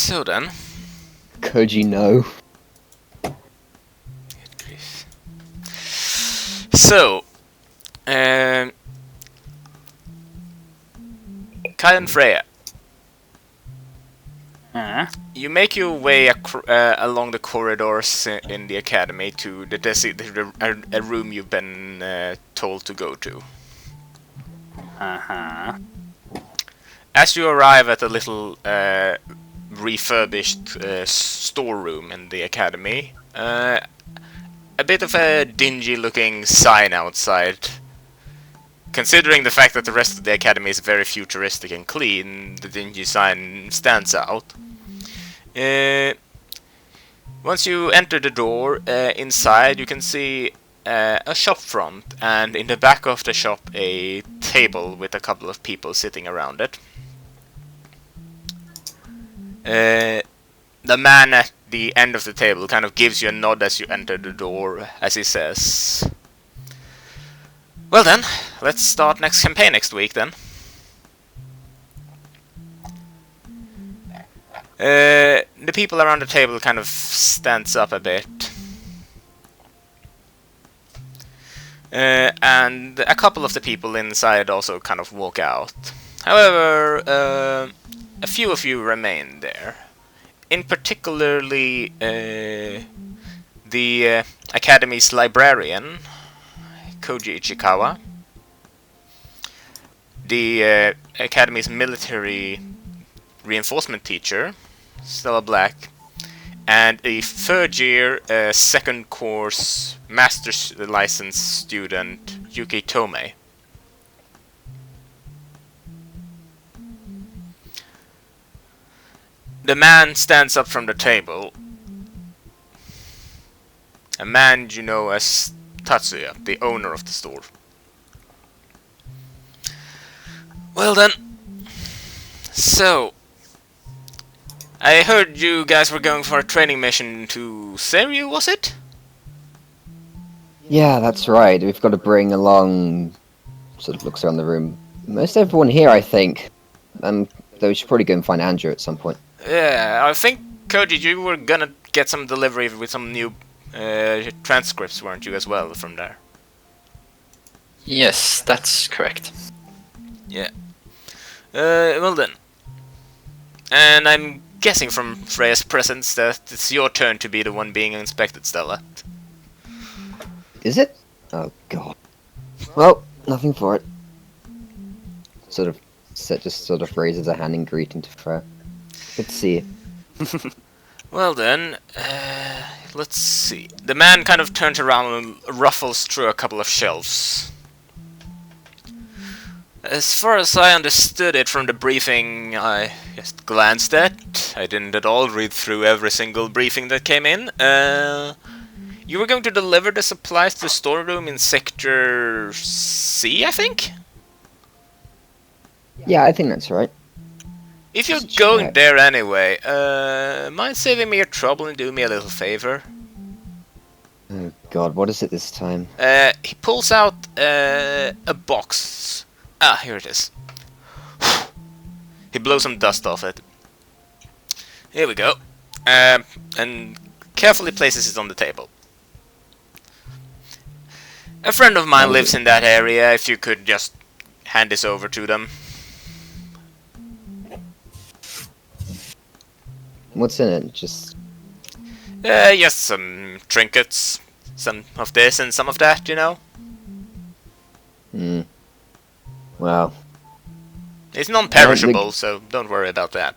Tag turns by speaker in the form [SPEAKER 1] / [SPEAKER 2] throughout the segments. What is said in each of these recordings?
[SPEAKER 1] So then.
[SPEAKER 2] Koji, no.
[SPEAKER 1] So, Kai and Freya, you make your way along the corridors in the academy to a room you've been told to go to. As you arrive at a little refurbished storeroom in the academy, a bit of a dingy-looking sign outside. Considering the fact that the rest of the academy is very futuristic and clean, the dingy sign stands out. Once you enter the door, inside you can see a shop front, and in the back of the shop a table with a couple of people sitting around it. The man at the end of the table kind of gives you a nod as you enter the door, as he says, "Well then, let's start next campaign next week then." The people around the table kind of stands up a bit. And a couple of the people inside also kind of walk out. However, a few of you remain there. In particularly, the Academy's librarian, Koji Ichikawa, the Academy's military reinforcement teacher, Stella Black, and a third-year, second course master's license student, Yuki Tomei. The man stands up from the table. A man you know as Tatsuya, the owner of the store. "Well then, so I heard you guys were going for a training mission to Seiryu, was it?"
[SPEAKER 2] Yeah, that's right. We've got to bring along... Sort of looks around the room. Most everyone here, I think. Though we should probably go and find Andrew at some point.
[SPEAKER 1] Yeah, I think, Koji, you were gonna get some delivery with some new transcripts, weren't you, as well, from there?
[SPEAKER 3] Yes, that's correct.
[SPEAKER 1] Yeah. Well then. And I'm guessing from Freya's presence that it's your turn to be the one being inspected, Stella.
[SPEAKER 2] Is it? Oh, God. Well, nothing for it. Just sort of raises a hand in greeting to Freya. Good to see you.
[SPEAKER 1] Well then, let's see. The man kind of turns around and ruffles through a couple of shelves. As far as I understood it from the briefing I just glanced at, I didn't at all read through every single briefing that came in, you were going to deliver the supplies to the storeroom in Sector C, I think?
[SPEAKER 2] Yeah, I think that's right.
[SPEAKER 1] If you're going there anyway, mind saving me your trouble and do me a little favor?
[SPEAKER 2] Oh, God, what is it this time?
[SPEAKER 1] He pulls out a box. Ah, here it is. He blows some dust off it. Here we go. And carefully places it on the table. A friend of mine lives in that area, if you could just hand this over to them.
[SPEAKER 2] What's in it? Just...
[SPEAKER 1] Yes, some trinkets. Some of this and some of that, you know?
[SPEAKER 2] Well...
[SPEAKER 1] It's non-perishable, so don't worry about that.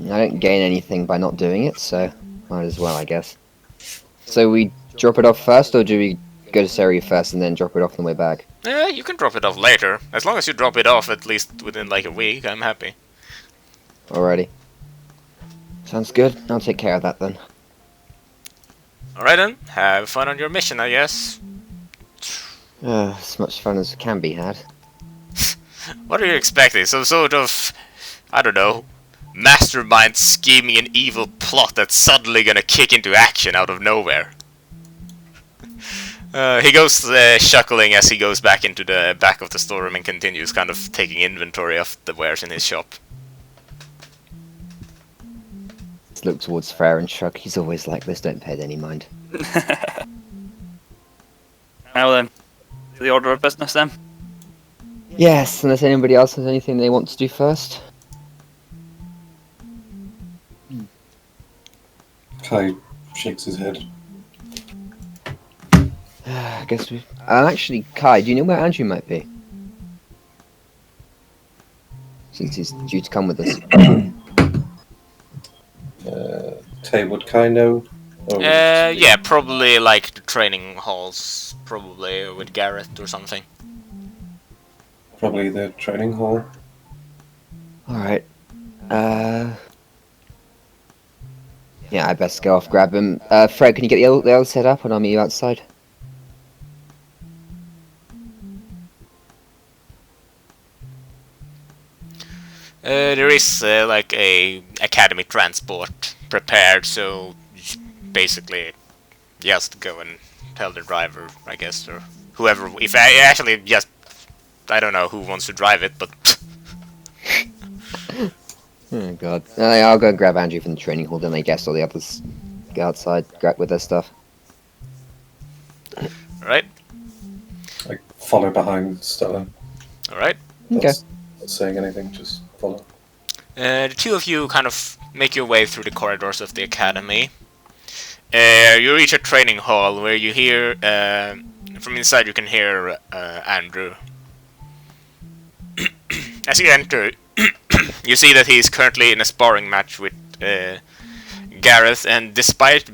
[SPEAKER 2] I don't gain anything by not doing it, so might as well, I guess. So we drop it off first, or do we go to Seiryu first and then drop it off on the way back?
[SPEAKER 1] You can drop it off later. As long as you drop it off at least within like a week, I'm happy.
[SPEAKER 2] Alrighty. Sounds good. I'll take care of that then.
[SPEAKER 1] Alright then, have fun on your mission, I guess.
[SPEAKER 2] As much fun as can be had.
[SPEAKER 1] What are you expecting? Some sort of, I don't know, mastermind scheming an evil plot that's suddenly gonna kick into action out of nowhere. He goes chuckling as he goes back into the back of the storeroom and continues kind of taking inventory of the wares in his shop.
[SPEAKER 2] just look towards Frere and shrug. He's always like this, don't pay it any mind.
[SPEAKER 3] Now then, to the order of business then.
[SPEAKER 2] Yes, unless anybody else has anything they want to do first.
[SPEAKER 4] Kai shakes his head.
[SPEAKER 2] I guess we... actually, Kai, do you know where Andrew might be? Since he's due to come with us.
[SPEAKER 4] Tay, would Kai know? Or would it just be-
[SPEAKER 1] Yeah, probably like the training halls, probably with Gareth or something.
[SPEAKER 4] Probably the training hall.
[SPEAKER 2] Alright. Yeah, I best go off, grab him. Fred, can you get the other set up and I'll meet you outside?
[SPEAKER 1] There is like a academy transport prepared, so basically just go and tell the driver, I guess, or whoever. If I actually just, I don't know who wants to drive it, but
[SPEAKER 2] Oh god. I'll go and grab Andrew from the training hall, then I guess all the others go outside, grab with their stuff.
[SPEAKER 1] all right,
[SPEAKER 4] I follow behind Stella.
[SPEAKER 1] all right.
[SPEAKER 2] Okay.
[SPEAKER 4] Not saying anything, just follow.
[SPEAKER 1] The two of you kind of make your way through the corridors of the academy. You reach a training hall where you hear, from inside you can hear Andrew. As you enter, you see that he is currently in a sparring match with Gareth, and despite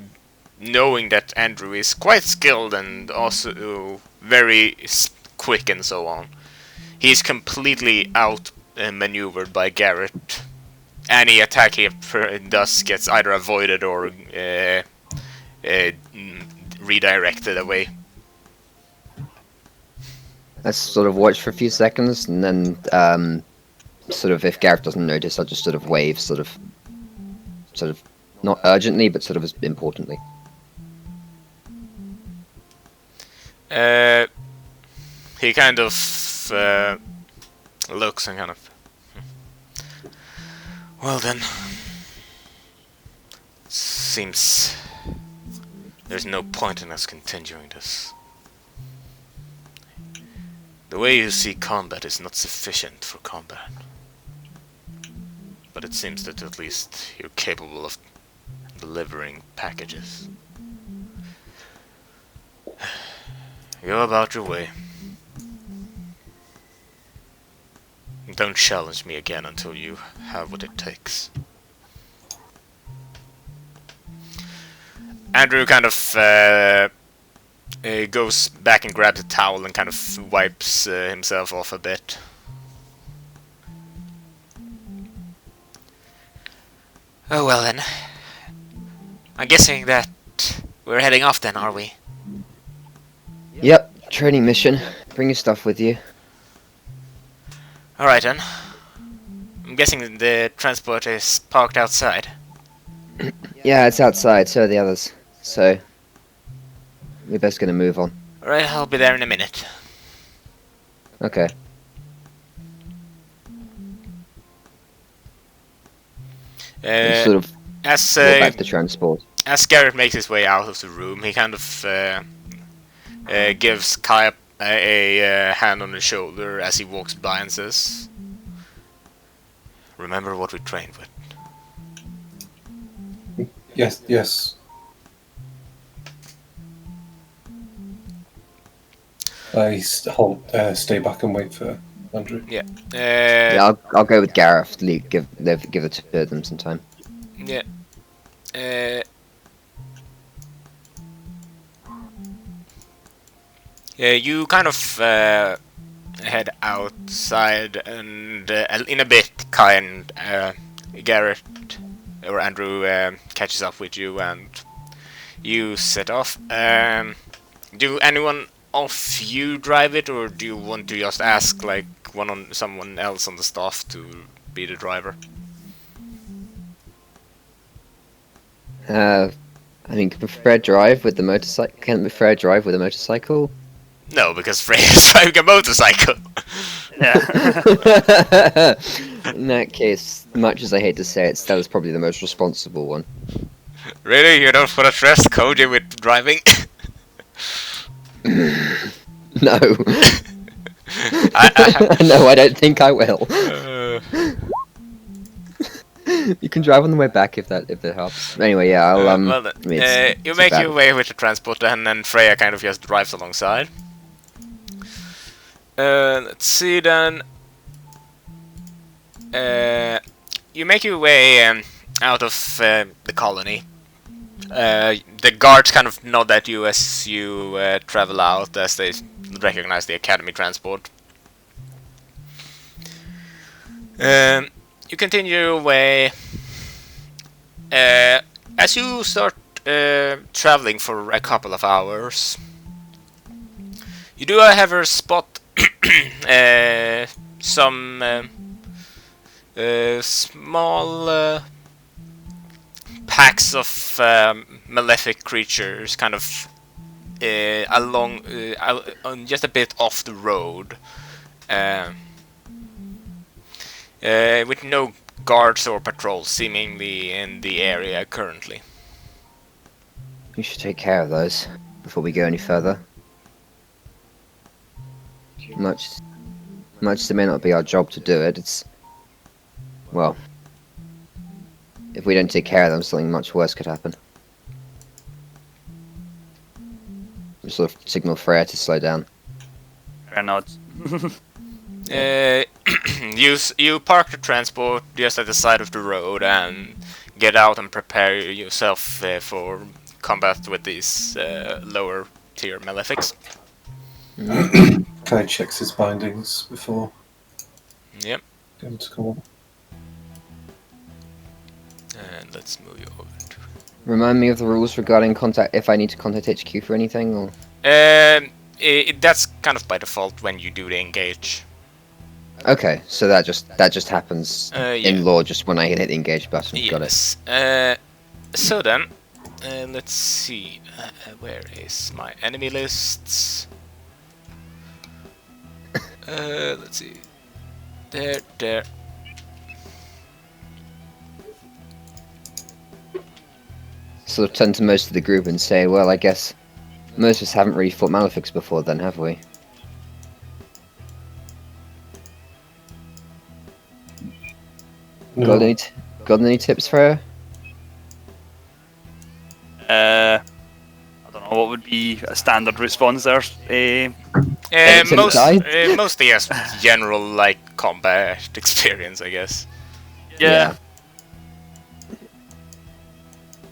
[SPEAKER 1] knowing that Andrew is quite skilled and also very quick and so on, he's completely out-maneuvered by Gareth. Any attack he does gets either avoided or redirected away.
[SPEAKER 2] Let's sort of watch for a few seconds, and then sort of if Gareth doesn't notice, I'll just sort of wave, sort of not urgently, but sort of as importantly.
[SPEAKER 1] He kind of looks and kind of. Well then, seems there's no point in us continuing this. The way you see combat is not sufficient for combat. But it seems that at least you're capable of delivering packages. Go about your way. Don't challenge me again until you have what it takes. Andrew kind of goes back and grabs a towel and kind of wipes himself off a bit. Oh well then. I'm guessing that we're heading off then, are we?
[SPEAKER 2] Yep, training mission. Bring your stuff with you.
[SPEAKER 1] Alright then. I'm guessing the transport is parked outside.
[SPEAKER 2] Yeah, it's outside, so are the others. So, we're best gonna move on.
[SPEAKER 1] Alright, I'll be there in a minute.
[SPEAKER 2] Okay. Sort of
[SPEAKER 1] As
[SPEAKER 2] walk back to transport.
[SPEAKER 1] as Garrett makes his way out of the room, he kind of gives Kai a hand on the shoulder as he walks by and says, "Remember what we trained with."
[SPEAKER 4] Yes, yes. I stay back and wait for Andrew.
[SPEAKER 1] Yeah.
[SPEAKER 2] Yeah, I'll go with Gareth. Give the two of them some time.
[SPEAKER 1] Yeah. Yeah, you kind of head outside, and in a bit, Kai and Garrett or Andrew catches up with you, and you set off. Do anyone of you drive it, or do you want to just ask like someone else on the staff to be the driver?
[SPEAKER 2] I mean, can Fred drive with the motorcycle? Can Fred drive with a motorcycle?
[SPEAKER 1] No, because Frey is driving a motorcycle.
[SPEAKER 3] Yeah.
[SPEAKER 2] In that case, much as I hate to say it, Stella's probably the most responsible one.
[SPEAKER 1] Really? You don't want to trust Koji with driving?
[SPEAKER 2] No.
[SPEAKER 1] I
[SPEAKER 2] No, I don't think I will.
[SPEAKER 1] uh,
[SPEAKER 2] You can drive on the way back if that helps. Anyway, yeah, I'll
[SPEAKER 1] well then,
[SPEAKER 2] I mean,
[SPEAKER 1] you
[SPEAKER 2] it's
[SPEAKER 1] make
[SPEAKER 2] bad.
[SPEAKER 1] your way with the transport then, and Freya kind of just drives alongside. Let's see then. You make your way out of the colony. The guards kind of nod at you as you travel out, as they recognize the academy transport. You continue your way. As you start traveling for a couple of hours, you do, however, spot some small packs of malefic creatures kind of along just a bit off the road, with no guards or patrols seemingly in the area currently.
[SPEAKER 2] We should take care of those before we go any further. Much as it may not be our job to do it, it's... Well... If we don't take care of them, something much worse could happen. We sort of signal Freya to slow down.
[SPEAKER 3] Fair nods.
[SPEAKER 1] You park the transport just at the side of the road and get out and prepare yourself for combat with these lower tier malefics.
[SPEAKER 4] Kai checks his bindings before
[SPEAKER 1] Yep.
[SPEAKER 4] going to call.
[SPEAKER 1] And let's move you over to...
[SPEAKER 2] Remind me of the rules regarding contact, if I need to contact HQ for anything, or...
[SPEAKER 1] That's kind of by default when you do the engage.
[SPEAKER 2] Okay, so that just happens
[SPEAKER 1] Yeah.
[SPEAKER 2] in law just when I hit the engage button. Got it.
[SPEAKER 1] Yes. So then, let's see. Where is my enemy lists? Let's see. There.
[SPEAKER 2] Sort of turn to most of the group and say, well, I guess most of us haven't really fought Malefics before then, have we?
[SPEAKER 4] No.
[SPEAKER 2] Got any tips for her?
[SPEAKER 3] I don't know what would be a standard response there.
[SPEAKER 1] Mostly as general like combat experience, I guess.
[SPEAKER 3] Yeah.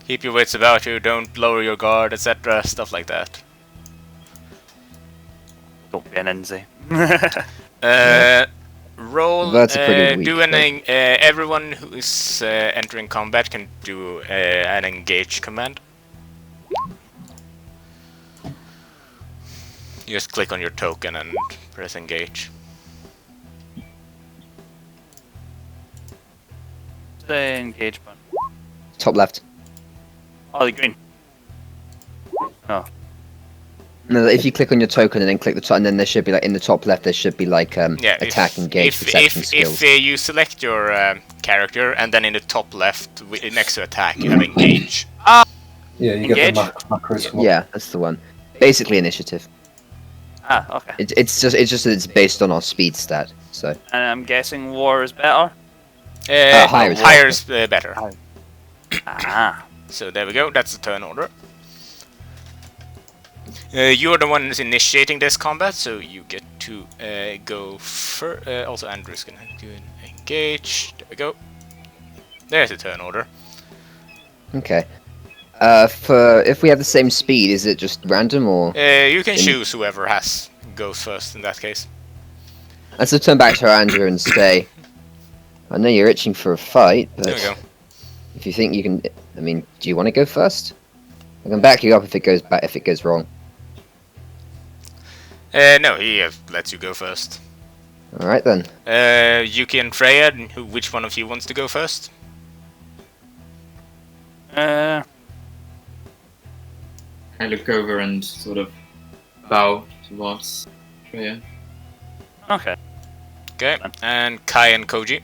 [SPEAKER 1] Keep your wits about you, don't lower your guard, etc. Stuff like that.
[SPEAKER 3] Don't be an NZ.
[SPEAKER 1] Roll.
[SPEAKER 2] That's a pretty weak
[SPEAKER 1] do an
[SPEAKER 2] thing.
[SPEAKER 1] everyone who is entering combat can do an engage command. You just click on your token and press engage.
[SPEAKER 3] The engage button.
[SPEAKER 2] Top left.
[SPEAKER 3] Oh, the green. Oh.
[SPEAKER 2] No, if you click on your token and then click the top, and then there should be like in the top left, there should be like attack, engage, perception skills.
[SPEAKER 1] If you select your character and then in the top left next to attack, you have engage.
[SPEAKER 4] Yeah, you
[SPEAKER 3] Engage?
[SPEAKER 4] get the macros. Come up.
[SPEAKER 2] Yeah, that's the one. Basically initiative.
[SPEAKER 3] Ah, okay.
[SPEAKER 2] It's just that it's based on our speed stat. So
[SPEAKER 3] And I'm guessing war is better.
[SPEAKER 2] higher is
[SPEAKER 1] Higher's better.
[SPEAKER 3] Ah.
[SPEAKER 1] So there we go. That's the turn order. You're the one who's initiating this combat, so you get to go first. Also, Andrew's gonna do an engage. There we go. There's the turn order.
[SPEAKER 2] okay. For if we have the same speed, is it just random or?
[SPEAKER 1] You can choose whoever goes first in that case.
[SPEAKER 2] Let's just turn back to Andrew and say, I know you're itching for a fight,
[SPEAKER 1] There we go.
[SPEAKER 2] but if you think you can, I mean, do you want to go first? I can back you up if it goes back if it goes wrong.
[SPEAKER 1] No, he lets you go first.
[SPEAKER 2] All right then.
[SPEAKER 1] Yuki and Freya, which one of you wants to go first?
[SPEAKER 5] I look over and sort of bow towards Freya.
[SPEAKER 3] Okay.
[SPEAKER 1] Okay, and Kai and Koji.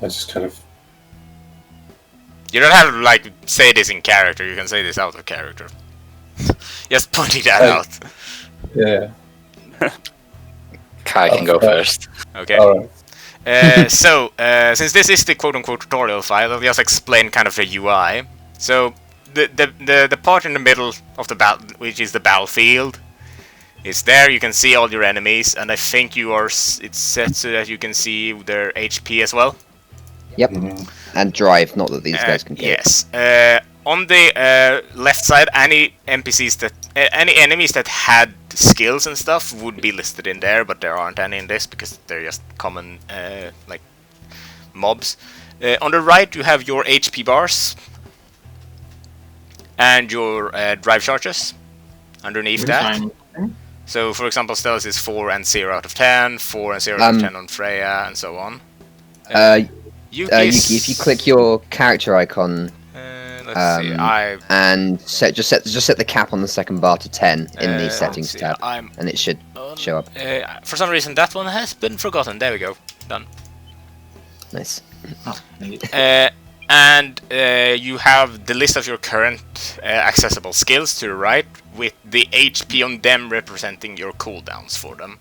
[SPEAKER 4] I just kind of.
[SPEAKER 1] You don't have to like say this in character. You can say this out of character. Just pointing that out.
[SPEAKER 4] Yeah.
[SPEAKER 6] Kai can go first.
[SPEAKER 1] Okay.
[SPEAKER 4] Alright.
[SPEAKER 1] Since this is the quote-unquote tutorial file, I'll just explain kind of the UI. So, the part in the middle of the battle, which is the battlefield, is there. You can see all your enemies, and I think it's set so that you can see their HP as well.
[SPEAKER 2] Yep.
[SPEAKER 4] Mhm.
[SPEAKER 2] And drive, not that these guys can get.
[SPEAKER 1] Yes. On the left side, any enemies that had skills and stuff would be listed in there, but there aren't any in this because they're just common like mobs. On the right, you have your HP bars and your drive charges underneath that. So, for example, Stella's is 4 and 0 out of 10, 4 and 0 out of 10 on Freya, and so on.
[SPEAKER 2] Yuki, if you click your character icon
[SPEAKER 1] let's see,
[SPEAKER 2] and just set the cap on the second bar to 10 in the settings
[SPEAKER 1] see,
[SPEAKER 2] tab, and it should show up.
[SPEAKER 1] For some reason, that one has been forgotten. There we go. Done.
[SPEAKER 2] Nice.
[SPEAKER 5] Oh, maybe.
[SPEAKER 1] And you have the list of your current accessible skills to the right, with the HP on them representing your cooldowns for them.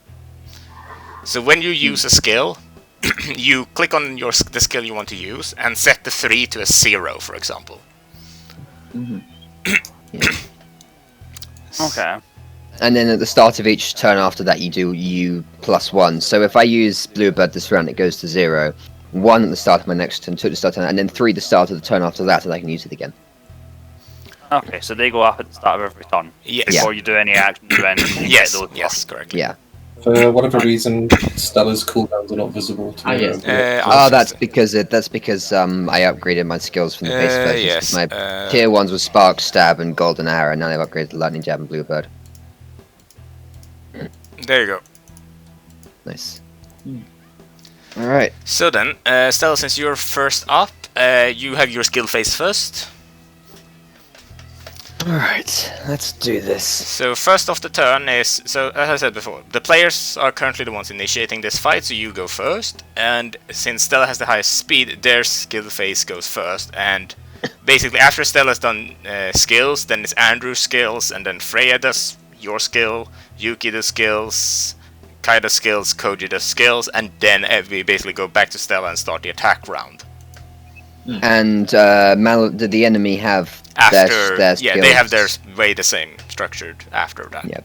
[SPEAKER 1] So when you use a skill, you click on the skill you want to use and set the 3 to a 0, for example.
[SPEAKER 3] Okay.
[SPEAKER 2] And then at the start of each turn after that, you do U+1. So if I use Bluebird this round, it goes to 0. 1 at the start of my next turn, 2 at the start of turn, and then 3 at the start of the turn after that, and I can use it again.
[SPEAKER 3] Okay, so they go up at the start of every turn.
[SPEAKER 1] Yes.
[SPEAKER 3] Before you do any action, you get
[SPEAKER 1] Yes.
[SPEAKER 3] those
[SPEAKER 1] Yes. Correct.
[SPEAKER 2] Yeah.
[SPEAKER 4] For whatever reason, Stella's cooldowns are not visible to me.
[SPEAKER 5] yes.
[SPEAKER 2] That's because I upgraded my skills from the base version.
[SPEAKER 1] Yes.
[SPEAKER 2] My tier 1s were Spark, Stab, and Golden Arrow, and now I've upgraded to Lightning Jab and Bluebird.
[SPEAKER 1] There you go.
[SPEAKER 2] Nice. Alright.
[SPEAKER 1] So then, Stella, since you're first up, you have your skill phase first.
[SPEAKER 2] Alright, let's do this.
[SPEAKER 1] So first off the turn is, so as I said before, the players are currently the ones initiating this fight, so you go first. And since Stella has the highest speed, their skill phase goes first. And basically after Stella's done skills, then it's Andrew's skills, and then Freya does your skill, Yuki does skills, Kai does skills, Koji does skills, and then we basically go back to Stella and start the attack round.
[SPEAKER 2] And did the enemy have
[SPEAKER 1] After,
[SPEAKER 2] their
[SPEAKER 1] yeah,
[SPEAKER 2] skills?
[SPEAKER 1] they have theirs way the same structured after that.
[SPEAKER 2] Yeah,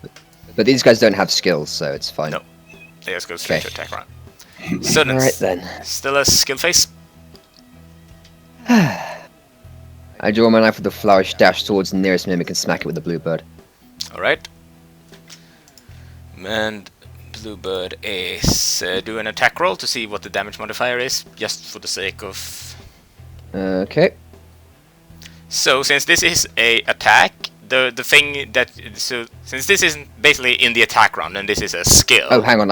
[SPEAKER 2] but these guys don't have skills, so it's fine.
[SPEAKER 1] No. They just go straight
[SPEAKER 2] Okay.
[SPEAKER 1] to attack round. So then,
[SPEAKER 2] Alright then.
[SPEAKER 1] Stella's skill phase.
[SPEAKER 2] I draw my knife with the flourish, dash towards the nearest mimic and smack it with the Bluebird.
[SPEAKER 1] Alright. And Bluebird is do an attack roll to see what the damage modifier is, just for the sake of...
[SPEAKER 2] Okay.
[SPEAKER 1] So, since this is a attack, the thing that... So, since this isn't basically in the attack round, and this is a skill...
[SPEAKER 2] Oh, hang on,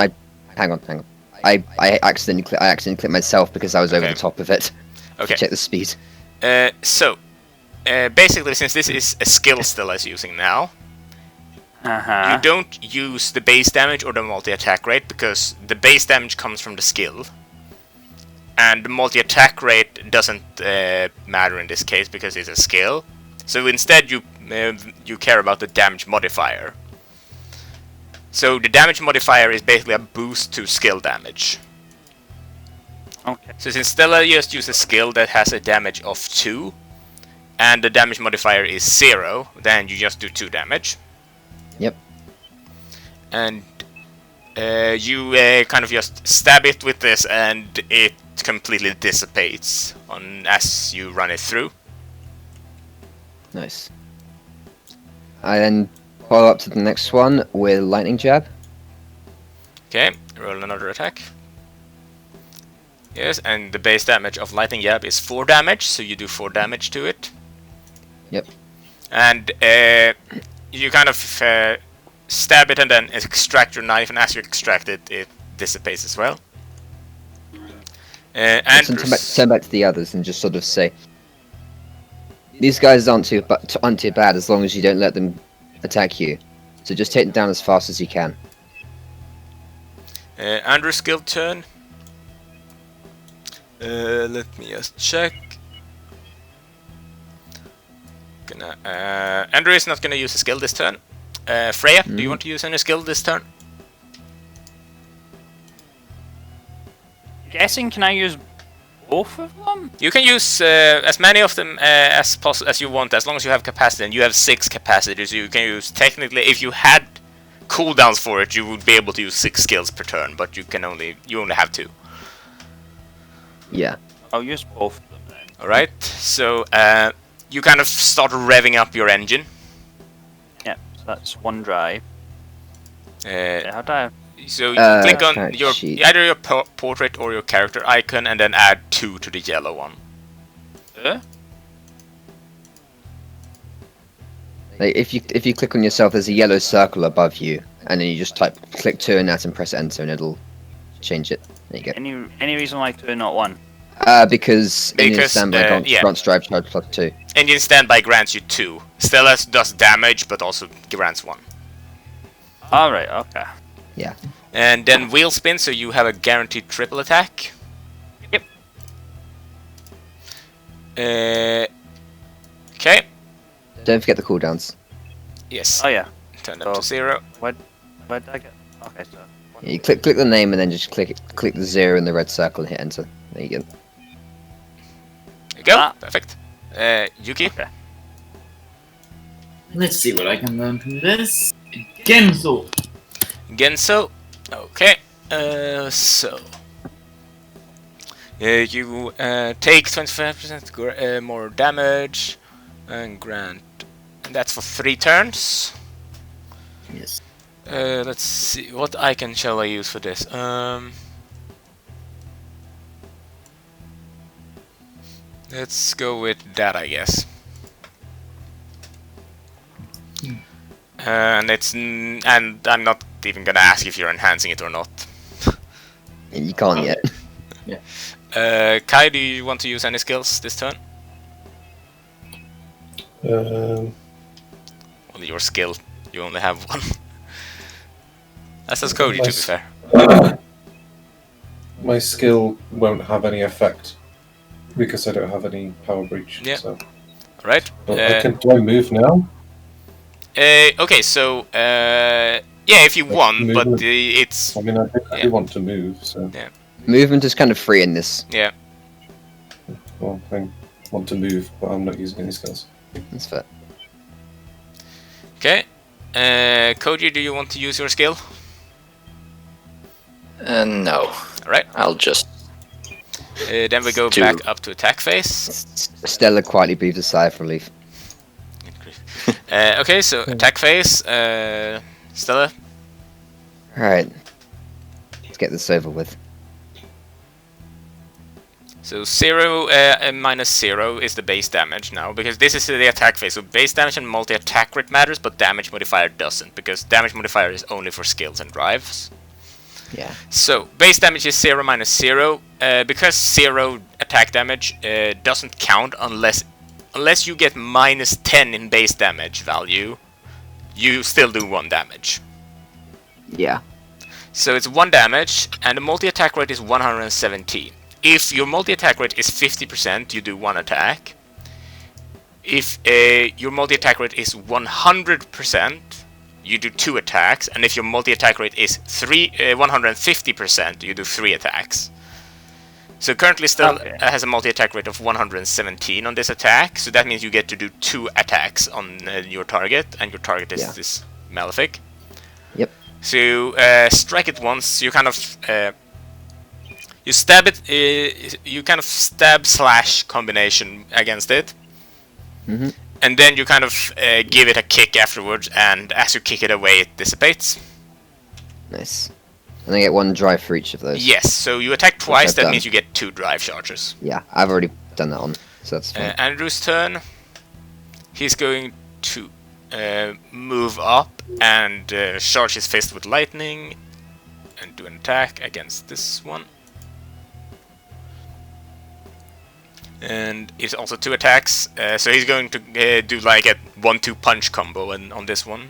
[SPEAKER 2] hang on. I accidentally clicked myself because I was over
[SPEAKER 1] Okay.
[SPEAKER 2] the top of it.
[SPEAKER 1] Okay.
[SPEAKER 2] Check the speed.
[SPEAKER 1] Basically, since this is a skill Stella's using now, you don't use the base damage or the multi-attack rate, because the base damage comes from the skill. And the multi-attack rate doesn't matter in this case, because it's a skill. So instead you care about the damage modifier. So the damage modifier is basically a boost to skill damage.
[SPEAKER 3] Okay.
[SPEAKER 1] So since Stella just uses a skill that has a damage of 2, and the damage modifier is 0, then you just do 2 damage.
[SPEAKER 2] Yep.
[SPEAKER 1] And you kind of just stab it with this, and it completely dissipates as you run it through.
[SPEAKER 2] Nice. I then follow up to the next one with Lightning Jab.
[SPEAKER 1] Okay, roll another attack. Yes, and the base damage of Lightning Jab is 4 damage, so you do 4 damage to it.
[SPEAKER 2] Yep.
[SPEAKER 1] And you kind of stab it and then extract your knife, and as you extract it, it dissipates as well.
[SPEAKER 2] Turn back to the others and just sort of say, these guys aren't too bad as long as you don't let them attack you. So just take them down as fast as you can.
[SPEAKER 1] Andrew's skill turn. Let me just check. Andrew is not gonna use a skill this turn. Freya, do you want to use any skill this turn?
[SPEAKER 3] Guessing, can I use both of them?
[SPEAKER 1] You can use as many of them as you want, as long as you have capacity. And you have 6 capacitors. You can use technically, if you had cooldowns for it, you would be able to use 6 skills per turn, but you only have 2.
[SPEAKER 2] Yeah.
[SPEAKER 3] I'll use both of them then.
[SPEAKER 1] All right. So you kind of start revving up your engine.
[SPEAKER 3] Yeah, so that's 1 drive. How do I...
[SPEAKER 1] So you click on your
[SPEAKER 2] sheet.
[SPEAKER 1] either your portrait or your character icon, and then add 2 to the yellow one.
[SPEAKER 2] Like if you click on yourself, there's a yellow circle above you, and then you just click 2 in that and press enter, and it'll change it. There you go.
[SPEAKER 3] Any reason why 2 and not 1?
[SPEAKER 2] Because engine standby grants drive charge plus 2.
[SPEAKER 1] Engine standby grants you 2. Stella does damage, but also grants 1.
[SPEAKER 3] Alright, okay.
[SPEAKER 2] Yeah.
[SPEAKER 1] And then wheel spin, so you have a guaranteed triple attack.
[SPEAKER 3] Yep.
[SPEAKER 1] Okay.
[SPEAKER 2] Don't forget the cooldowns.
[SPEAKER 1] Yes.
[SPEAKER 3] Oh yeah.
[SPEAKER 1] Turn them to 0.
[SPEAKER 3] Where did I get? Okay, so...
[SPEAKER 2] Yeah, you click the name and then just click the 0 in the red circle and hit enter. There you go.
[SPEAKER 1] There you go.
[SPEAKER 3] Ah.
[SPEAKER 1] Perfect. Yuki.
[SPEAKER 3] Okay.
[SPEAKER 5] Let's see what I can learn from this. Genzo.
[SPEAKER 1] Genso. Okay. So. You take 25% more damage and grant. And that's for 3 turns.
[SPEAKER 5] Yes.
[SPEAKER 1] Let's see. What icon shall I use for this? Let's go with that, I guess. And I'm not even gonna ask if you're enhancing it or not.
[SPEAKER 2] You can't yet.
[SPEAKER 1] Kai, do you want to use any skills this turn? Only your skill. You only have 1. That's as Koji, to be fair.
[SPEAKER 4] My skill won't have any effect because I don't have any power breach.
[SPEAKER 1] Yeah.
[SPEAKER 4] So.
[SPEAKER 1] Right.
[SPEAKER 4] Do I move now?
[SPEAKER 1] Okay, so yeah, if you want, but
[SPEAKER 4] movement.
[SPEAKER 1] it's
[SPEAKER 4] I mean, I do want to move, so.
[SPEAKER 1] Yeah.
[SPEAKER 2] Movement is kind of free in this.
[SPEAKER 1] Yeah.
[SPEAKER 4] Well, I want to move, but I'm not using any skills.
[SPEAKER 2] That's fair.
[SPEAKER 1] Okay. Koji, do you want to use your skill?
[SPEAKER 6] No.
[SPEAKER 1] Alright.
[SPEAKER 6] I'll just...
[SPEAKER 1] Then we go back up to attack phase.
[SPEAKER 2] Stella quietly breathes a sigh of relief.
[SPEAKER 1] Okay, so attack phase. Stella?
[SPEAKER 2] Alright. Let's get this over with.
[SPEAKER 1] So 0 minus 0 is the base damage now, because this is the attack phase. So base damage and multi-attack rate matters, but damage modifier doesn't, because damage modifier is only for skills and drives.
[SPEAKER 2] Yeah.
[SPEAKER 1] So base damage is 0 minus 0. Because 0 attack damage doesn't count unless you get minus 10 in base damage value, you still do 1 damage.
[SPEAKER 2] Yeah.
[SPEAKER 1] So it's 1 damage, and the multi-attack rate is 117. If your multi-attack rate is 50%, you do 1 attack. If your multi-attack rate is 100%, you do 2 attacks. And if your multi-attack rate is 150%, you do 3 attacks. So currently still has a multi-attack rate of 117 on this attack. So that means you get to do 2 attacks on your target, and your target is this Malefic.
[SPEAKER 2] Yep.
[SPEAKER 1] So strike it once. You kind of you stab it. You kind of stab slash combination against it, and then you kind of give it a kick afterwards. And as you kick it away, it dissipates.
[SPEAKER 2] Nice. And I get 1 drive for each of those.
[SPEAKER 1] Yes. So you attack twice.
[SPEAKER 2] I've
[SPEAKER 1] That
[SPEAKER 2] done.
[SPEAKER 1] means you get 2 drive charges.
[SPEAKER 2] Yeah, I've already done that one, so that's fine.
[SPEAKER 1] Andrew's turn. He's going to move up and charge his fist with lightning and do an attack against this one. And it's also 2 attacks, so he's going to do like a 1-2 punch combo on this one.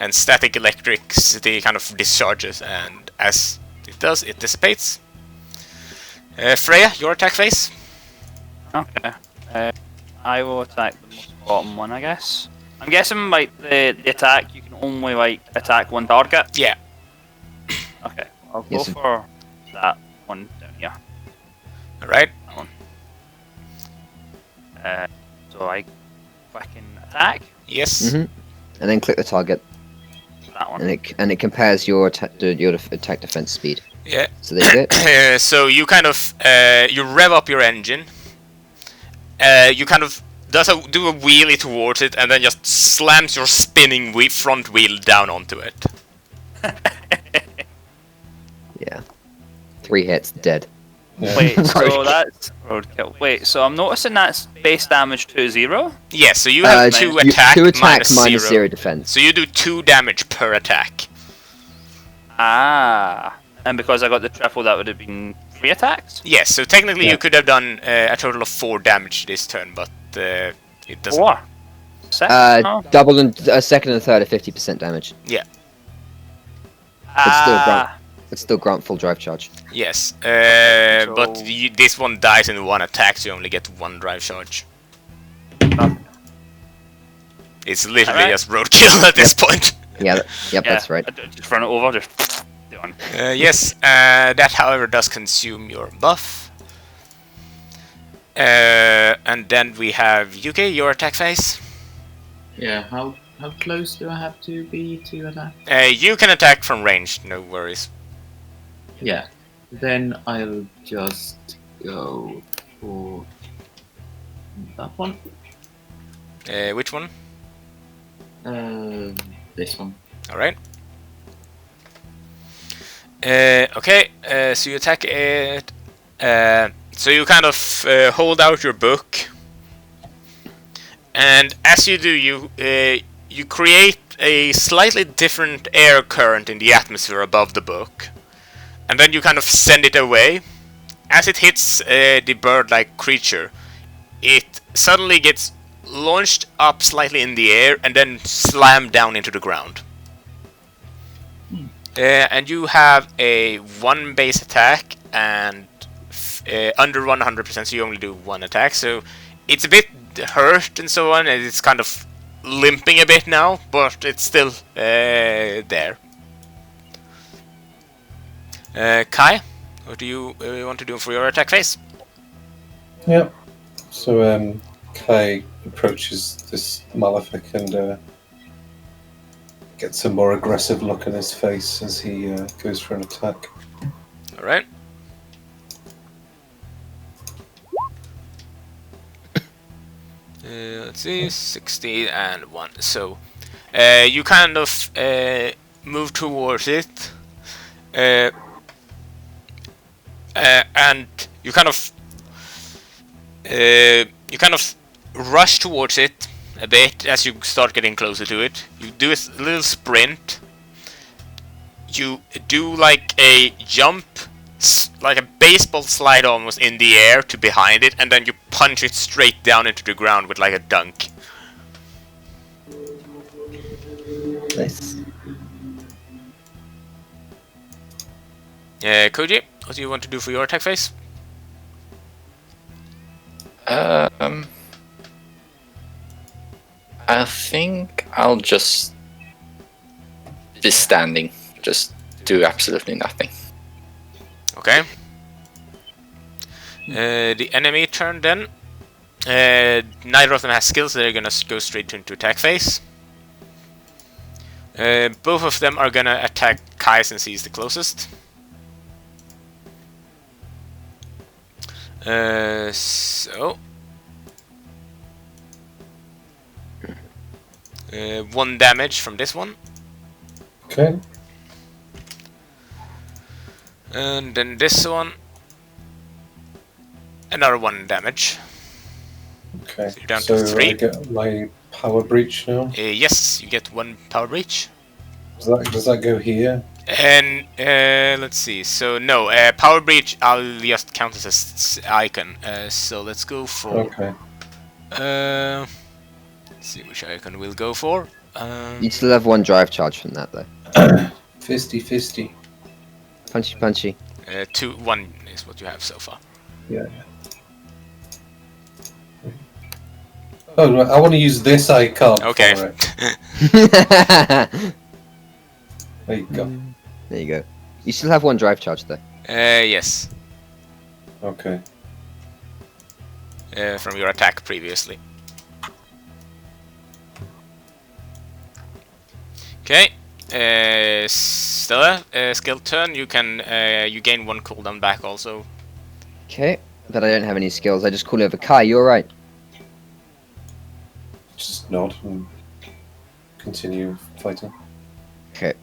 [SPEAKER 1] And static electricity kind of discharges, and as it does, it dissipates. Freya, your attack phase.
[SPEAKER 3] Okay. I will attack the most bottom one, I guess. I'm guessing like the attack you can only like attack one target.
[SPEAKER 1] Yeah.
[SPEAKER 3] Okay, I'll go
[SPEAKER 2] Yes, sir.
[SPEAKER 3] for that one down here.
[SPEAKER 1] All right.
[SPEAKER 3] That one. So I fucking attack
[SPEAKER 1] Yes.
[SPEAKER 2] Mhm. And then click the target,
[SPEAKER 3] that one.
[SPEAKER 2] and it compares your attack defense speed.
[SPEAKER 1] Yeah.
[SPEAKER 2] So there you go.
[SPEAKER 1] So you kind of you rev up your engine. You kind of do a wheelie towards it, and then just slams your spinning front wheel down onto it.
[SPEAKER 2] Yeah. 3 hits, dead.
[SPEAKER 4] Yeah.
[SPEAKER 3] Wait, so
[SPEAKER 2] Roadkill.
[SPEAKER 3] that's roadkill. Wait, so I'm noticing that's base damage to 0.
[SPEAKER 1] Yes. So you have two attack,
[SPEAKER 2] two attack
[SPEAKER 1] minus 0.
[SPEAKER 2] defense.
[SPEAKER 1] So you do 2 damage per attack.
[SPEAKER 3] Ah, and because I got the triple, that would have been 3 attacks.
[SPEAKER 1] Yes. So technically
[SPEAKER 4] Yeah.
[SPEAKER 1] you could have done a total of 4 damage this turn, but it doesn't.
[SPEAKER 3] 4. 6. Oh.
[SPEAKER 2] Double and second and third are 50% damage.
[SPEAKER 3] Ah,
[SPEAKER 2] It's still grant full drive charge.
[SPEAKER 1] Yes.
[SPEAKER 3] So-
[SPEAKER 1] But this one dies in 1 attack, so you only get 1 drive charge.
[SPEAKER 3] Oh.
[SPEAKER 1] It's literally
[SPEAKER 3] Alright.
[SPEAKER 1] just roadkill at this point.
[SPEAKER 2] Yeah, yep,
[SPEAKER 3] yeah,
[SPEAKER 2] that's right.
[SPEAKER 3] Just run it over, just done.
[SPEAKER 1] Yes, that however does consume your buff. And then we have UK, your attack phase.
[SPEAKER 5] Yeah, how close do I have to be to attack?
[SPEAKER 1] You can attack from range, no worries.
[SPEAKER 5] Yeah. Then I'll just go for that one.
[SPEAKER 1] Which one?
[SPEAKER 5] This one.
[SPEAKER 1] Alright. Okay, so you attack it. So you kind of hold out your book. And as you do, you create a slightly different air current in the atmosphere above the book. And then you kind of send it away. As it hits the bird-like creature, it suddenly gets launched up slightly in the air and then slammed down into the ground. And you have a 1 base attack and under 100%, so you only do 1 attack. So it's a bit hurt and so on, and it's kind of limping a bit now, but it's still there. Kai, what do you want to do for your attack phase?
[SPEAKER 4] Yep. So Kai approaches this Malefic and gets a more aggressive look on his face as he goes for an attack.
[SPEAKER 1] Alright. Let's see, 16 and 1. So, you kind of move towards it, and you kind of rush towards it a bit as you start getting closer to it. You do a little sprint. You do like a jump, like a baseball slide almost in the air to behind it, and then you punch it straight down into the ground with like a dunk.
[SPEAKER 2] Nice.
[SPEAKER 1] Koji, what do you want to do for your attack phase?
[SPEAKER 6] I think I'll just be standing, just do absolutely nothing.
[SPEAKER 1] Okay. The enemy turn then. Neither of them has skills, so they're gonna go straight into attack phase. Both of them are gonna attack Kai since he's the closest. So 1 damage from this one,
[SPEAKER 4] Okay.
[SPEAKER 1] and then this one, another 1 damage.
[SPEAKER 4] Okay.
[SPEAKER 1] So you're down
[SPEAKER 4] So
[SPEAKER 1] to 3.
[SPEAKER 4] I get my power breach now.
[SPEAKER 1] Yes, you get 1 power breach.
[SPEAKER 4] Does that go here?
[SPEAKER 1] And let's see. So no, power breach. I'll just count as an icon. So let's go for.
[SPEAKER 4] Okay.
[SPEAKER 1] Let's see which icon we'll go for.
[SPEAKER 2] You still have 1 drive charge from that though.
[SPEAKER 4] Fisty.
[SPEAKER 2] Punchy punchy.
[SPEAKER 1] 1 is what you have so far.
[SPEAKER 4] Yeah. Oh, right, I want to use this icon
[SPEAKER 1] Okay.
[SPEAKER 4] for it. There you go.
[SPEAKER 2] There you go. You still have one drive charge though.
[SPEAKER 1] Yes.
[SPEAKER 4] Okay.
[SPEAKER 1] From your attack previously. Okay. Stella, skill turn. You can you gain 1 cooldown back also.
[SPEAKER 2] Okay, but I don't have any skills. I just call over Kai. You're right.
[SPEAKER 4] Just nod and continue fighting.
[SPEAKER 2] Okay.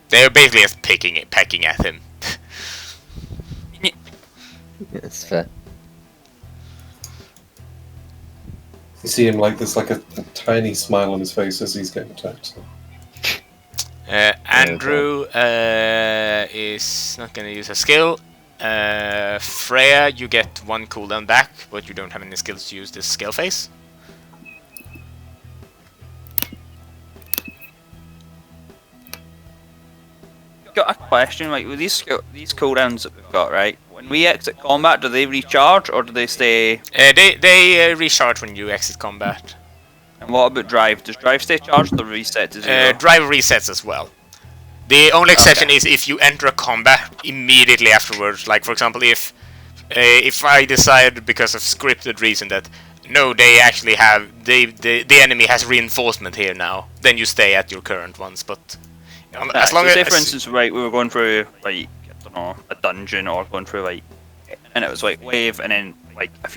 [SPEAKER 1] They're basically just pecking at him.
[SPEAKER 2] Yeah, that's fair.
[SPEAKER 4] You see him like there's like a tiny smile on his face as he's getting attacked. So.
[SPEAKER 1] Andrew is not gonna use a skill. Freya, you get 1 cooldown back, but you don't have any skills to use this skill phase.
[SPEAKER 3] Got a question, like with these cooldowns that we've got, right? When we exit combat, do they recharge or do they stay?
[SPEAKER 1] They recharge when you exit combat.
[SPEAKER 3] And what about drive? Does drive stay charged or reset to 0?
[SPEAKER 1] Drive resets as well. The only exception is if you enter a combat immediately afterwards. Like for example, if I decide because of scripted reason that no, they actually have the enemy has reinforcement here now, then you stay at your current ones. But as long
[SPEAKER 3] so
[SPEAKER 1] as
[SPEAKER 3] say for instance, right, we were going through like I don't know a dungeon or going through like, and it was like wave, and then like a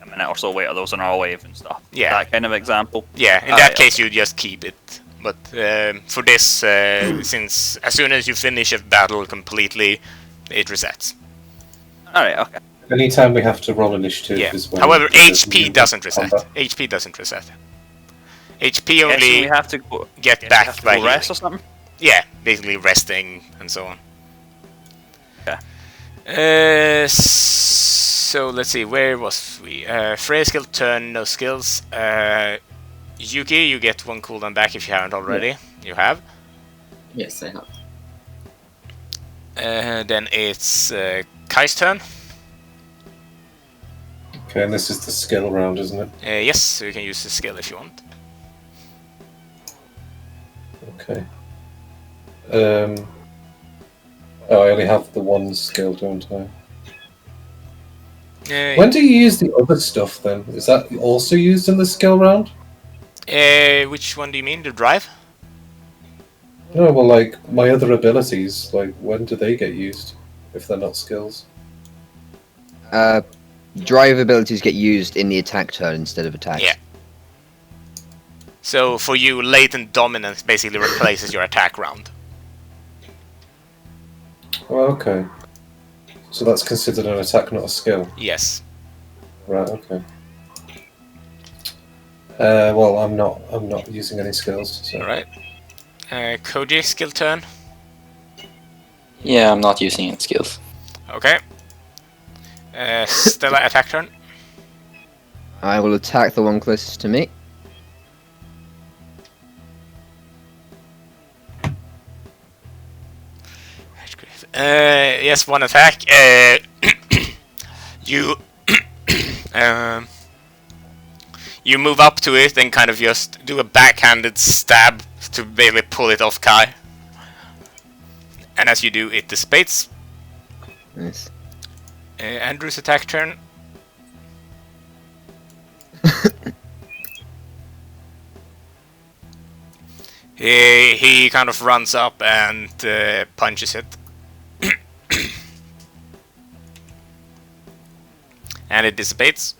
[SPEAKER 3] minute or so later there was another wave and stuff.
[SPEAKER 1] Yeah.
[SPEAKER 3] That kind of example.
[SPEAKER 1] yeah, in that case you just keep it. But for this, since as soon as you finish a battle completely, it resets.
[SPEAKER 3] All right. Okay.
[SPEAKER 4] Anytime we have to roll initiative
[SPEAKER 1] Yeah.
[SPEAKER 4] is when
[SPEAKER 1] However,
[SPEAKER 4] there's
[SPEAKER 1] HP
[SPEAKER 4] new
[SPEAKER 1] doesn't reset.
[SPEAKER 4] combat.
[SPEAKER 1] HP doesn't reset. HP
[SPEAKER 3] Guessing we
[SPEAKER 1] only
[SPEAKER 3] have to go,
[SPEAKER 1] get
[SPEAKER 3] we
[SPEAKER 1] back
[SPEAKER 3] have to
[SPEAKER 1] by
[SPEAKER 3] go rest
[SPEAKER 1] healing.
[SPEAKER 3] or something.
[SPEAKER 1] Yeah, basically resting and so on.
[SPEAKER 3] Okay.
[SPEAKER 1] So let's see, where was we? Freya skill turn, no skills. Yuki, you get 1 cooldown back if you haven't already. You have.
[SPEAKER 5] Yes, I have.
[SPEAKER 1] Then it's Kai's turn.
[SPEAKER 4] Okay, and this is the skill round, isn't it?
[SPEAKER 1] Yes, so you can use the skill if you want.
[SPEAKER 4] Okay. Oh, I only have the 1 skill, don't I? When do you use the other stuff then? Is that also used in the skill round?
[SPEAKER 1] Which one do you mean? The drive?
[SPEAKER 4] No, well, like my other abilities, like when do they get used if they're not skills?
[SPEAKER 2] Drive abilities get used in the attack turn instead of attacks.
[SPEAKER 1] Yeah. So for you, latent dominance basically replaces your attack round.
[SPEAKER 4] Oh, okay. So that's considered an attack, not a skill.
[SPEAKER 1] Yes.
[SPEAKER 4] Right. Okay. Well, I'm not using any skills. So.
[SPEAKER 1] Alright. Koji, skill turn.
[SPEAKER 6] Yeah, I'm not using any skills.
[SPEAKER 1] Okay. Stella, attack turn.
[SPEAKER 2] I will attack the one closest to me.
[SPEAKER 1] Yes, 1 attack. You you move up to it and kind of just do a backhanded stab to basically pull it off Kai. And as you do, it dissipates.
[SPEAKER 2] Nice.
[SPEAKER 1] Andrew's attack turn. He kind of runs up and punches it. And it dissipates.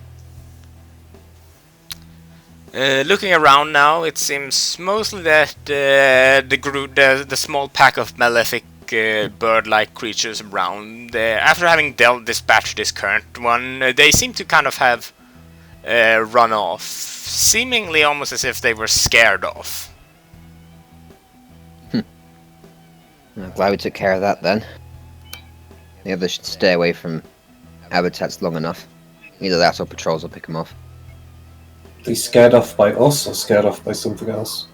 [SPEAKER 1] Looking around now, it seems mostly that the small pack of malefic bird-like creatures around, after having dispatched this current one, they seem to kind of have run off, seemingly almost as if they were scared off.
[SPEAKER 2] I'm glad we took care of that then. The others should stay away from habitats long enough. Either that or patrols will pick them off.
[SPEAKER 4] They scared off by us or scared off by something else?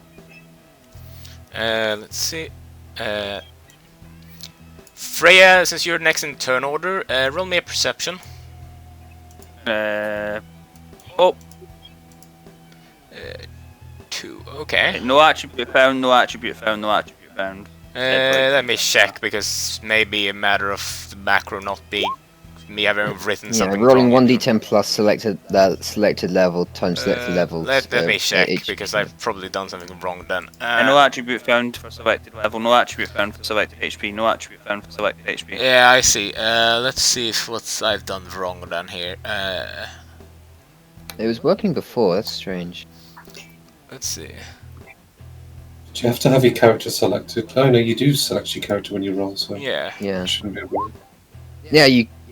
[SPEAKER 1] Let's see. Freya, since you're next in turn order, roll me a perception.
[SPEAKER 3] Oh,
[SPEAKER 1] 2. Okay.
[SPEAKER 3] no attribute found, no attribute found, no attribute found.
[SPEAKER 1] Let me check, because maybe a matter of the macro not being me having written
[SPEAKER 2] Yeah,
[SPEAKER 1] something
[SPEAKER 2] rolling
[SPEAKER 1] wrong.
[SPEAKER 2] 1d10 plus selected level times selected levels.
[SPEAKER 1] Let me check,
[SPEAKER 2] each-
[SPEAKER 1] because I've probably done something wrong then.
[SPEAKER 3] No attribute found for selected level, no attribute found for selected HP, no attribute found for selected HP.
[SPEAKER 1] Yeah, I see. Let's see if what I've done wrong then here.
[SPEAKER 2] It was working before. That's strange.
[SPEAKER 1] Let's see.
[SPEAKER 4] Do you have to have your character selected? Oh no, you do select your character when you roll, so
[SPEAKER 1] Yeah.
[SPEAKER 2] Yeah.
[SPEAKER 4] it shouldn't be a problem.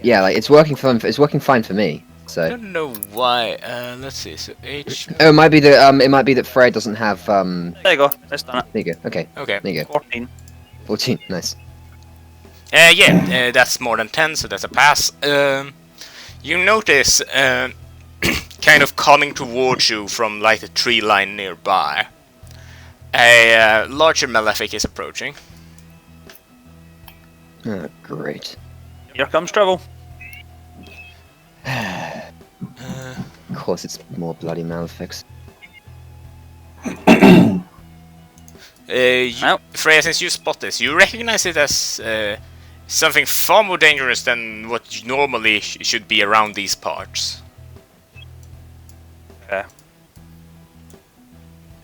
[SPEAKER 2] Yeah, like it's working fine. It's working fine for me.
[SPEAKER 1] I
[SPEAKER 2] So.
[SPEAKER 1] don't know why. Let's see. So H.
[SPEAKER 2] Oh, it might be that Freya doesn't have
[SPEAKER 3] There you go, that's done it.
[SPEAKER 2] There you go. Okay,
[SPEAKER 1] Okay.
[SPEAKER 2] there you go.
[SPEAKER 3] 14.
[SPEAKER 2] 14. Nice.
[SPEAKER 1] Yeah, that's more than 10, so that's a pass. You notice, kind of coming towards you from like the tree line nearby, a larger malefic is approaching.
[SPEAKER 2] Oh, great.
[SPEAKER 3] Here comes trouble.
[SPEAKER 2] Of course, it's more bloody malefics.
[SPEAKER 1] Freya, since you spot this, you recognize it as something far more dangerous than what normally should be around these parts.
[SPEAKER 3] Okay.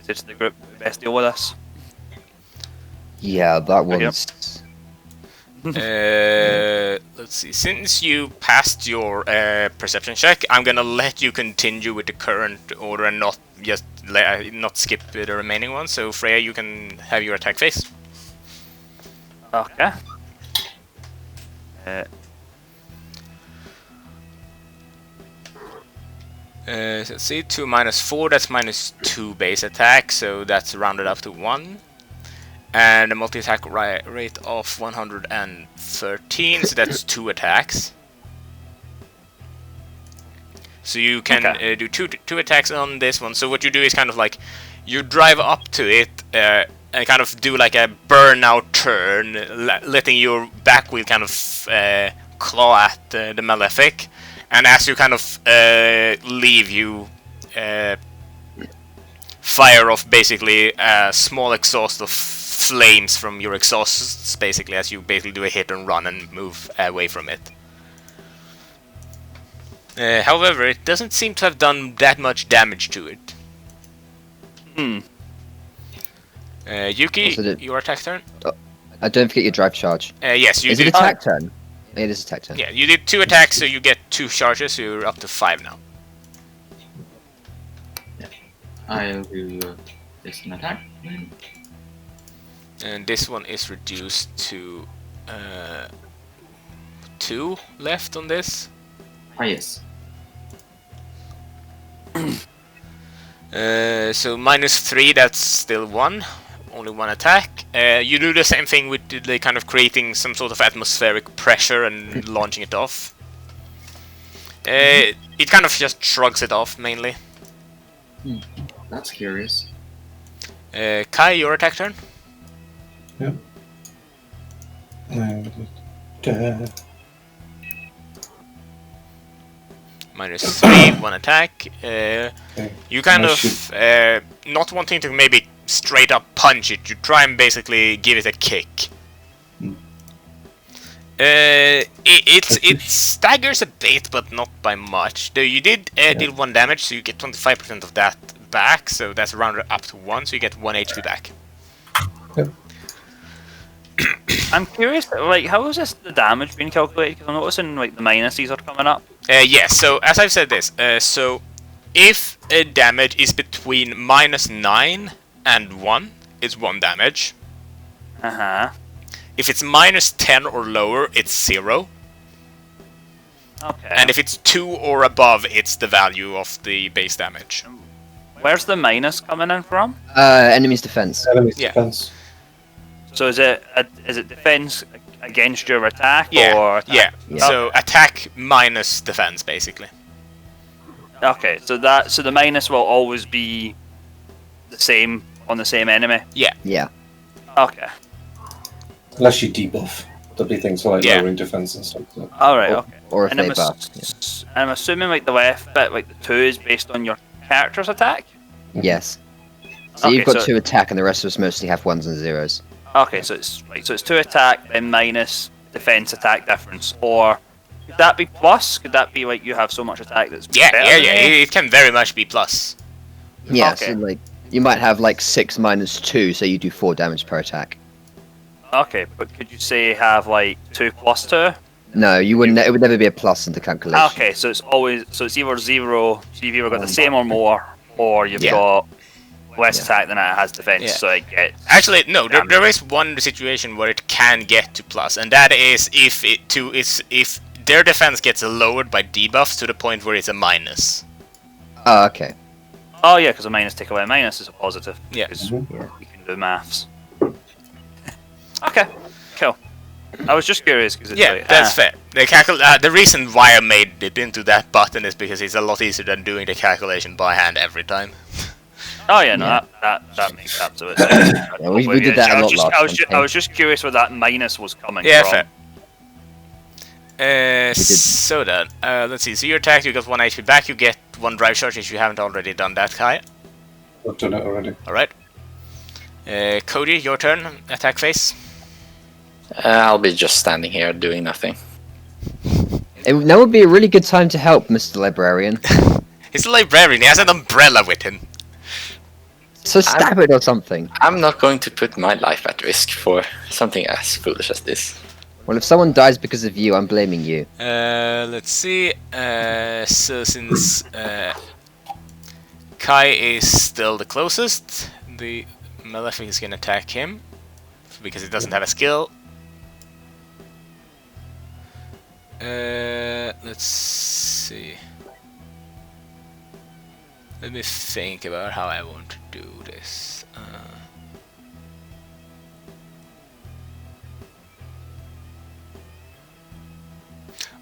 [SPEAKER 3] Is it the group best deal with us?
[SPEAKER 2] Yeah, that
[SPEAKER 3] Okay.
[SPEAKER 2] one's.
[SPEAKER 1] Let's see. Since you passed your perception check, I'm gonna let you continue with the current order and not just not skip the remaining one. So Freya, you can have your attack phase.
[SPEAKER 3] Okay.
[SPEAKER 1] Let's see, 2 minus 4, that's minus 2 base attack, so that's rounded up to 1. And a multi-attack rate of 113, so that's 2 attacks. So you can do two attacks on this one. So what you do is kind of like, you drive up to it and kind of do like a burnout turn, letting your back wheel kind of claw at the malefic. And as you kind of leave, you fire off basically a small exhaust of flames from your exhausts, basically, as you basically do a hit and run and move away from it. However, it doesn't seem to have done that much damage to it. Yuki,
[SPEAKER 2] Also did-
[SPEAKER 1] your attack turn?
[SPEAKER 2] Don't forget your drive charge.
[SPEAKER 1] Yes, you
[SPEAKER 2] Is it
[SPEAKER 1] did.
[SPEAKER 2] attack turn? It is attack turn.
[SPEAKER 1] Yeah, you did 2 attacks, so you get 2 charges, so you're up to 5 now.
[SPEAKER 5] I'll do this an attack.
[SPEAKER 1] And this one is reduced to 2 left on this.
[SPEAKER 5] Ah, yes.
[SPEAKER 1] So minus 3, that's still 1. Only 1 attack. You do the same thing with the kind of creating some sort of atmospheric pressure and launching it off. It kind of just shrugs it off, mainly.
[SPEAKER 5] That's curious.
[SPEAKER 1] Kai, your attack turn? Minus 3, 1 attack. You kind of, not wanting to maybe straight up punch it, you try and basically give it a kick. It staggers a bit, but not by much. Though you did deal 1 damage, so you get 25% of that back, so that's rounded up to 1, so you get 1 HP back.
[SPEAKER 3] I'm curious, like, how is this the damage being calculated? Because I'm noticing like the minuses are coming up.
[SPEAKER 1] Yes, so as I've said this, so if a damage is between minus 9 and 1, it's 1 damage. If it's minus 10 or lower, it's 0.
[SPEAKER 3] Okay.
[SPEAKER 1] And if it's 2 or above, it's the value of the base damage.
[SPEAKER 3] Where's the minus coming in from?
[SPEAKER 2] Enemy's defense.
[SPEAKER 4] Enemy's
[SPEAKER 1] Yeah.
[SPEAKER 4] defense.
[SPEAKER 3] So is it defense against your attack
[SPEAKER 1] Yeah,
[SPEAKER 3] or attack?
[SPEAKER 1] yeah. So attack minus defense, basically.
[SPEAKER 3] Okay, so the minus will always be the same on the same enemy.
[SPEAKER 2] Yeah.
[SPEAKER 3] Okay.
[SPEAKER 4] Unless you debuff. there'll be things like
[SPEAKER 1] Yeah.
[SPEAKER 4] lowering defense and stuff. So.
[SPEAKER 3] Alright,
[SPEAKER 2] Or-
[SPEAKER 3] okay.
[SPEAKER 2] Or if
[SPEAKER 3] And
[SPEAKER 2] they buff. Yeah.
[SPEAKER 3] I'm assuming like the left bit, like the 2 is based on your character's attack?
[SPEAKER 2] Yes. So
[SPEAKER 3] Okay,
[SPEAKER 2] you've got
[SPEAKER 3] so-
[SPEAKER 2] 2 attack, and the rest of us mostly have 1s and 0s.
[SPEAKER 3] Okay, so it's 2 attack, then minus defense attack difference. Or could that be plus? Could that be like you have so much attack that's
[SPEAKER 1] Yeah,
[SPEAKER 3] better
[SPEAKER 1] yeah,
[SPEAKER 3] than
[SPEAKER 1] yeah.
[SPEAKER 3] me?
[SPEAKER 1] It can very much be plus.
[SPEAKER 2] Yeah,
[SPEAKER 3] Okay.
[SPEAKER 2] so like you might have like 6 minus 2, so you do 4 damage per attack.
[SPEAKER 3] Okay, but could you say have like 2 plus 2?
[SPEAKER 2] No, you wouldn't. It would never be a plus in the calculation.
[SPEAKER 3] Okay, so it's either 0, so you've either got the same or more, or you've
[SPEAKER 2] Yeah.
[SPEAKER 3] got less
[SPEAKER 2] Yeah.
[SPEAKER 3] attack than it has defense,
[SPEAKER 1] Yeah.
[SPEAKER 3] so it gets...
[SPEAKER 1] Actually, no. There is one situation where it can get to plus, and that is if their defense gets lowered by debuffs to the point where it's a minus.
[SPEAKER 2] Oh, okay.
[SPEAKER 3] Oh yeah, because a minus take away a minus is a positive.
[SPEAKER 1] Yeah.
[SPEAKER 3] 'cause
[SPEAKER 4] Mhm.
[SPEAKER 3] we can do maths. Okay, cool. I was just curious because it's
[SPEAKER 1] Yeah,
[SPEAKER 3] like,
[SPEAKER 1] that's fair. The reason why I made it into that button is because it's a lot easier than doing the calculation by hand every time.
[SPEAKER 3] Oh yeah, no,
[SPEAKER 2] Yeah.
[SPEAKER 3] that makes absolute sense.
[SPEAKER 2] Yeah, we did that a lot last campaign.
[SPEAKER 3] I was just curious where that minus was coming
[SPEAKER 1] Yeah,
[SPEAKER 3] from.
[SPEAKER 1] fair.
[SPEAKER 2] did-
[SPEAKER 1] So then, let's see. So your attack, you got 1 HP back. You get 1 drive charge if you haven't already done that, Kai.
[SPEAKER 4] I've done it already.
[SPEAKER 1] All right. Cody, your turn. Attack phase.
[SPEAKER 6] I'll be just standing here doing nothing.
[SPEAKER 2] Now would be a really good time to help, Mr. Librarian.
[SPEAKER 1] He's a librarian. He has an umbrella with him.
[SPEAKER 2] So stab it or something.
[SPEAKER 6] I'm not going to put my life at risk for something as foolish as this.
[SPEAKER 2] Well, if someone dies because of you, I'm blaming you.
[SPEAKER 1] Let's see. So since Kai is still the closest, the Malefic is gonna attack him because he doesn't have a skill. Let's see. Let me think about how I want to do this.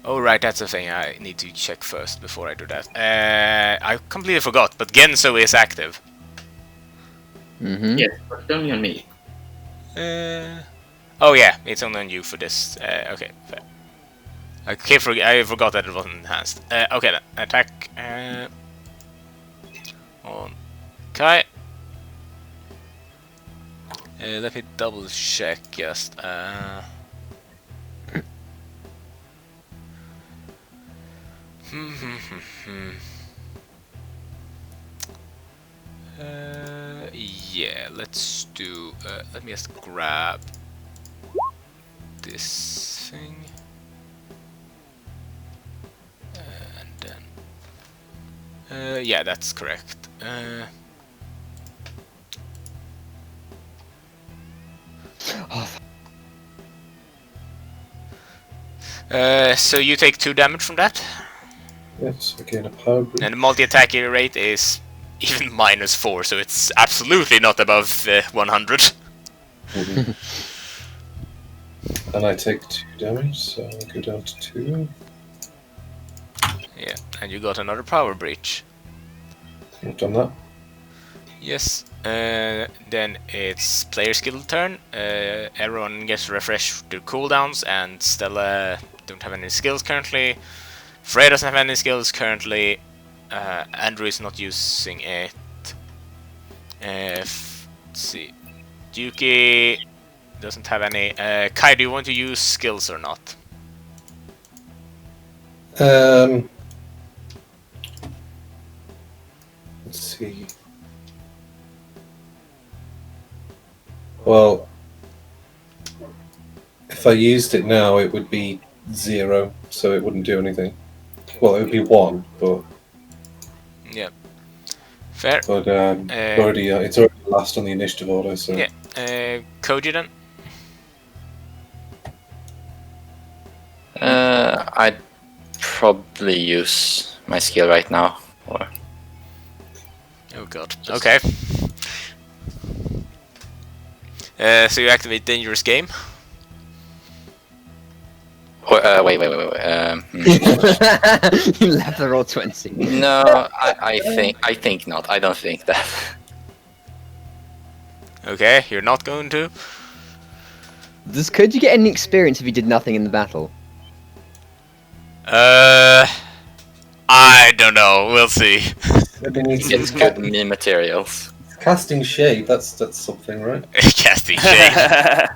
[SPEAKER 1] Oh right, that's the thing I need to check first before I do that. I completely forgot, but Genso is active.
[SPEAKER 2] Mm-hmm.
[SPEAKER 5] Yes, but only on me.
[SPEAKER 1] Oh yeah, it's only on you for this. Okay, fair. I forgot that it wasn't enhanced. Okay then, attack on Kai. Let me double check just. Yeah, let's do. Let me just grab this thing, and then. Yeah, that's correct. So you take 2 damage from that,
[SPEAKER 4] Yes, again a power breach.
[SPEAKER 1] and the multi-attack rate is even -4, so it's absolutely not above 100.
[SPEAKER 4] Mhm. And I take 2 damage, so I go down to 2.
[SPEAKER 1] Yeah, and you got another power breach.
[SPEAKER 4] I've done that.
[SPEAKER 1] Yes. Then it's player skill turn. Everyone gets refreshed to cooldowns, and Stella don't have any skills currently. Frey doesn't have any skills currently. Andrew is not using it. Let's see. Yuki doesn't have any. Kai, do you want to use skills or not?
[SPEAKER 4] Let's see. Well, if I used it now, it would be 0, so it wouldn't do anything. Well, it would be 1, but
[SPEAKER 1] Yeah. Fair.
[SPEAKER 4] it's already last on the initiative order. So
[SPEAKER 1] Yeah. Koji then?
[SPEAKER 6] I'd probably use my skill right now. Or
[SPEAKER 1] Oh god. Okay. So you activate Dangerous Game.
[SPEAKER 6] wait.
[SPEAKER 2] You left the roll 20.
[SPEAKER 6] No, I think not. I don't think that.
[SPEAKER 1] Okay, you're not going to.
[SPEAKER 2] Could you get any experience if you did nothing in the battle?
[SPEAKER 1] I don't know. We'll see.
[SPEAKER 4] I mean,
[SPEAKER 6] Get good meme materials.
[SPEAKER 4] casting shade. That's something, right?
[SPEAKER 1] Casting shade.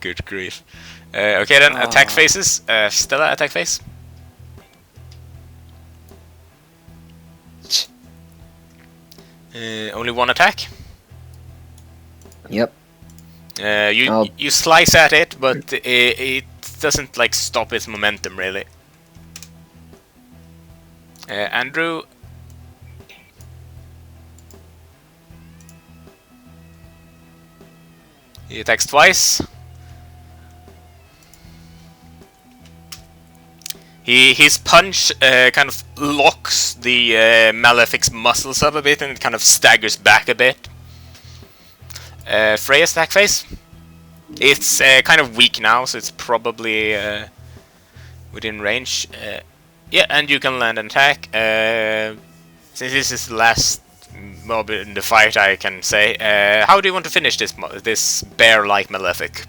[SPEAKER 1] Good grief. Okay then, attack phases. Stella, attack phase. Only one attack.
[SPEAKER 2] Yep.
[SPEAKER 1] You slice at it, but it doesn't like stop its momentum really. Andrew. He attacks twice. His punch kind of locks the Malefic's muscles up a bit and it kind of staggers back a bit. Freya's attack phase. It's kind of weak now, so it's probably within range. Yeah, and you can land an attack. Since this is the last mob in the fight, I can say. How do you want to finish this bear-like Malefic?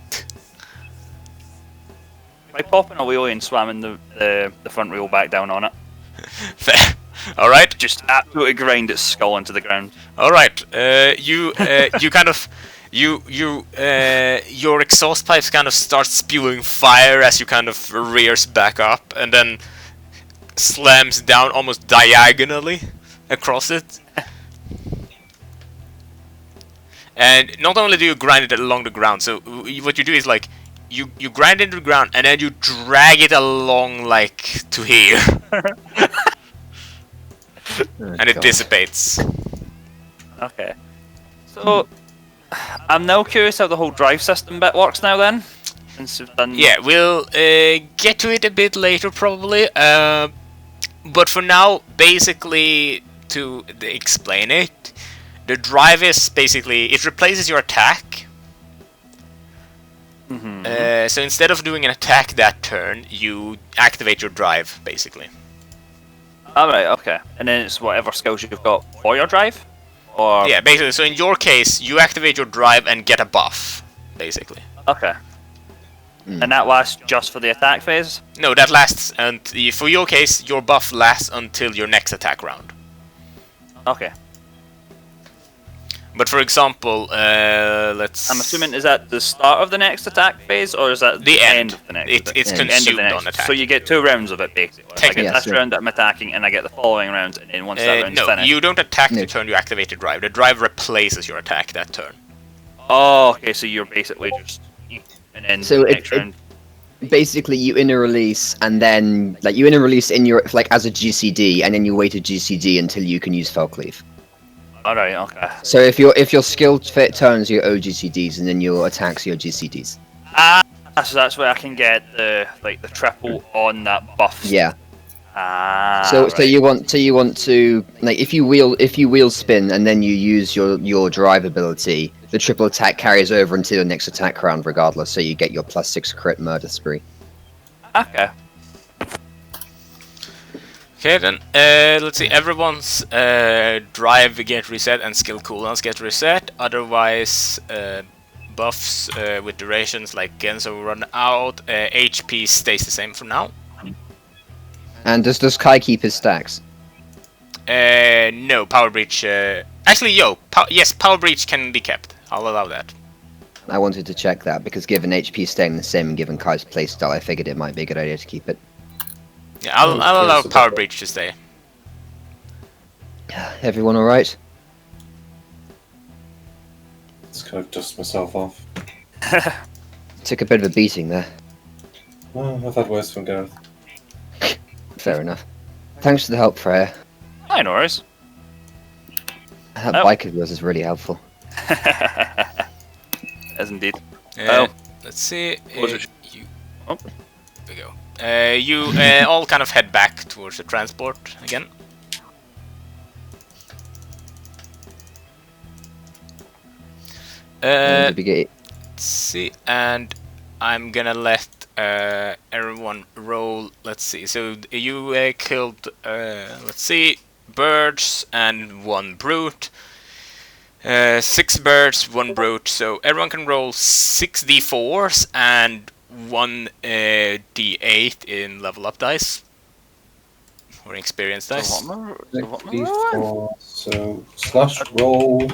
[SPEAKER 3] By popping a wheelie and slamming the front wheel back down on it.
[SPEAKER 1] Fair. All right.
[SPEAKER 3] Just absolutely grind its skull into the ground.
[SPEAKER 1] All right. You kind of your exhaust pipes kind of start spewing fire as you kind of rears back up and then slams down almost diagonally across it. And not only do you grind it along the ground, so what you do is like you grind it into the ground and then you drag it along like to here. And it dissipates.
[SPEAKER 3] Okay. So I'm now curious how the whole drive system bit works now then. Since we've done
[SPEAKER 1] Yeah, we'll get to it a bit later probably. But for now, basically to explain it, the drive is basically it replaces your attack. So instead of doing an attack that turn, you activate your drive, basically.
[SPEAKER 3] Alright, okay. And then it's whatever skills you've got for your drive? Or
[SPEAKER 1] Yeah, basically. So in your case, you activate your drive and get a buff, basically.
[SPEAKER 3] Okay. And that lasts just for the attack phase?
[SPEAKER 1] No, that lasts, and for your case, your buff lasts until your next attack round.
[SPEAKER 3] Okay.
[SPEAKER 1] But for example, let's...
[SPEAKER 3] I'm assuming, is that the start of the next attack phase, or is that
[SPEAKER 1] the end
[SPEAKER 3] of the next?
[SPEAKER 1] It's
[SPEAKER 3] The end of
[SPEAKER 1] consumed
[SPEAKER 3] the next.
[SPEAKER 1] on attack.
[SPEAKER 3] So you get 2 rounds of it, basically. I
[SPEAKER 1] Technically,
[SPEAKER 3] get this
[SPEAKER 2] yes,
[SPEAKER 3] round that I'm attacking, and I get the following rounds, and then once that round's
[SPEAKER 1] no,
[SPEAKER 3] finished.
[SPEAKER 1] you don't attack
[SPEAKER 2] No.
[SPEAKER 1] the turn you activate the drive. The drive replaces your attack that turn.
[SPEAKER 3] Oh, okay, so you're basically just... And then
[SPEAKER 2] So
[SPEAKER 3] the
[SPEAKER 2] it-
[SPEAKER 3] next round...
[SPEAKER 2] Basically, you inner release, and then like you inner release in your like as a GCD, and then you wait a GCD until you can use Fell Cleave.
[SPEAKER 3] Alright, okay.
[SPEAKER 2] So if your skill fit turns your OGCDs, and then your attacks your GCDs.
[SPEAKER 3] So that's where I can get the triple on that buff.
[SPEAKER 2] Yeah.
[SPEAKER 3] So
[SPEAKER 2] So you want to like if you wheel spin and then you use your drive ability, the triple attack carries over into your next attack round regardless. So you get your +6 crit murder spree.
[SPEAKER 3] Okay.
[SPEAKER 1] Okay then, let's see, everyone's drive get reset and skill cooldowns get reset, otherwise buffs with durations like Genzo run out, HP stays the same for now.
[SPEAKER 2] And does Kai keep his stacks?
[SPEAKER 1] No, Power Breach, actually yes, Power Breach can be kept, I'll allow that.
[SPEAKER 2] I wanted to check that because given HP staying the same and given Kai's playstyle, I figured it might be a good idea to keep it.
[SPEAKER 1] Yeah, I'll allow
[SPEAKER 4] yes,
[SPEAKER 1] Power
[SPEAKER 4] okay.
[SPEAKER 1] Breach to stay.
[SPEAKER 2] Everyone all right?
[SPEAKER 4] Just kind of dust myself off.
[SPEAKER 2] Took a bit of a beating there.
[SPEAKER 4] Oh, I've had worse from Gareth.
[SPEAKER 2] Fair enough. Thanks for the help, Freya.
[SPEAKER 3] Hi, Norris.
[SPEAKER 2] That
[SPEAKER 3] Oh.
[SPEAKER 2] bike of yours is really helpful.
[SPEAKER 3] As indeed.
[SPEAKER 1] Let's see,
[SPEAKER 3] Was it-
[SPEAKER 1] you...
[SPEAKER 3] Oh.
[SPEAKER 1] There we go. You all kind of head back towards the transport again.
[SPEAKER 2] Did we get
[SPEAKER 1] Let's see, and I'm gonna let everyone roll. Let's see. So you killed, let's see, birds and 1 brute. 6 birds, 1 brute, so everyone can roll 6 d4s and 1 d8 in level up dice. Or experience dice.
[SPEAKER 3] So what am I rolling?
[SPEAKER 4] D4, so slash roll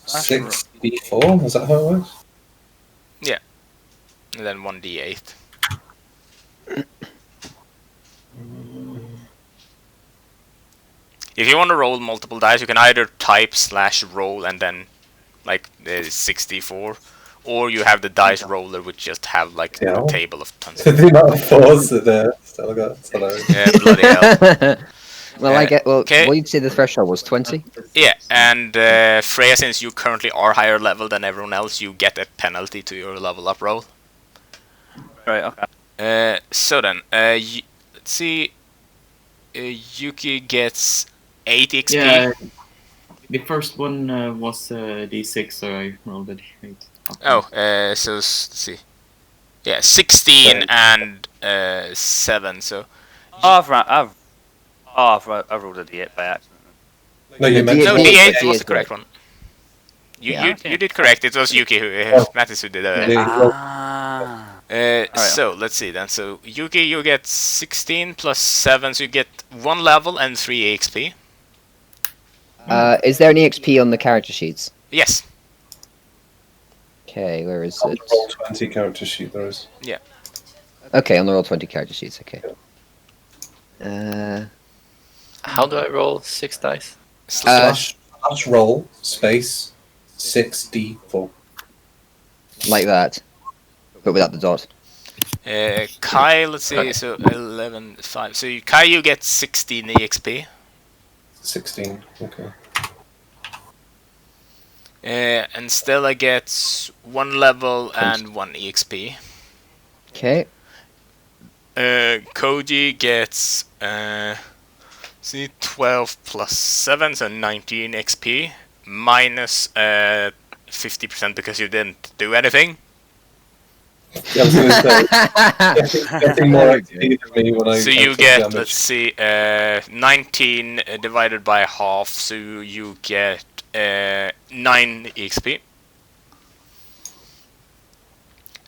[SPEAKER 3] Slash
[SPEAKER 4] 6d4, is that how it works?
[SPEAKER 1] And then 1 d8. If you want to roll multiple dice, you can either type /roll and then like 64, or you have the dice roller which just have like
[SPEAKER 4] Yeah.
[SPEAKER 1] a table of tons.
[SPEAKER 4] The amount of 4s that still got. It's hilarious.
[SPEAKER 1] Yeah, bloody hell.
[SPEAKER 2] Well, I get. Well,
[SPEAKER 1] okay.
[SPEAKER 2] what did you say the threshold was 20?
[SPEAKER 1] Yeah, and Freya, since you currently are higher level than everyone else, you get a penalty to your level up roll.
[SPEAKER 3] Right, okay.
[SPEAKER 1] So then, let's see. Yuki gets 8 XP.
[SPEAKER 5] Yeah, the first one was d6, so I rolled a d8. Okay.
[SPEAKER 1] So let's see. Yeah, 16 and 7. So
[SPEAKER 3] I've rolled a d8 by accident.
[SPEAKER 4] No, you
[SPEAKER 2] The
[SPEAKER 4] mentioned
[SPEAKER 1] no,
[SPEAKER 2] D8
[SPEAKER 1] D8
[SPEAKER 2] D8
[SPEAKER 1] was
[SPEAKER 2] is
[SPEAKER 1] the correct one.
[SPEAKER 2] Yeah.
[SPEAKER 1] You did correct. It was Yuki who Mattis who did that.
[SPEAKER 4] Yeah.
[SPEAKER 1] So let's see then. So Yuki, you get 16 plus 7, so you get 1 level and 3 XP.
[SPEAKER 2] Is there any XP on the character sheets?
[SPEAKER 1] Yes.
[SPEAKER 2] Okay, where is
[SPEAKER 4] On
[SPEAKER 2] it?
[SPEAKER 4] the roll 20 character sheet there is.
[SPEAKER 2] Okay, on the roll 20 character sheets. Okay.
[SPEAKER 6] How do I roll 6 dice?
[SPEAKER 4] Slash roll space 6d4.
[SPEAKER 2] Like that, but without the dot.
[SPEAKER 1] Kai, let's see.
[SPEAKER 6] Okay.
[SPEAKER 1] So 11, 5. So Kai, you get 16 EXP.
[SPEAKER 4] 16. Okay.
[SPEAKER 1] And Stella gets 1 level and 1 EXP.
[SPEAKER 2] Okay.
[SPEAKER 1] Koji gets 12 plus 7, so 19 XP, minus 50% because you didn't do anything.
[SPEAKER 4] Yeah, I was going to say, getting more XP than me when I
[SPEAKER 1] So you
[SPEAKER 4] took
[SPEAKER 1] get,
[SPEAKER 4] damage.
[SPEAKER 1] let's see, 19 divided by half, so you get 9 EXP.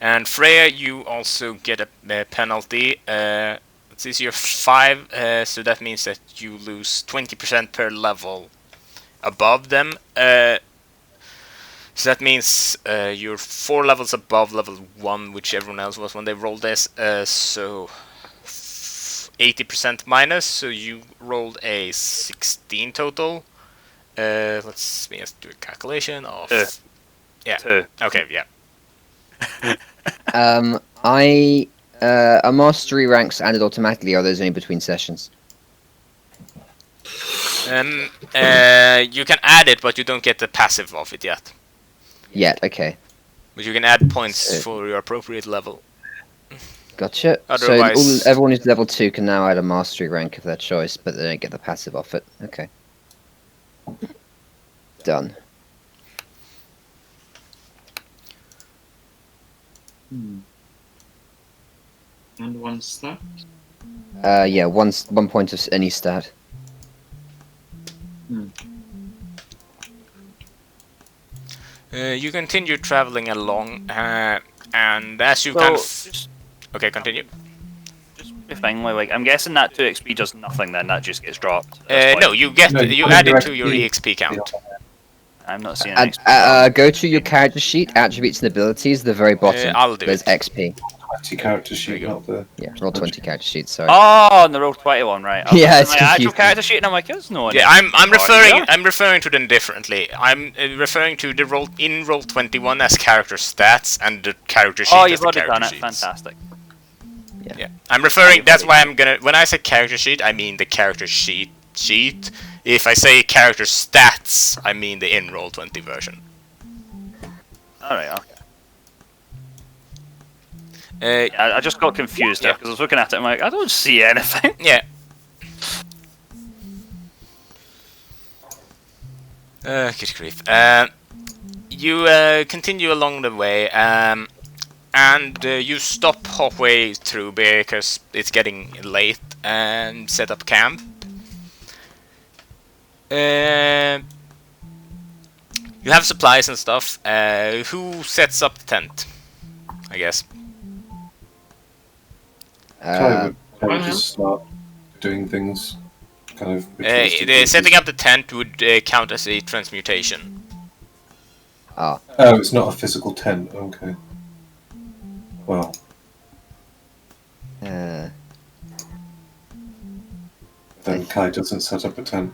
[SPEAKER 1] And Freya, you also get a penalty. Let's see, so you're 5, so that means that you lose 20% per level above them. So that means you're 4 levels above level 1, which everyone else was when they rolled this. So 80% minus, so you rolled a 16 total. Let's do a calculation of... Yeah.
[SPEAKER 3] 2.
[SPEAKER 1] Okay, yeah.
[SPEAKER 2] Are mastery ranks added automatically, or are those only between sessions?
[SPEAKER 1] You can add it, but you don't get the passive of it yet.
[SPEAKER 2] Yet, okay.
[SPEAKER 1] But you can add points for your appropriate level.
[SPEAKER 2] Gotcha.
[SPEAKER 1] Otherwise-
[SPEAKER 2] So everyone who's level 2 can now add a mastery rank of their choice, but they don't get the passive off it. Okay. Done.
[SPEAKER 5] And 1 stat.
[SPEAKER 2] Yeah, one point of any stat.
[SPEAKER 1] You continue traveling along, and as you
[SPEAKER 3] So,
[SPEAKER 1] kind of...
[SPEAKER 3] just
[SPEAKER 1] Okay, continue.
[SPEAKER 3] a thing, like, I'm guessing that 2 XP does nothing then, that just gets dropped. at this
[SPEAKER 1] No,
[SPEAKER 3] point.
[SPEAKER 1] you get
[SPEAKER 4] No,
[SPEAKER 1] you
[SPEAKER 4] you
[SPEAKER 1] add it
[SPEAKER 4] direct
[SPEAKER 1] to your
[SPEAKER 4] the-
[SPEAKER 1] EXP count.
[SPEAKER 3] I'm not seeing
[SPEAKER 2] Add,
[SPEAKER 3] XP.
[SPEAKER 2] go to your character sheet, attributes and abilities, the very bottom.
[SPEAKER 1] I'll do
[SPEAKER 2] There's
[SPEAKER 1] it.
[SPEAKER 2] XP.
[SPEAKER 4] 20 character sheet, not the.
[SPEAKER 2] Yeah, roll 20 character sheets, sorry.
[SPEAKER 3] Oh, on the roll 21, right. I was
[SPEAKER 2] Yeah,
[SPEAKER 3] looking at
[SPEAKER 2] it's
[SPEAKER 3] my actual
[SPEAKER 2] confusing.
[SPEAKER 3] character sheet and I'm like, there's no one.
[SPEAKER 1] Yeah, I'm
[SPEAKER 3] Oh,
[SPEAKER 1] referring
[SPEAKER 3] yeah?
[SPEAKER 1] I'm referring to them differently. I'm referring to the roll in roll 21 as character stats and the character sheet
[SPEAKER 3] Oh,
[SPEAKER 1] as
[SPEAKER 3] you've
[SPEAKER 1] the
[SPEAKER 3] already
[SPEAKER 1] character
[SPEAKER 3] done it.
[SPEAKER 1] sheets.
[SPEAKER 3] Fantastic.
[SPEAKER 1] Yeah, I'm referring.
[SPEAKER 3] you've
[SPEAKER 1] That's
[SPEAKER 3] already
[SPEAKER 1] why I'm gonna. When I say character sheet, I mean the character sheet. If I say character stats, I mean the in roll 20 version.
[SPEAKER 3] Alright, okay.
[SPEAKER 1] Uh,
[SPEAKER 3] Yeah, I just got confused there because I was looking at it. I'm like, I don't see anything.
[SPEAKER 1] yeah. Good grief. You continue along the way, and you stop halfway through because it's getting late, and set up camp. You have supplies and stuff. Who sets up the tent? I guess.
[SPEAKER 4] Kai
[SPEAKER 2] Uh,
[SPEAKER 4] would just start doing things, kind of.
[SPEAKER 1] Setting up the tent would count as a transmutation.
[SPEAKER 2] oh,
[SPEAKER 4] Oh, it's not a physical tent. Okay. Well,
[SPEAKER 2] uh,
[SPEAKER 4] then Kai doesn't set up a tent.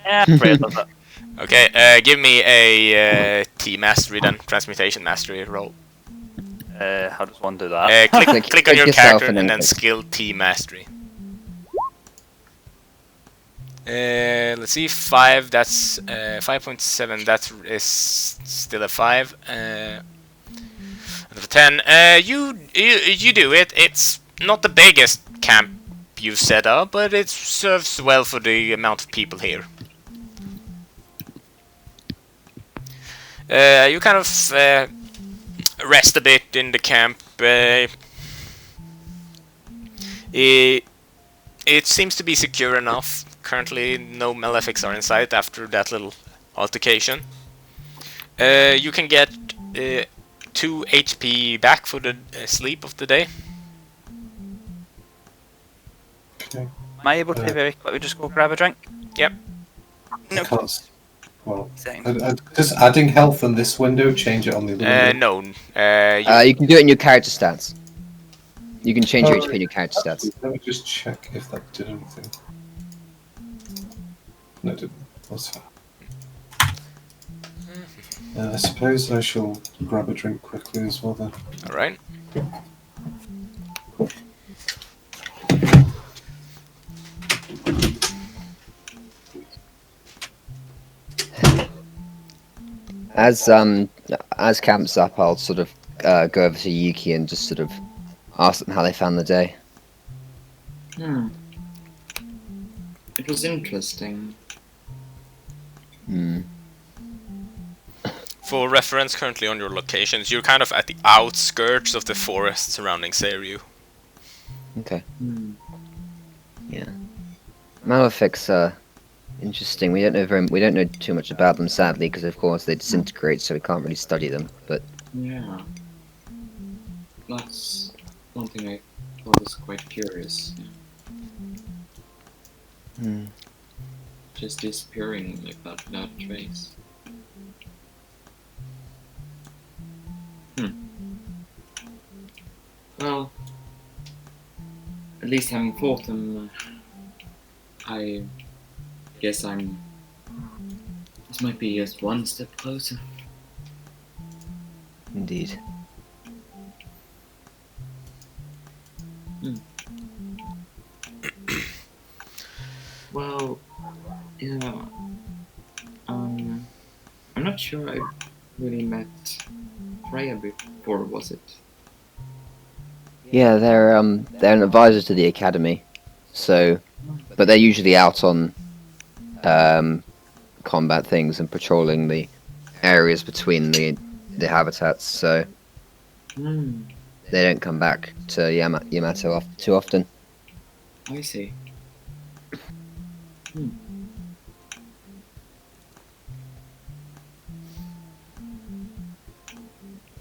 [SPEAKER 3] Yeah, Freya does it.
[SPEAKER 1] Okay, give me a T mastery then, transmutation mastery roll.
[SPEAKER 3] How does one do that?
[SPEAKER 1] Click on your
[SPEAKER 2] yourself
[SPEAKER 1] character
[SPEAKER 2] and
[SPEAKER 1] and
[SPEAKER 2] then
[SPEAKER 1] then skill T mastery. Let's see, 5. That's 5.7. That is still a 5. Another 10. You do it. It's not the biggest camp you've set up, but it serves well for the amount of people here. You kind of rest a bit in the camp. It seems to be secure enough. Currently, no malefics are in sight after that little altercation. You can get 2 HP back for the sleep of the day.
[SPEAKER 4] Okay.
[SPEAKER 3] Am I able to very quickly just go grab a drink?
[SPEAKER 1] Yep.
[SPEAKER 4] I can't. Well,
[SPEAKER 3] Same.
[SPEAKER 4] does adding health on this window change it on the other window?
[SPEAKER 1] No.
[SPEAKER 2] you can do it in your character stats. You can change your
[SPEAKER 4] Oh,
[SPEAKER 2] HP in your character stats.
[SPEAKER 4] Let me just check if that did anything. No, it didn't. That's fine. I suppose I shall grab a drink quickly as well then.
[SPEAKER 1] All right.
[SPEAKER 2] As camp's up, I'll sort of go over to Yuki and just sort of ask them how they found the day.
[SPEAKER 5] It was interesting.
[SPEAKER 2] Hmm.
[SPEAKER 1] For reference, currently on your locations, you're kind of at the outskirts of the forest surrounding Seiryu.
[SPEAKER 2] Okay. Yeah. Malefics are interesting. We don't know too much about them, sadly, because of course they disintegrate, so we can't really study them. But
[SPEAKER 5] Yeah. That's one thing I thought was quite curious. Just disappearing like that without a trace. Well, at least having fought them, I guess this might be just one step closer.
[SPEAKER 2] indeed.
[SPEAKER 5] Well, yeah. I'm not sure I really met Freya before, was it?
[SPEAKER 2] Yeah, they're an advisor to the academy, so, but they're usually out on combat things and patrolling the areas between the habitats, so they don't come back to Yamato too often.
[SPEAKER 5] I see.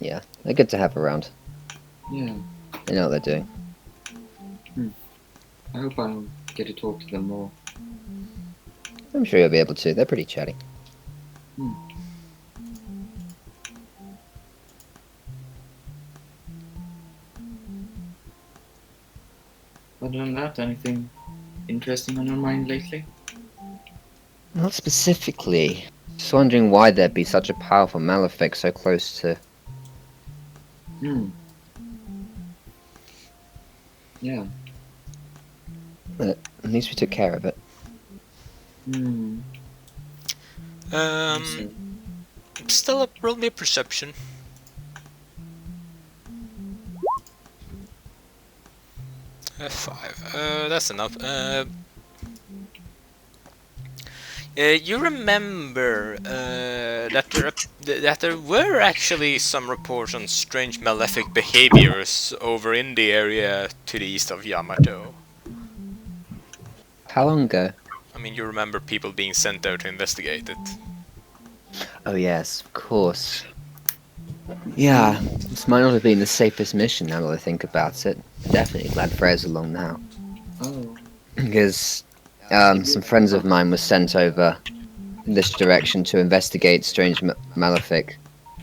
[SPEAKER 2] Yeah, they're good to have around.
[SPEAKER 5] Yeah.
[SPEAKER 2] They know what they're doing.
[SPEAKER 5] I hope I'll get to talk to them more.
[SPEAKER 2] I'm sure you'll be able to. They're pretty chatty.
[SPEAKER 5] Other than that, anything interesting on your mind lately?
[SPEAKER 2] Not specifically. Just wondering why there'd be such a powerful malefic so close to.
[SPEAKER 5] Yeah.
[SPEAKER 2] But at least we took care of it.
[SPEAKER 1] Still roll me a perception. F5. That's enough. You remember that there were actually some reports on strange malefic behaviors over in the area to the east of Yamato.
[SPEAKER 2] How long ago?
[SPEAKER 1] I mean, you remember people being sent there to investigate it.
[SPEAKER 2] Oh yes, of course. Yeah, this might not have been the safest mission now that I think about it. Definitely glad Freya's along now.
[SPEAKER 5] Oh.
[SPEAKER 2] Because some friends of mine were sent over in this direction to investigate strange malefic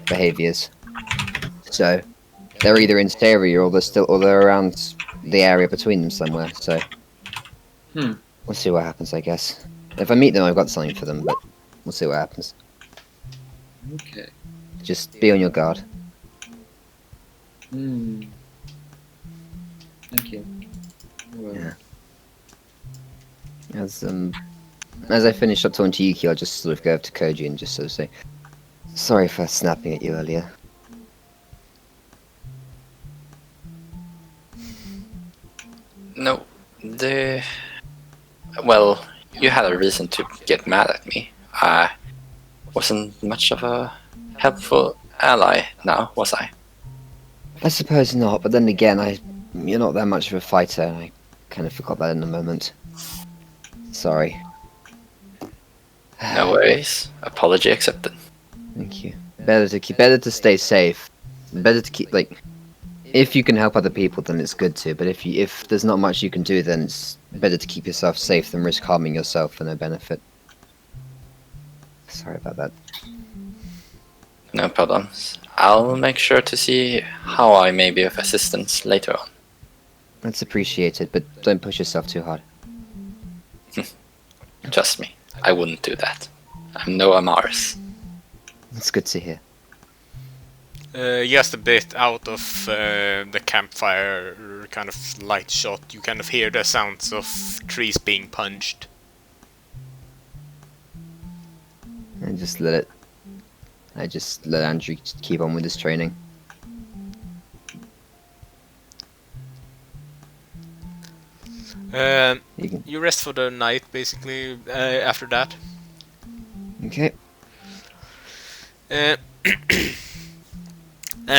[SPEAKER 2] behaviors. So they're either in Styria or they're around the area between them somewhere. So
[SPEAKER 5] Hmm.
[SPEAKER 2] we'll see what happens, I guess. If I meet them, I've got something for them, but we'll see what happens.
[SPEAKER 5] Okay.
[SPEAKER 2] Just be on your guard.
[SPEAKER 5] Hmm. Thank you. Well,
[SPEAKER 2] Yeah. As I finish up talking to Yuki, I'll just sort of go up to Koji and just sort of say, "Sorry for snapping at you earlier."
[SPEAKER 6] No, well, you had a reason to get mad at me. I wasn't much of a helpful ally now, was I?
[SPEAKER 2] I suppose not, but then again, you're not that much of a fighter. And I kind of forgot that in the moment. Sorry.
[SPEAKER 6] No worries. Apology accepted.
[SPEAKER 2] Thank you. Better to stay safe. Better to keep if you can help other people, then it's good to. But if there's not much you can do, then it's better to keep yourself safe than risk harming yourself for no benefit. Sorry about that.
[SPEAKER 6] No problems. I'll make sure to see how I may be of assistance later on.
[SPEAKER 2] That's appreciated, but don't push yourself too hard.
[SPEAKER 6] Trust me, I wouldn't do that. I'm no Amaris.
[SPEAKER 2] It's good to hear.
[SPEAKER 1] Just a bit out of the campfire kind of light shot, you kind of hear the sounds of trees being punched.
[SPEAKER 2] I just let Andrew keep on with his training.
[SPEAKER 1] You rest for the night, basically, after that.
[SPEAKER 2] Okay.
[SPEAKER 1] And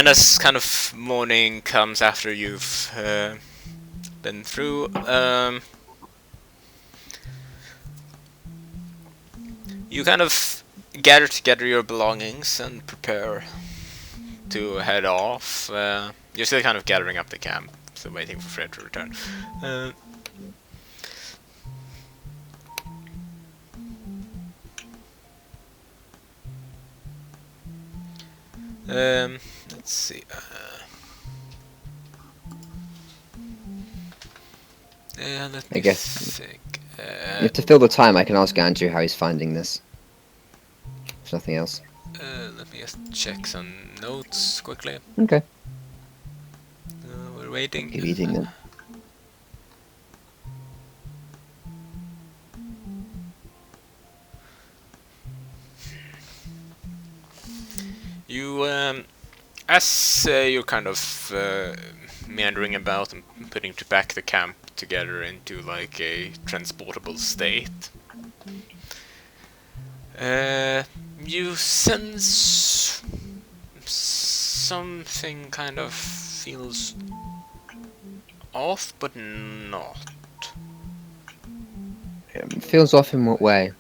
[SPEAKER 1] as kind of morning comes after you've been through, you kind of gather together your belongings and prepare to head off. You're still kind of gathering up the camp, so waiting for Fred to return. Let's see. Let me
[SPEAKER 2] I guess
[SPEAKER 1] think.
[SPEAKER 2] if to fill the time, I can ask Andrew how he's finding this. If nothing else.
[SPEAKER 1] Let me just check some notes quickly.
[SPEAKER 2] Okay.
[SPEAKER 1] We're waiting.
[SPEAKER 2] Keep eating them.
[SPEAKER 1] You, as you're kind of meandering about and putting back the camp together into like a transportable state, you sense something kind of feels off, but not.
[SPEAKER 2] It feels off in what way?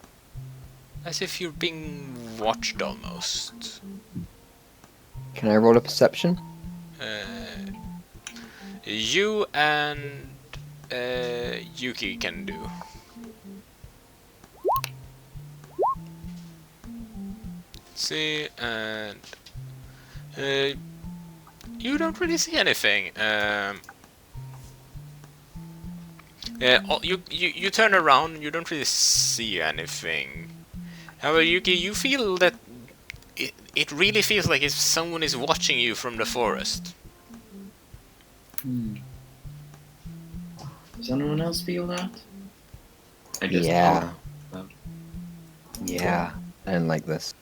[SPEAKER 1] As if you're being watched almost.
[SPEAKER 2] Can I roll a perception?
[SPEAKER 1] You and Yuki can do. See, and you don't really see anything. You turn around and you don't really see anything. However, Yuki, you feel that it really feels like if someone is watching you from the forest.
[SPEAKER 5] Hmm. Does anyone else feel that? I just
[SPEAKER 2] Yeah.
[SPEAKER 5] thought.
[SPEAKER 2] Yeah. I don't like this.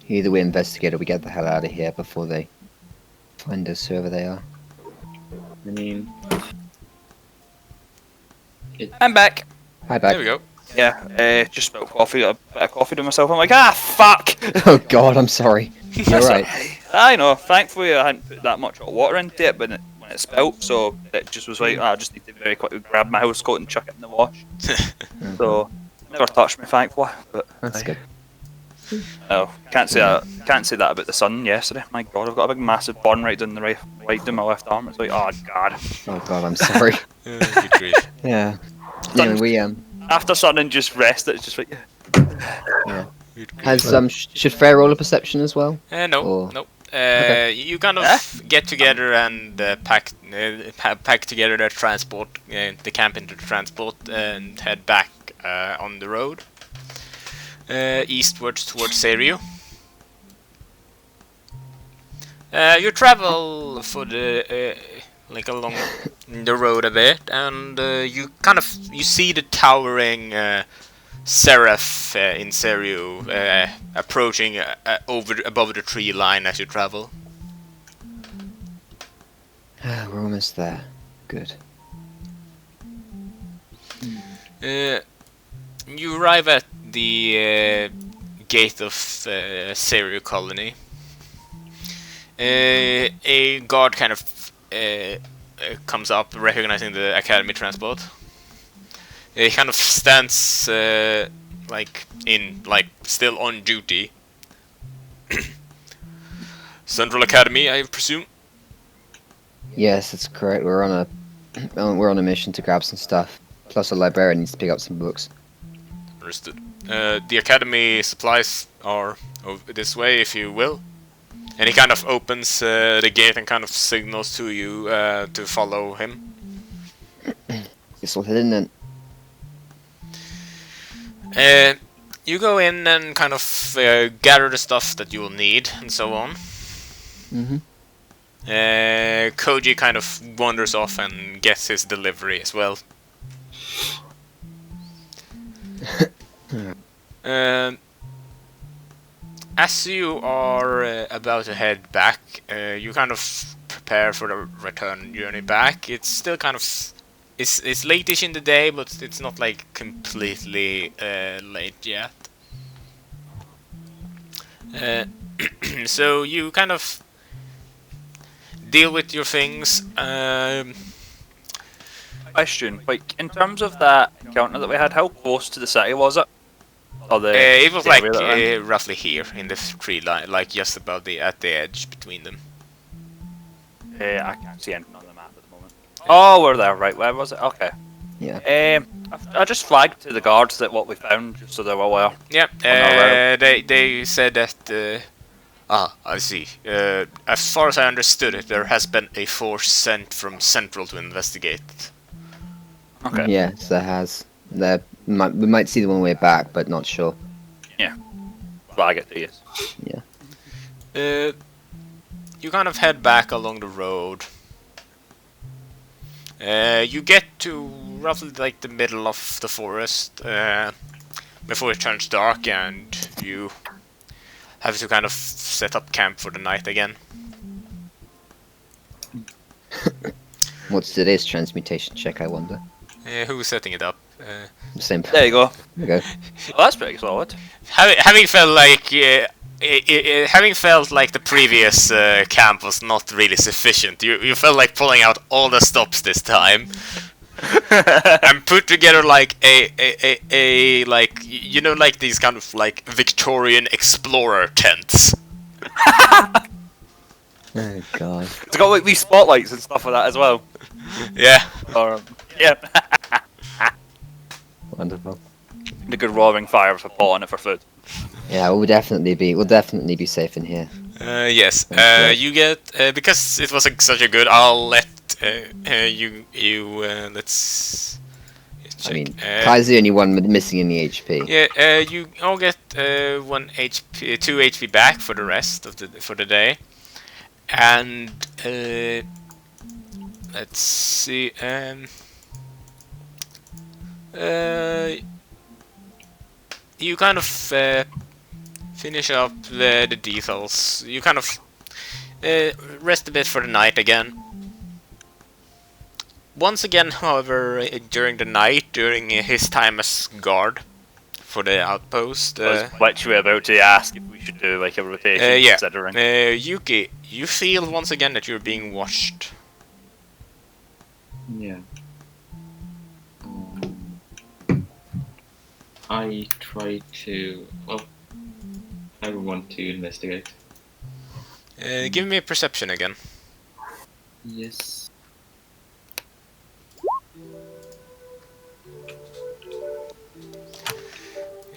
[SPEAKER 2] Either we investigate or we get the hell out of here before they find us, whoever they are.
[SPEAKER 5] I mean,
[SPEAKER 3] I'm back.
[SPEAKER 2] Hi, back.
[SPEAKER 1] There we go.
[SPEAKER 3] Yeah, just spilled coffee, got a bit of coffee to myself. I'm like, fuck!
[SPEAKER 2] Oh god, I'm sorry. You're right.
[SPEAKER 3] I know, thankfully I hadn't put that much hot water into it when it spilt, so it just was like, I just need to very quickly grab my house coat and chuck it in the wash. So, never touched me, thankfully. But
[SPEAKER 2] That's good.
[SPEAKER 3] Oh, can't say that. Can't say that about the sun yesterday. My God, I've got a big massive burn right down the right down my left arm. It's like, oh God.
[SPEAKER 2] Oh god, I'm sorry.
[SPEAKER 1] Good grief.
[SPEAKER 2] Yeah.
[SPEAKER 3] Sun-
[SPEAKER 2] Anyway, we
[SPEAKER 3] After sun and just rest, it's just like.
[SPEAKER 2] yeah.
[SPEAKER 1] Good grief.
[SPEAKER 2] Has should Freya roll a perception as well?
[SPEAKER 1] No,
[SPEAKER 2] Or-
[SPEAKER 1] no.
[SPEAKER 2] Okay.
[SPEAKER 1] You kind of
[SPEAKER 3] Eh?
[SPEAKER 1] get together and pack together the transport, the camp into the transport, and head back on the road eastwards towards Serio. You travel for the like along the road a bit, and you see the towering Seraph in Serio approaching above the tree line as you travel.
[SPEAKER 2] We're almost there. Good.
[SPEAKER 1] You arrive at the gate of Serio colony. A guard kind of comes up, recognizing the academy transport. He kind of stands still on duty. Central Academy, I presume.
[SPEAKER 2] Yes, that's correct. We're on a mission to grab some stuff. Plus, a librarian needs to pick up some books.
[SPEAKER 1] Understood. The academy supplies are over this way, if you will. And he kind of opens the gate and kind of signals to you to follow him.
[SPEAKER 2] Guess we'll head in then.
[SPEAKER 1] You go in and kind of gather the stuff that you will need and so on.
[SPEAKER 2] Mm-hmm.
[SPEAKER 1] Koji kind of wanders off and gets his delivery as well. As you are about to head back, you kind of prepare for the return journey back. It's still kind of it's late-ish in the day, but it's not like completely late yet. So you kind of deal with your things.
[SPEAKER 3] Question, like in terms of that encounter that we had, how close to the city was it? Or the
[SPEAKER 1] It was
[SPEAKER 3] the
[SPEAKER 1] like
[SPEAKER 3] area that we're in?
[SPEAKER 1] roughly here in the tree line, like just about at the edge between them.
[SPEAKER 3] I can't see anything on the map at the moment. Oh, we're there, right? Where was it? Okay.
[SPEAKER 2] Yeah.
[SPEAKER 3] I just flagged to the guards that what we found, just so they're aware.
[SPEAKER 1] Yeah,
[SPEAKER 3] no,
[SPEAKER 1] they said that. I see. As far as I understood it, there has been a force sent from Central to investigate.
[SPEAKER 3] Okay.
[SPEAKER 2] Yes, there has. We might see them on the way back, but not sure.
[SPEAKER 3] Flag it to you.
[SPEAKER 1] You kind of head back along the road. You get to roughly like the middle of the forest before it turns dark, and you have to kind of set up camp for the night again.
[SPEAKER 2] What's today's transmutation check, I wonder?
[SPEAKER 1] Who's setting it up?
[SPEAKER 2] Same.
[SPEAKER 3] There you go.
[SPEAKER 2] There we go.
[SPEAKER 3] Well, that's pretty solid.
[SPEAKER 1] Having felt like the previous camp was not really sufficient, you felt like pulling out all the stops this time and put together like a like like these kind of like Victorian explorer tents.
[SPEAKER 2] Oh god.
[SPEAKER 3] It's got like these spotlights and stuff like that as well.
[SPEAKER 1] Yeah.
[SPEAKER 3] Or yeah,
[SPEAKER 2] Wonderful.
[SPEAKER 3] the good roaring fire with a pot on it for food.
[SPEAKER 2] Yeah, we'll definitely be safe in here.
[SPEAKER 1] Yes.
[SPEAKER 2] Okay.
[SPEAKER 1] You get because it was such a good. I'll let you. Let's check.
[SPEAKER 2] I mean, Kai's the only one missing any HP.
[SPEAKER 1] Yeah. You all get 1 HP, 2 HP back for the rest of the day, and let's see. You kind of finish up the details. You kind of rest a bit for the night again. Once again, however, during the night, during his time as guard for the outpost,
[SPEAKER 3] I was literally about to ask if we should do like a rotation,
[SPEAKER 1] yeah.
[SPEAKER 3] considering.
[SPEAKER 1] Yuki, you feel once again that you're being watched.
[SPEAKER 5] Yeah. I try to. Well, I want to investigate.
[SPEAKER 1] Give me a perception again.
[SPEAKER 5] Yes.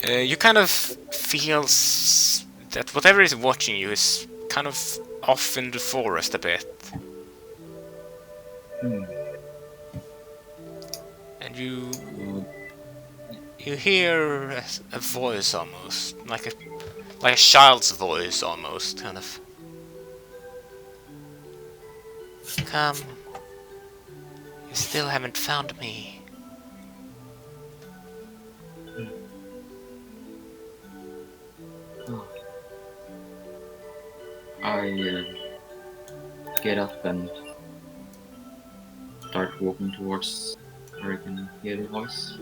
[SPEAKER 1] You kind of feel that whatever is watching you is kind of off in the forest a bit. And you hear a voice almost, like a child's voice almost, kind of. Come, you still haven't found me.
[SPEAKER 5] I get up and start walking towards where I can hear the voice.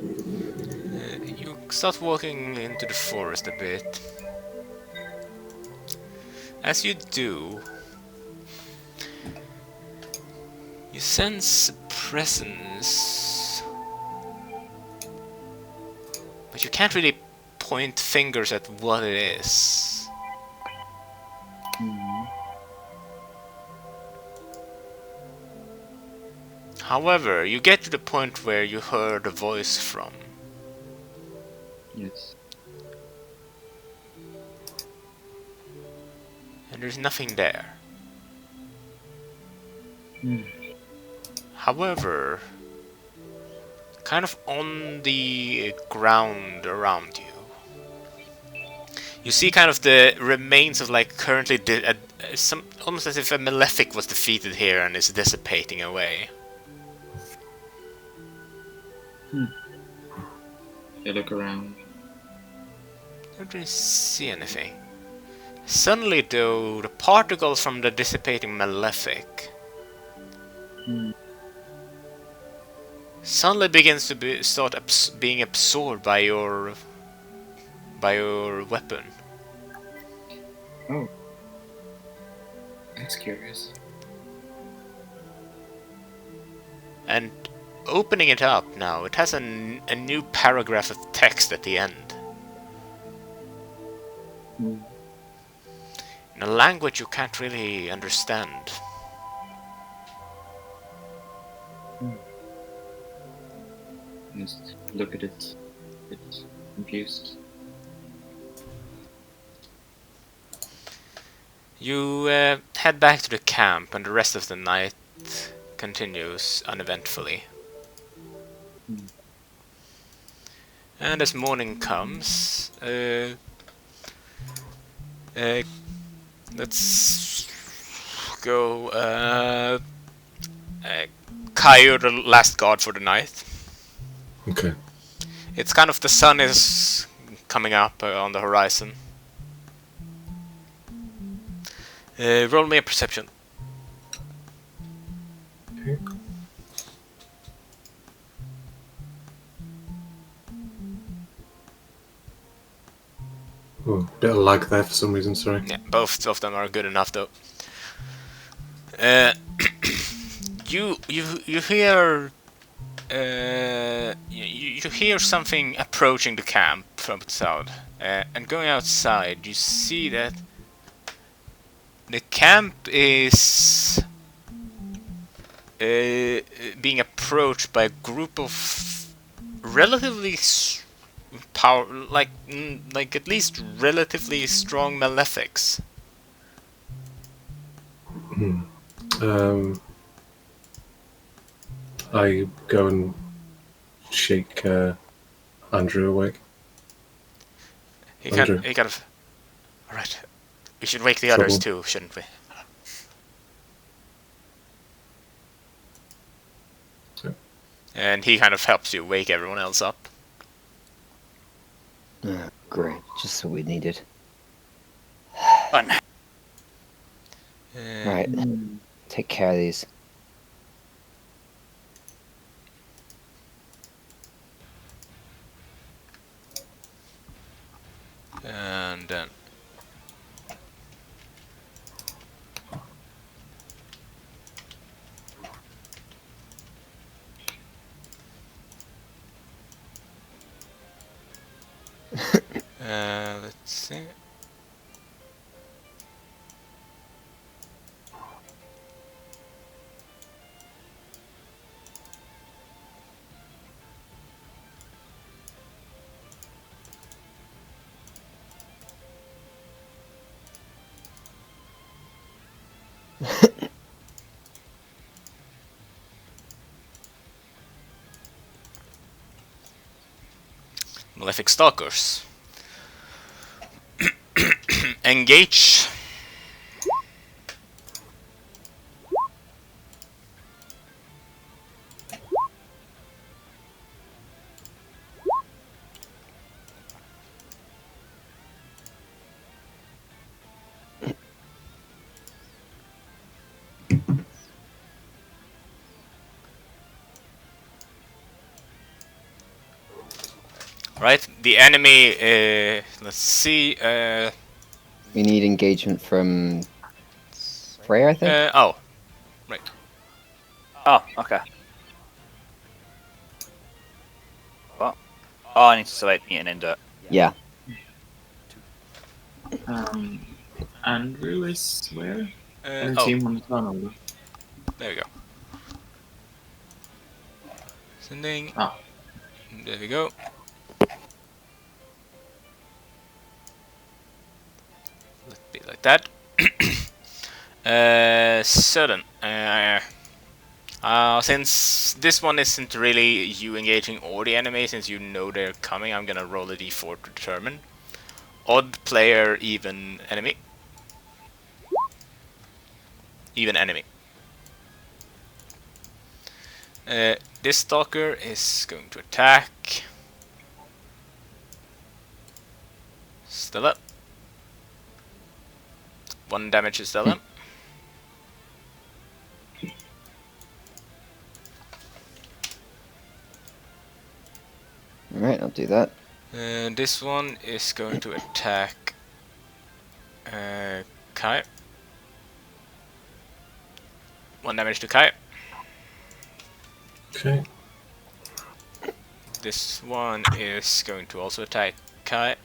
[SPEAKER 1] You start walking into the forest a bit. As you do, you sense a presence, but you can't really point fingers at what it is. However, you get to the point where you heard a voice from.
[SPEAKER 5] Yes.
[SPEAKER 1] And there's nothing there. However, kind of on the ground around you, you see kind of the remains of like currently some almost as if a malefic was defeated here and is dissipating away.
[SPEAKER 5] I look around.
[SPEAKER 1] Don't really see anything. Suddenly, though, the particles from the dissipating malefic suddenly begins to start being absorbed by your weapon.
[SPEAKER 5] Oh. That's curious.
[SPEAKER 1] And opening it up now, it has a new paragraph of text at the end. In a language you can't really understand.
[SPEAKER 5] Just look at it. It's confused.
[SPEAKER 1] You head back to the camp, and the rest of the night continues uneventfully. And as morning comes, let's go. Caio, the last guard for the night.
[SPEAKER 4] Okay.
[SPEAKER 1] It's kind of the sun is coming up on the horizon. Roll me a perception.
[SPEAKER 4] Okay. Oh, bit of lag there for some reason, sorry.
[SPEAKER 1] Yeah, both of them are good enough though. You hear you hear something approaching the camp from outside, and going outside, you see that the camp is being approached by a group of relatively like at least relatively strong malefics.
[SPEAKER 4] I go and shake Andrew awake.
[SPEAKER 1] He kind of. All right, we should wake the others too, shouldn't we?
[SPEAKER 4] Yeah.
[SPEAKER 1] And he kind of helps you wake everyone else up.
[SPEAKER 2] Great, just what we needed.
[SPEAKER 3] Fun.
[SPEAKER 2] Right, take care of these.
[SPEAKER 1] And then let's see. Malefic Stalkers. Engage. Right, the enemy, let's see,
[SPEAKER 2] We need engagement from Freya, I think.
[SPEAKER 1] oh, right.
[SPEAKER 3] Oh, okay. What? Oh, I need to select me and end it.
[SPEAKER 2] Yeah.
[SPEAKER 5] Andrew is where? I don't
[SPEAKER 1] Oh,
[SPEAKER 5] see him on the tunnel.
[SPEAKER 1] there we go. Sending.
[SPEAKER 5] Ah.
[SPEAKER 1] There we go. Let's be like that. So then, since this one isn't really you engaging or the enemy, since you know they're coming, I'm gonna roll a d4 to determine. Odd player, even enemy. Even enemy. This stalker is going to attack. Still up. 1 damage to Stella.
[SPEAKER 2] Alright, I'll do that.
[SPEAKER 1] This one is going to attack Kai. 1 damage to Kai.
[SPEAKER 4] Okay.
[SPEAKER 1] This one is going to also attack Kai.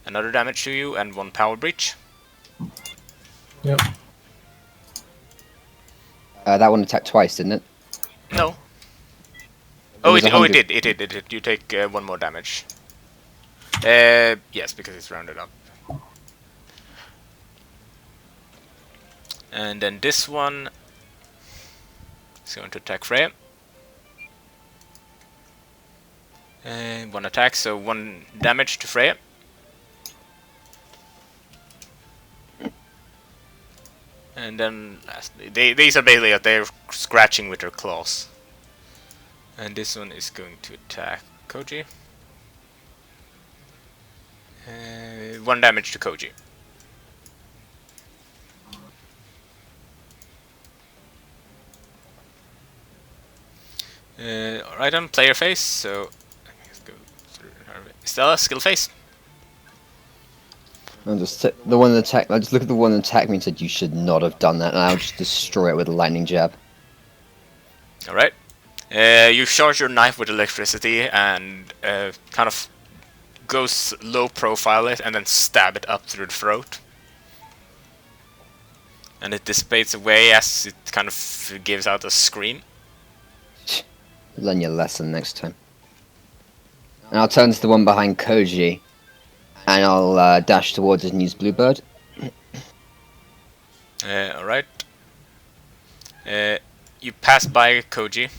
[SPEAKER 1] Another damage to you and 1 power breach.
[SPEAKER 4] Yep.
[SPEAKER 2] That one attacked twice, didn't it?
[SPEAKER 1] No. Oh,
[SPEAKER 2] was
[SPEAKER 1] it
[SPEAKER 2] 100.
[SPEAKER 1] did. You take 1 more damage. Yes, because it's rounded up. And then this one is going to attack Freya. 1 attack, so 1 damage to Freya. And then lastly, these are basically they're scratching with their claws. And this one is going to attack Koji. 1 damage to Koji. Right on player phase, so let's go through Stella, skill phase.
[SPEAKER 2] I'll just the one that attacked. I just look at the one that attacked me and said, "You should not have done that," and I'll just destroy it with a lightning jab.
[SPEAKER 1] Alright. You charge your knife with electricity and kind of goes low profile it and then stab it up through the throat. And it dissipates away as it kind of gives out a scream.
[SPEAKER 2] Learn your lesson next time. And I'll turn to the one behind Koji, and I'll dash towards it and use Bluebird.
[SPEAKER 1] Alright. You pass by Koji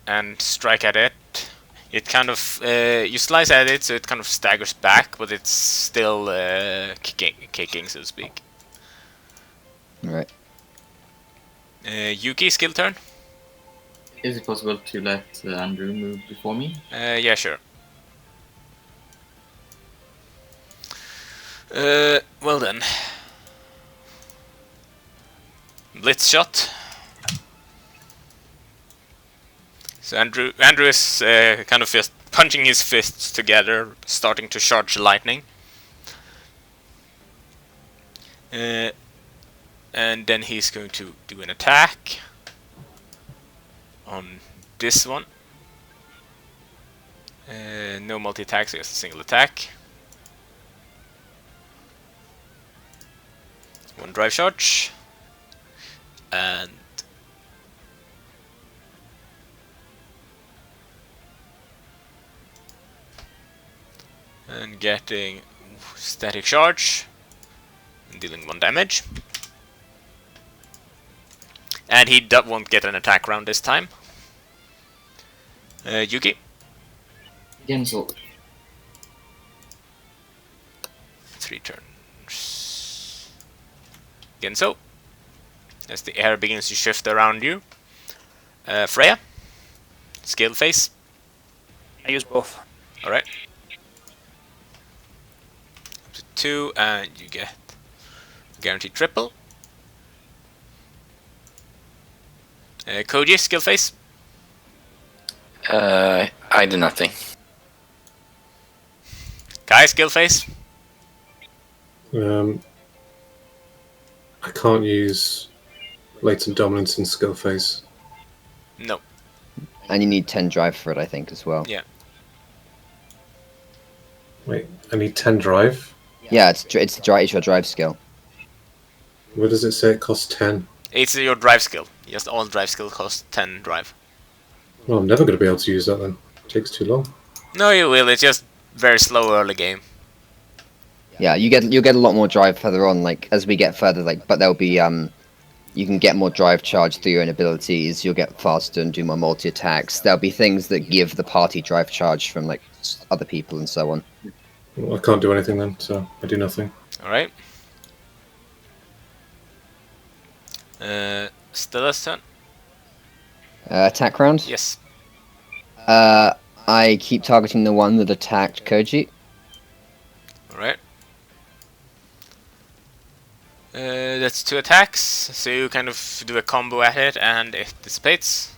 [SPEAKER 1] and strike at it. It kind of you slice at it, so it kind of staggers back, but it's still kicking, so to speak.
[SPEAKER 2] Right.
[SPEAKER 1] Yuki, skill turn.
[SPEAKER 5] Is it possible to let Andrew move before me?
[SPEAKER 1] Yeah, sure. Well then. Blitz shot. So Andrew is kind of just punching his fists together, starting to charge lightning. And then he's going to do an attack on this one. No multi-attack, so just a single attack. 1 drive charge. And getting static charge and dealing 1 damage. And he won't get an attack round this time. Yuki.
[SPEAKER 5] Genzel.
[SPEAKER 1] 3 turns. Genso. As the air begins to shift around you. Freya. Skill phase.
[SPEAKER 3] I use both.
[SPEAKER 1] Alright. Up to 2, and you get guaranteed triple. Koji, skill phase.
[SPEAKER 6] I do nothing.
[SPEAKER 1] Kai, skill phase.
[SPEAKER 4] I can't use latent dominance in skill phase.
[SPEAKER 1] No.
[SPEAKER 2] And you need 10 drive for it, I think, as well.
[SPEAKER 1] Yeah.
[SPEAKER 4] Wait, I need 10 drive.
[SPEAKER 2] Yeah, it's your drive skill.
[SPEAKER 4] Where does it say it costs 10?
[SPEAKER 1] It's your drive skill. Just all drive skill costs 10 drive.
[SPEAKER 4] Well, I'm never going to be able to use that then. It takes too long.
[SPEAKER 1] No, you will. It's just very slow early game.
[SPEAKER 2] Yeah, you'll get a lot more drive further on, like as we get further, like, but there'll be you can get more drive charge through your own abilities. You'll get faster and do more multi attacks. There'll be things that give the party drive charge from like other people and so on.
[SPEAKER 4] Well, I can't do anything then, so I do nothing.
[SPEAKER 1] All right. Stella's turn.
[SPEAKER 2] Attack round.
[SPEAKER 1] Yes.
[SPEAKER 2] I keep targeting the one that attacked Koji.
[SPEAKER 1] All right. That's 2 attacks. So you kind of do a combo at it, and it dissipates.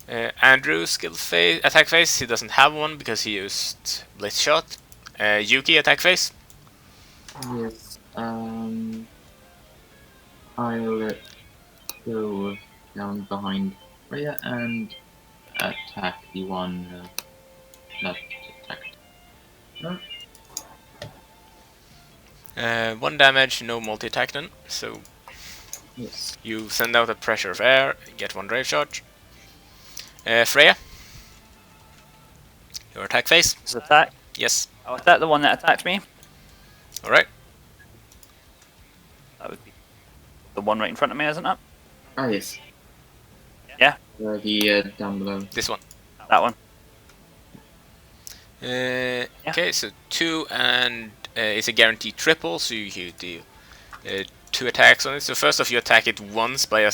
[SPEAKER 1] Andrew skill phase, attack phase. He doesn't have one because he used blitz shot. Yuki attack phase.
[SPEAKER 5] Yes. I'll go down behind Freya and attack the one that attacked. No.
[SPEAKER 1] 1 damage, no multi attack then. So
[SPEAKER 5] Yes.
[SPEAKER 1] you send out a pressure of air, get 1 drive charge. Freya. Your attack phase.
[SPEAKER 3] This is attack.
[SPEAKER 1] Yes.
[SPEAKER 3] I'll attack the one that attacked me.
[SPEAKER 1] All right.
[SPEAKER 3] That would be the one right in front of me, isn't it?
[SPEAKER 5] Ah, yes.
[SPEAKER 3] Yeah.
[SPEAKER 5] The down below.
[SPEAKER 1] This one.
[SPEAKER 3] That one.
[SPEAKER 1] Okay, so 2 and it's a guaranteed triple, so you deal 2 attacks on it. So first off, you attack it once by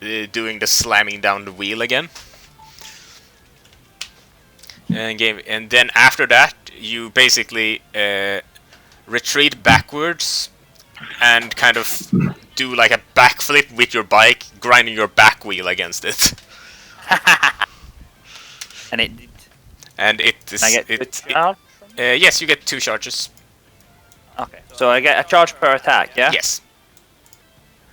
[SPEAKER 1] doing the slamming down the wheel again. And then after that, you basically retreat backwards and kind of do like a backflip with your bike, grinding your back wheel against it.
[SPEAKER 3] And it.
[SPEAKER 1] And it is.
[SPEAKER 3] Can I get 2 charge?
[SPEAKER 1] Yes, you get 2 charges.
[SPEAKER 3] Okay. So I get a charge per attack, yeah?
[SPEAKER 1] Yes.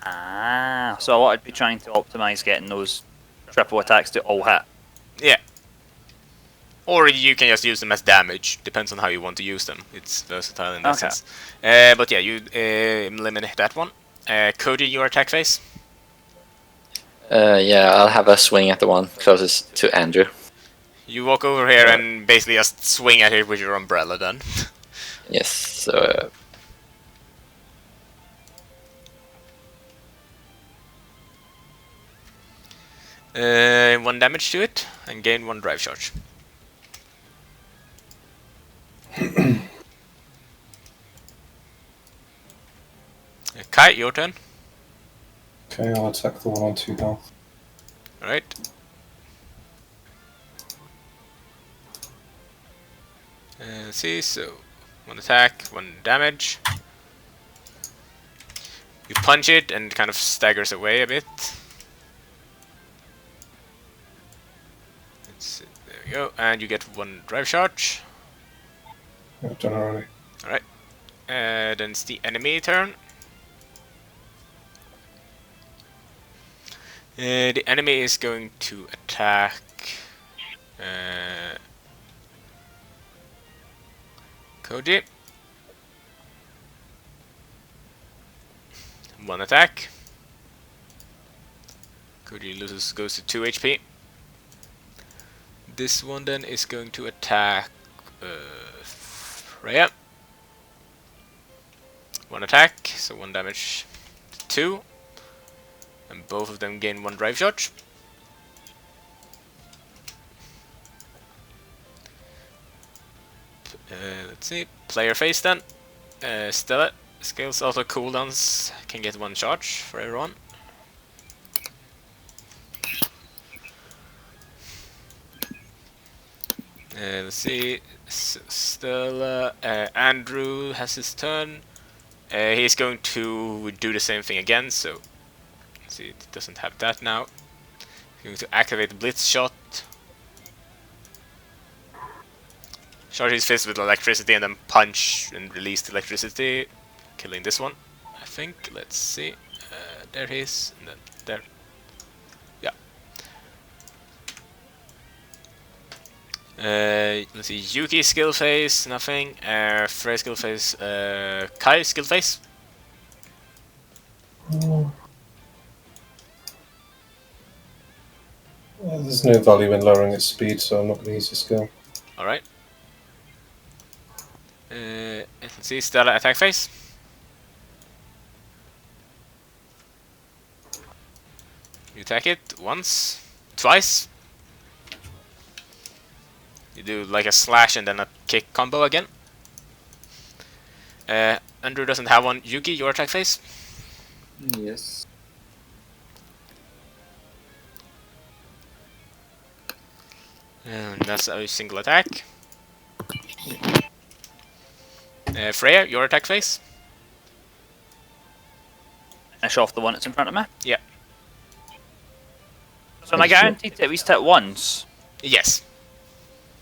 [SPEAKER 3] Ah. So I'd be trying to optimize getting those triple attacks to all hit.
[SPEAKER 1] Yeah. Or you can just use them as damage. Depends on how you want to use them. It's versatile in that
[SPEAKER 3] Okay.
[SPEAKER 1] sense. But yeah, you eliminate that one. Cody, your attack phase.
[SPEAKER 6] Yeah, I'll have a swing at the one closest to Andrew.
[SPEAKER 1] You walk over here and basically just swing at it with your umbrella then.
[SPEAKER 6] Yes, so...
[SPEAKER 1] 1 damage to it, and gain 1 drive charge. Kai, your turn.
[SPEAKER 4] Okay, I'll attack the one on 2 health.
[SPEAKER 1] Alright. Let's see, so 1 attack, 1 damage. You punch it and it kind of staggers away a bit. Let's see, there we go, and you get 1 drive charge.
[SPEAKER 4] I've done already.
[SPEAKER 1] Alright. Then it's the enemy turn. The enemy is going to attack Koji. 1 attack. Koji goes to 2 HP. This one then is going to attack Freya. 1 attack, so 1 damage to 2. And both of them gain 1 drive charge. Let's see. Player face then. Stella. Skills auto cooldowns can get 1 charge for everyone. Let's see. Stella. Andrew has his turn. He's going to do the same thing again, so let's see, it doesn't have that now. He's going to activate the Blitz Shot. Charge his fist with electricity and then punch and release the electricity, killing this one, I think. Let's see. There he is, and then there. Yeah. Let's see. Yuki skill phase, nothing. Frey skill phase. Kai skill phase.
[SPEAKER 4] There's no value in lowering its speed, so I'm not going to use the skill.
[SPEAKER 1] All right. Let's see. Stella attack phase. You attack it once, twice. You do like a slash and then a kick combo again. Andrew doesn't have one. Yuki, your attack phase.
[SPEAKER 5] Yes.
[SPEAKER 1] And that's a single attack. Freya, your attack phase.
[SPEAKER 3] Finish off the one that's in front of me.
[SPEAKER 1] Yeah.
[SPEAKER 3] So am I guaranteed to at least hit once?
[SPEAKER 1] Yes.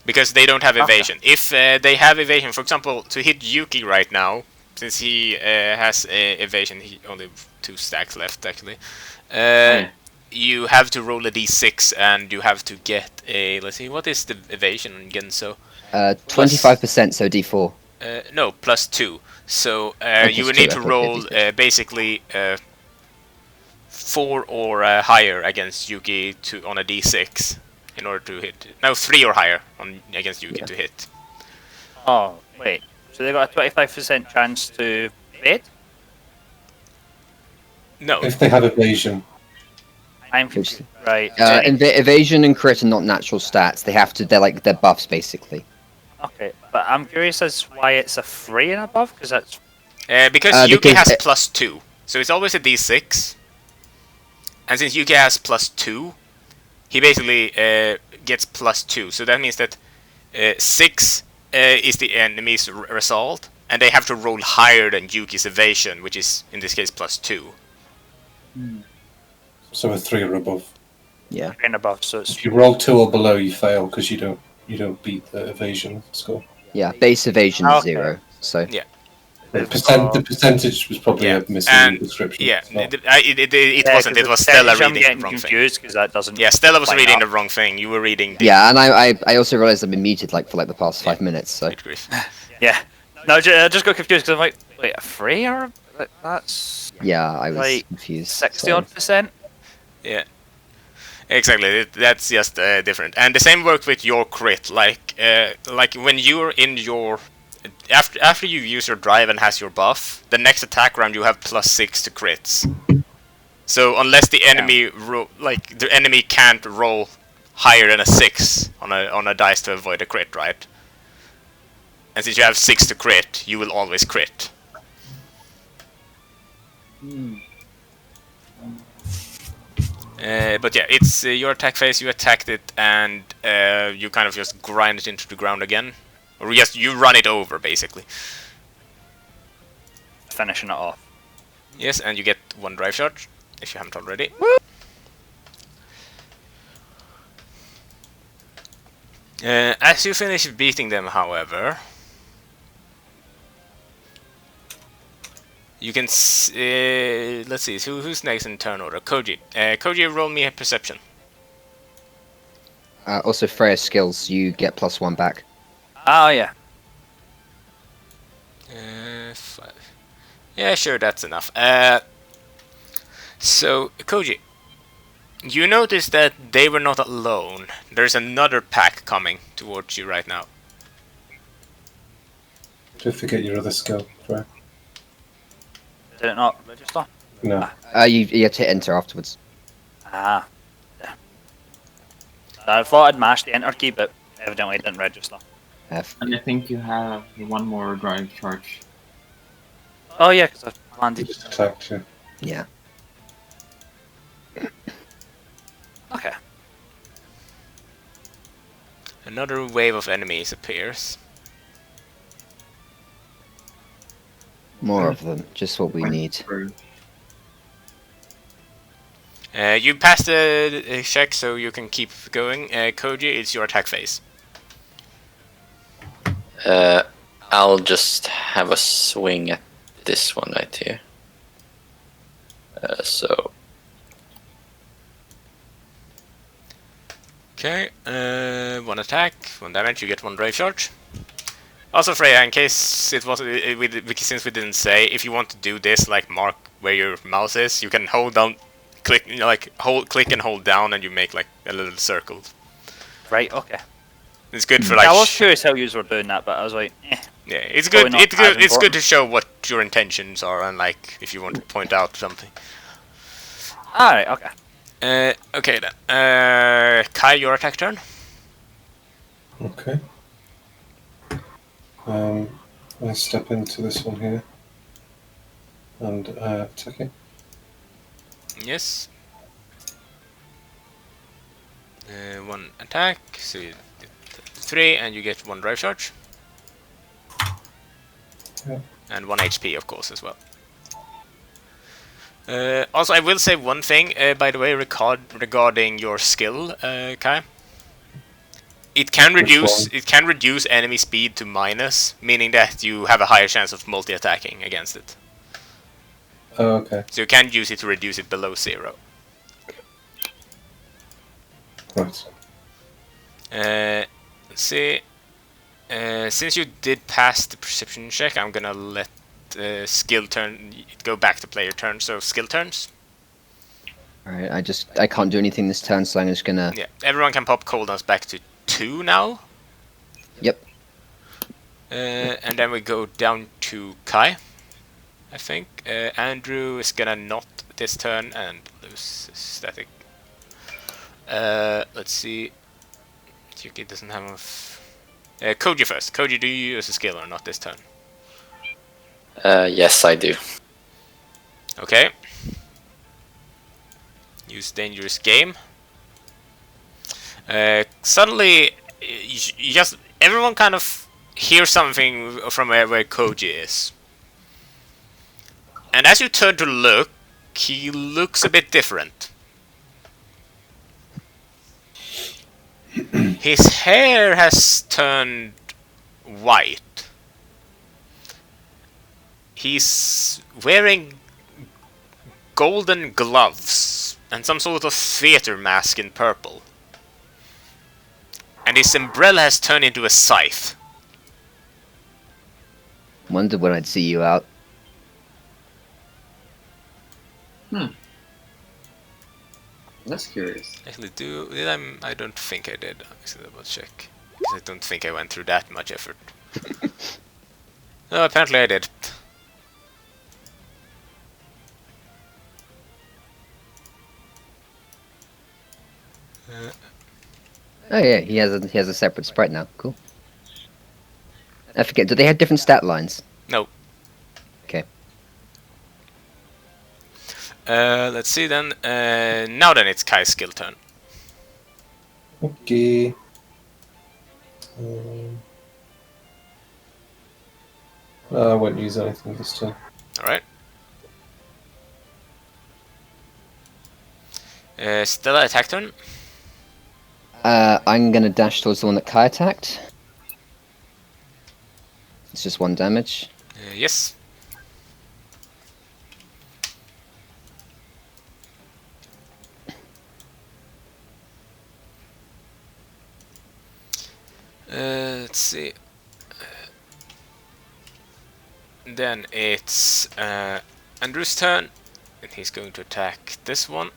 [SPEAKER 1] Because they don't have evasion. If they have evasion, for example, to hit Yuki right now, since he has evasion, he only 2 stacks left actually. You have to roll a d6 and you have to get a, let's see, what is the evasion again? So
[SPEAKER 2] 25%, so d4.
[SPEAKER 1] no, +2. So you would
[SPEAKER 2] +2,
[SPEAKER 1] need to
[SPEAKER 2] okay,
[SPEAKER 1] roll
[SPEAKER 2] d6.
[SPEAKER 1] basically 4 or higher against Yuki on a d6 in order to hit. No, 3 or higher against Yuki to hit.
[SPEAKER 3] Oh, wait. So they got a 25% chance to evade?
[SPEAKER 1] No.
[SPEAKER 4] If they have evasion.
[SPEAKER 3] I'm confused. Right.
[SPEAKER 2] Evasion and crit are not natural stats. They have to. They're buffs basically.
[SPEAKER 3] Okay, but I'm curious as why it's a 3 and above, because that's...
[SPEAKER 1] Because Yuki
[SPEAKER 2] because,
[SPEAKER 1] has +2, so it's always a d6. And since Yuki has +2, he basically gets +2. So that means that 6 is the enemy's result, and they have to roll higher than Yuki's evasion, which is in this case +2.
[SPEAKER 4] So a 3 or above.
[SPEAKER 2] Yeah.
[SPEAKER 3] 3 and above, so it's...
[SPEAKER 4] If you roll 2 or below, you fail because you don't beat the evasion score.
[SPEAKER 2] Yeah. Base evasion is 0. So.
[SPEAKER 1] Yeah.
[SPEAKER 4] The percentage was probably a misleading description.
[SPEAKER 1] Yeah,
[SPEAKER 4] as well.
[SPEAKER 1] it wasn't. It was Stella
[SPEAKER 3] I'm
[SPEAKER 1] reading
[SPEAKER 3] getting
[SPEAKER 1] the wrong thing.
[SPEAKER 3] confused because that doesn't...
[SPEAKER 1] Yeah, Stella was
[SPEAKER 3] line
[SPEAKER 1] reading
[SPEAKER 3] up.
[SPEAKER 1] the wrong thing. You were reading the...
[SPEAKER 2] Yeah, and I also realized I've been muted for the past 5 minutes. So.
[SPEAKER 1] Good grief.
[SPEAKER 3] Yeah. No, I just got confused because I'm like, wait, a 3 or... That's...
[SPEAKER 2] Yeah, I was
[SPEAKER 3] Like,
[SPEAKER 2] confused.
[SPEAKER 3] 60 odd percent?
[SPEAKER 1] Yeah. Exactly. That's just different. And the same works with your crit. Like when you're in your... After you use your drive and has your buff, the next attack round you have +6 to crits. So unless the enemy the enemy can't roll higher than a 6 on a dice to avoid a crit, right? And since you have 6 to crit, you will always crit. But yeah, it's your attack phase. You attacked it, and you kind of just grind it into the ground again, or you run it over basically.
[SPEAKER 3] Finishing it off.
[SPEAKER 1] Yes, and you get 1 drive charge if you haven't already. As you finish beating them, however, you can let's see, who's next in turn order? Koji. Koji, roll me a perception.
[SPEAKER 2] Also, Freya skills, you get +1 back.
[SPEAKER 3] Oh, yeah.
[SPEAKER 1] 5. Yeah, sure, that's enough. So, Koji, you notice that they were not alone. There's another pack coming towards you right now.
[SPEAKER 4] Don't forget your other skill, Freya.
[SPEAKER 3] Did it not register?
[SPEAKER 4] No.
[SPEAKER 2] You have to enter afterwards.
[SPEAKER 3] Ah. Yeah. I thought I'd mashed the enter key, but evidently it didn't register.
[SPEAKER 2] F.
[SPEAKER 5] And I think you have one more drive charge.
[SPEAKER 3] Oh yeah, because I
[SPEAKER 4] He
[SPEAKER 3] landed.
[SPEAKER 4] just attacked you.
[SPEAKER 2] Yeah.
[SPEAKER 3] Okay.
[SPEAKER 1] Another wave of enemies appears.
[SPEAKER 2] More of them. Just what we need.
[SPEAKER 1] You passed the check, so you can keep going. Koji, it's your attack phase.
[SPEAKER 6] I'll just have a swing at this one right here. So
[SPEAKER 1] Okay, one attack, one damage, you get one drive charge. Also, Freya, in case it was, since we didn't say, if you want to do this, like mark where your mouse is, you can hold down, click, click and hold down, and you make like a little circle.
[SPEAKER 3] Right. Okay.
[SPEAKER 1] It's good for like.
[SPEAKER 3] I was curious how you were doing that, but I was like, eh.
[SPEAKER 1] Yeah, it's
[SPEAKER 3] Probably
[SPEAKER 1] good.
[SPEAKER 3] not
[SPEAKER 1] It's
[SPEAKER 3] as
[SPEAKER 1] good. It's good
[SPEAKER 3] important.
[SPEAKER 1] to show what your intentions are, and like if you want to point out something.
[SPEAKER 3] All right. Okay.
[SPEAKER 1] Okay then. Kai, your attack turn.
[SPEAKER 4] Okay. I step into this one here and attack it.
[SPEAKER 1] Yes. One attack, so you get 3, and you get one drive charge.
[SPEAKER 4] Yeah.
[SPEAKER 1] And 1 HP, of course, as well. Also, I will say one thing, by the way, regarding your skill, Kai. It can reduce enemy speed to minus, meaning that you have a higher chance of multi-attacking against it.
[SPEAKER 4] Oh, okay.
[SPEAKER 1] So you can use it to reduce it below 0.
[SPEAKER 4] Right.
[SPEAKER 1] Let's see. Since you did pass the perception check, I'm gonna let skill turn go back to player turn. So skill turns.
[SPEAKER 2] Alright, I can't do anything this turn, so I'm just gonna...
[SPEAKER 1] Yeah, everyone can pop cooldowns back to 2 now.
[SPEAKER 2] Yep.
[SPEAKER 1] And then we go down to Kai, I think. Andrew is gonna not this turn and lose static. Let's see. Yuki doesn't have Koji first. Koji, do you use a skill or not this turn?
[SPEAKER 6] yes, I do.
[SPEAKER 1] Okay. Use dangerous game. Suddenly, you just everyone kind of hears something from where Koji is, and as you turn to look, he looks a bit different. His hair has turned white. He's wearing golden gloves and some sort of theater mask in purple. And his umbrella has turned into a scythe.
[SPEAKER 2] Wondered when I'd see you out.
[SPEAKER 5] That's curious.
[SPEAKER 1] Actually, I don't think I did. Actually, double check. Because I don't think I went through that much effort. No, apparently I did.
[SPEAKER 2] Oh yeah, he has a separate sprite now. Cool. I forget. Do they have different stat lines?
[SPEAKER 1] No.
[SPEAKER 2] Okay.
[SPEAKER 1] Let's see then. Now then, it's Kai's skill turn.
[SPEAKER 4] Okay. I won't use anything this turn.
[SPEAKER 1] Alright. Stella, attack turn.
[SPEAKER 2] I'm gonna dash towards the one that Kai attacked. It's just 1 damage.
[SPEAKER 1] Yes. Let's see. Then it's Andrew's turn, and he's going to attack this one.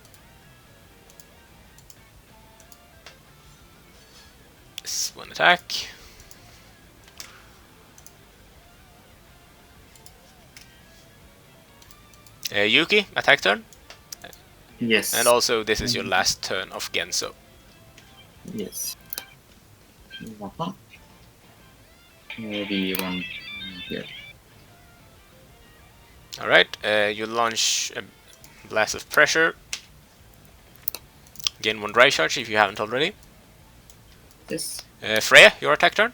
[SPEAKER 1] This one attack. Yuki, attack turn.
[SPEAKER 5] Yes.
[SPEAKER 1] And also, this is your last turn of Genso.
[SPEAKER 5] Yes. That one. The one here.
[SPEAKER 1] Alright, you launch a blast of pressure. Gain 1 drive charge if you haven't already.
[SPEAKER 5] This.
[SPEAKER 1] Freya, your attack turn.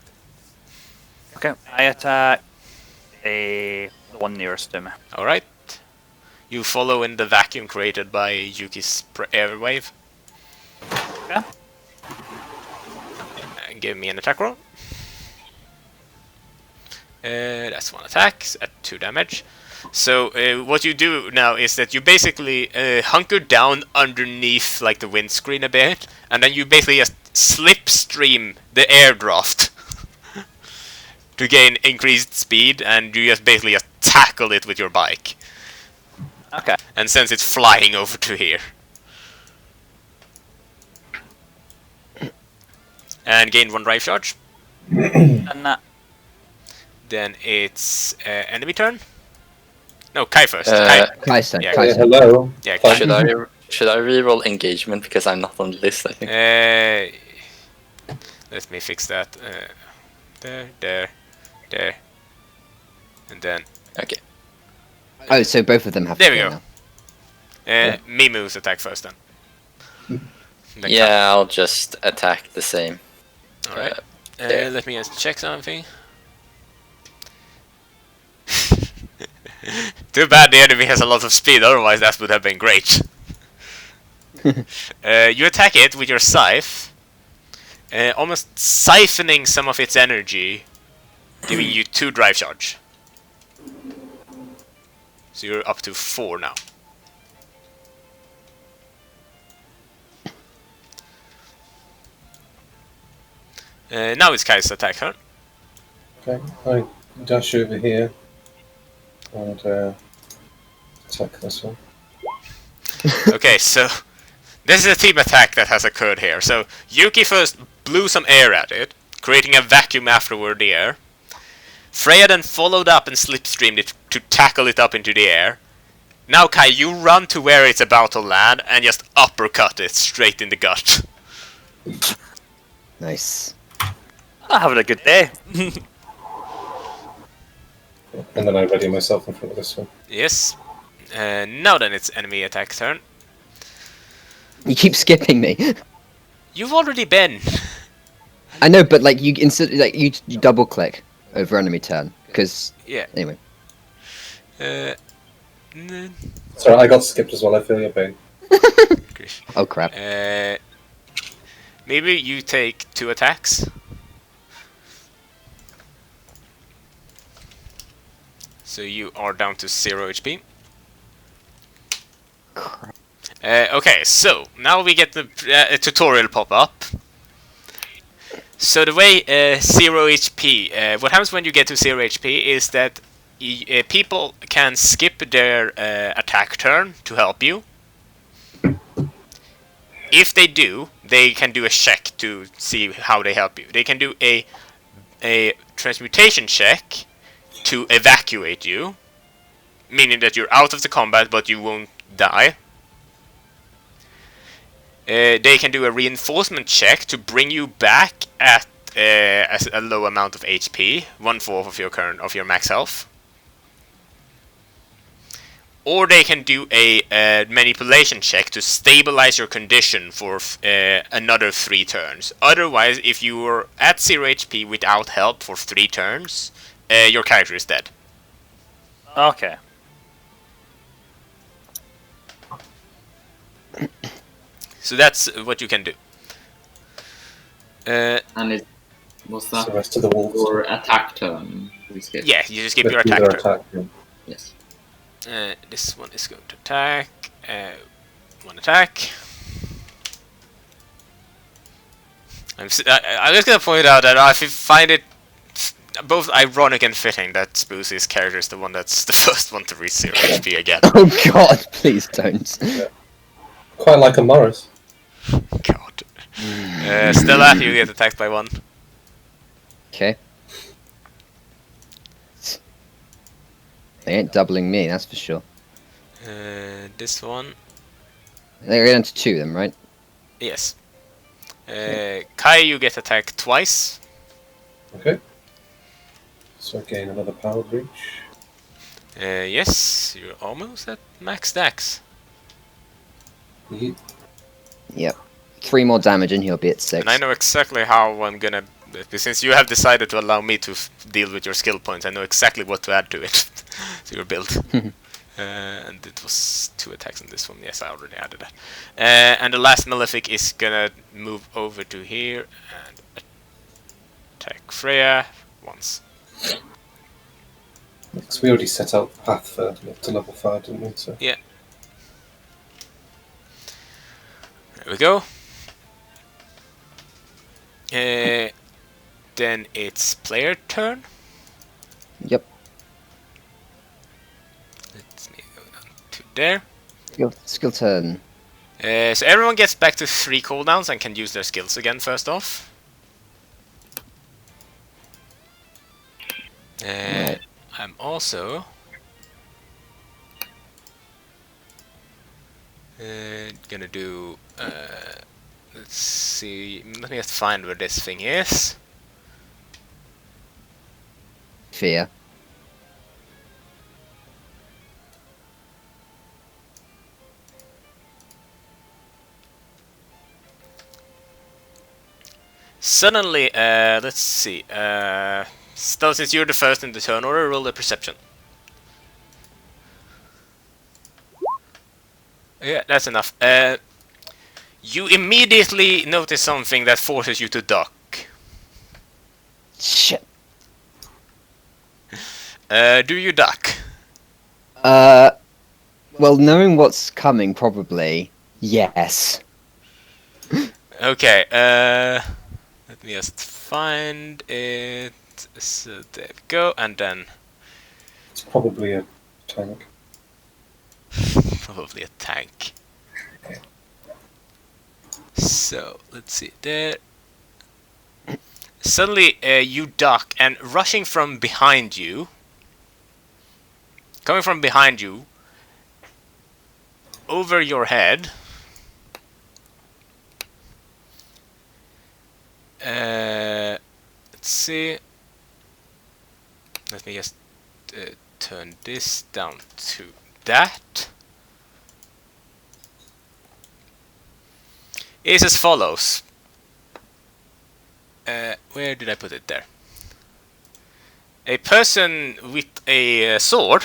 [SPEAKER 3] Okay, I attack the one nearest to me.
[SPEAKER 1] Alright. You follow in the vacuum created by Yuki's airwave.
[SPEAKER 3] Okay.
[SPEAKER 1] Give me an attack roll. That's 1 attack at 2 damage. So what you do now is that you basically hunker down underneath like the windscreen a bit, and then you basically just slipstream the air draft to gain increased speed, and you just basically just tackle it with your bike.
[SPEAKER 3] Okay.
[SPEAKER 1] And sends it flying over to here. And gain 1 drive charge.
[SPEAKER 3] And that.
[SPEAKER 1] Then it's enemy turn. No, Kai first.
[SPEAKER 2] Kai'Sa.
[SPEAKER 1] Yeah,
[SPEAKER 2] Kai'Sa.
[SPEAKER 4] Hello.
[SPEAKER 1] Yeah, Kai.
[SPEAKER 6] Should I reroll engagement because I'm not on the list? I think.
[SPEAKER 1] Let me fix that. There, and then
[SPEAKER 6] Okay.
[SPEAKER 2] Oh, so both of them have
[SPEAKER 1] There
[SPEAKER 2] to
[SPEAKER 1] we
[SPEAKER 2] go
[SPEAKER 1] go.
[SPEAKER 2] now.
[SPEAKER 1] Mimu's attack first then. Then
[SPEAKER 6] Yeah, I'll just attack the same.
[SPEAKER 1] Kai. All right.
[SPEAKER 6] there.
[SPEAKER 1] Let me just check something. Too bad the enemy has a lot of speed, otherwise that would have been great. You attack it with your scythe, almost siphoning some of its energy, giving you 2 drive charge. So you're up to 4 now. Now it's Kai's attack turn.
[SPEAKER 4] Okay, I dash over here and attack this one.
[SPEAKER 1] Okay, so this is a team attack that has occurred here. So Yuki first blew some air at it, creating a vacuum afterward the air. Freya then followed up and slipstreamed it to tackle it up into the air. Now Kai, you run to where it's about to land and just uppercut it straight in the gut.
[SPEAKER 2] Nice.
[SPEAKER 3] I'm having a good day.
[SPEAKER 4] And then I ready myself in front of this one.
[SPEAKER 1] Yes. Now then it's enemy attack turn.
[SPEAKER 2] You keep skipping me.
[SPEAKER 1] You've already been.
[SPEAKER 2] I know, but like you you double click over enemy turn because
[SPEAKER 1] Yeah.
[SPEAKER 2] anyway.
[SPEAKER 4] Sorry, I got skipped as well. I feel your pain.
[SPEAKER 2] Oh crap.
[SPEAKER 1] Maybe you take 2 attacks. So you are down to 0 HP.
[SPEAKER 2] Crap.
[SPEAKER 1] Okay, so now we get the tutorial pop up. So the way 0 HP, what happens when you get to 0 HP is that people can skip their attack turn to help you. If they do, they can do a check to see how they help you. They can do a transmutation check to evacuate you, meaning that you're out of the combat but you won't die. They can do a reinforcement check to bring you back at a low amount of HP, 1/4 of your max health. Or they can do a manipulation check to stabilize your condition for another 3 turns. Otherwise, if you were at 0 HP without help for 3 turns, your character is dead.
[SPEAKER 3] Okay.
[SPEAKER 1] So that's what you can do.
[SPEAKER 5] And it was
[SPEAKER 4] It's the
[SPEAKER 5] that
[SPEAKER 4] rest of the wolves.
[SPEAKER 5] for attack turn? We skip.
[SPEAKER 1] Yeah, you just skip
[SPEAKER 4] Let's
[SPEAKER 1] your
[SPEAKER 4] do
[SPEAKER 1] attack
[SPEAKER 4] their
[SPEAKER 1] turn.
[SPEAKER 4] attack, yeah.
[SPEAKER 5] Yes.
[SPEAKER 1] This one is going to attack. 1 attack. I'm just gonna point out that I find it both ironic and fitting that Spoozy's character is the one that's the first one to reach 0 HP again.
[SPEAKER 2] Oh god, please don't.
[SPEAKER 4] Quite like a Morris.
[SPEAKER 1] God. Stella, you get attacked by 1.
[SPEAKER 2] Okay. They ain't doubling me, that's for sure.
[SPEAKER 1] This one,
[SPEAKER 2] They're going to 2 then, right?
[SPEAKER 1] yes. Kai, you get attacked twice.
[SPEAKER 4] Okay. So I gain another power breach.
[SPEAKER 1] Yes, you're almost at max dex.
[SPEAKER 4] Yeet.
[SPEAKER 2] Yep. 3 more damage and he'll be at 6.
[SPEAKER 1] And I know exactly how I'm gonna... Since you have decided to allow me to deal with your skill points, I know exactly what to add to it. To your build. And it was 2 attacks on this one. Yes, I already added that. And the last Malefic is gonna move over to here and attack Freya once.
[SPEAKER 4] Because we already set out the path for to level 5, didn't we? So.
[SPEAKER 1] Yeah. There we go. Then it's player turn.
[SPEAKER 2] Yep.
[SPEAKER 1] Let me go down to there.
[SPEAKER 2] Skill turn.
[SPEAKER 1] So everyone gets back to 3 cooldowns and can use their skills again first off.
[SPEAKER 2] Right.
[SPEAKER 1] I'm also gonna do. Let's see. Let me just find where this thing is.
[SPEAKER 2] Fear.
[SPEAKER 1] Suddenly, let's see. Still, since you're the first in the turn order, roll a perception. Yeah, that's enough. You immediately notice something that forces you to duck.
[SPEAKER 2] Shit.
[SPEAKER 1] Do you duck?
[SPEAKER 2] Well, knowing what's coming, probably. Yes.
[SPEAKER 1] Okay, let me just find it. So there we go, and then
[SPEAKER 4] It's probably a tank.
[SPEAKER 1] probably a tank. So let's see there. Suddenly, you duck, and rushing from behind you, coming from behind you, over your head. Let's see. Let me just turn this down to that. Is as follows. Where did I put it there? A person with a sword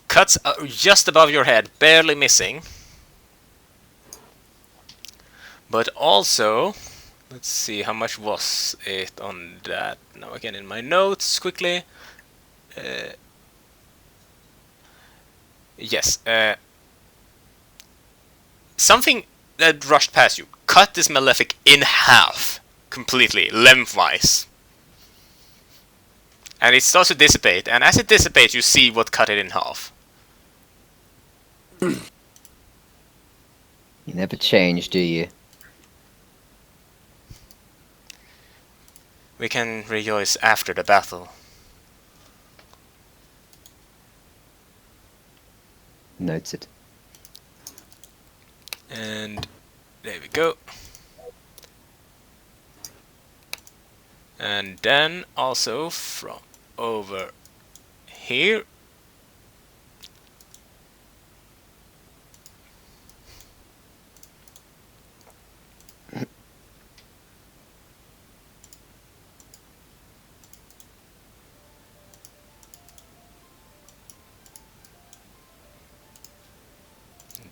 [SPEAKER 1] cuts just above your head, barely missing. But also, let's see, how much was it on that? Now again in my notes, quickly. Yes, something that rushed past you cut this Malefic in half, completely, lengthwise. And it starts to dissipate, and as it dissipates, you see what cut it in half.
[SPEAKER 2] You never change, do you?
[SPEAKER 1] We can rejoice after the battle.
[SPEAKER 2] Noted.
[SPEAKER 1] And there we go. And then also from over here.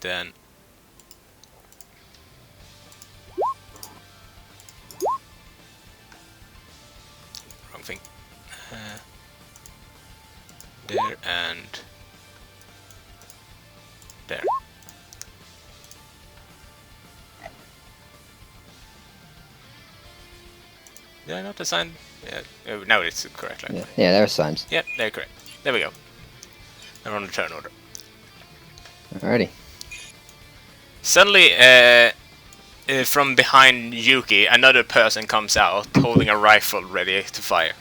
[SPEAKER 1] Then wrong thing. There and there. Did I not assign? Yeah, now it's correct. Like.
[SPEAKER 2] Yeah, there are signs.
[SPEAKER 1] Yep, they're correct. There we go. They're on the turn order.
[SPEAKER 2] Alrighty.
[SPEAKER 1] Suddenly, from behind Yuki, another person comes out holding a rifle ready to fire.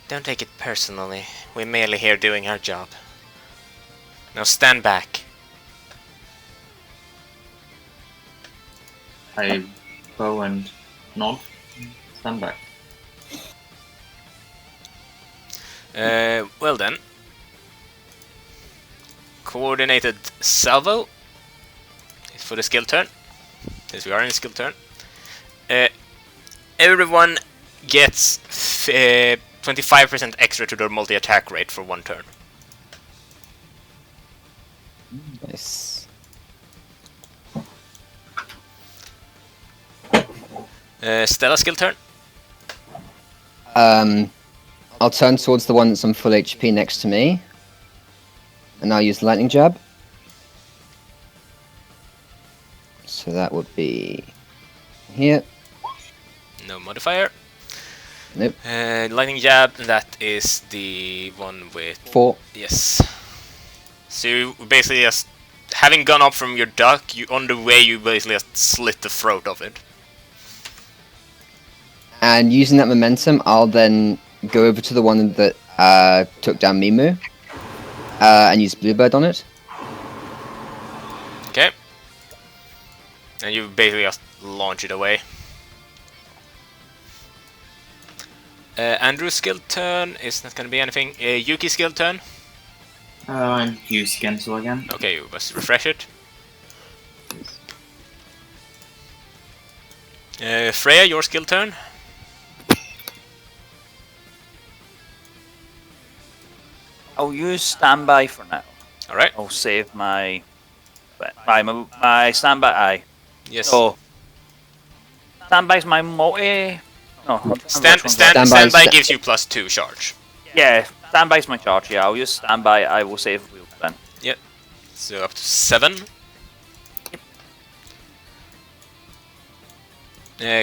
[SPEAKER 1] Don't take it personally. We're merely here doing our job. Now stand back.
[SPEAKER 5] I bow and nod. Stand back.
[SPEAKER 1] Well then. Coordinated salvo for the skill turn. Since we are in skill turn. Everyone gets 25% extra to their multi-attack rate for 1 turn.
[SPEAKER 2] Nice.
[SPEAKER 1] Stella skill turn.
[SPEAKER 2] I'll turn towards the one that's on full HP next to me. And I'll use lightning jab. So that would be here.
[SPEAKER 1] No modifier.
[SPEAKER 2] Nope.
[SPEAKER 1] Lightning jab, that is the one with
[SPEAKER 2] 4.
[SPEAKER 1] yes. So you basically just having gone up from your duck, you on the way you basically just slit the throat of it.
[SPEAKER 2] And using that momentum, I'll then go over to the one that took down Mimu. And use Bluebird on it.
[SPEAKER 1] Okay. And you basically just launch it away. Andrew's skill turn is not gonna be anything. Yuki's skill turn.
[SPEAKER 5] And use cancel again.
[SPEAKER 1] Okay, you must refresh it. Freya, your skill turn.
[SPEAKER 3] I'll use standby for now.
[SPEAKER 1] Alright.
[SPEAKER 3] I'll save my standby eye.
[SPEAKER 1] Yes.
[SPEAKER 3] So standby's my multi. No,
[SPEAKER 1] Standby gives you +2 charge.
[SPEAKER 3] Yeah, standby's my charge. Yeah, I'll use standby. I will save wheels then.
[SPEAKER 1] Yep. So up to 7.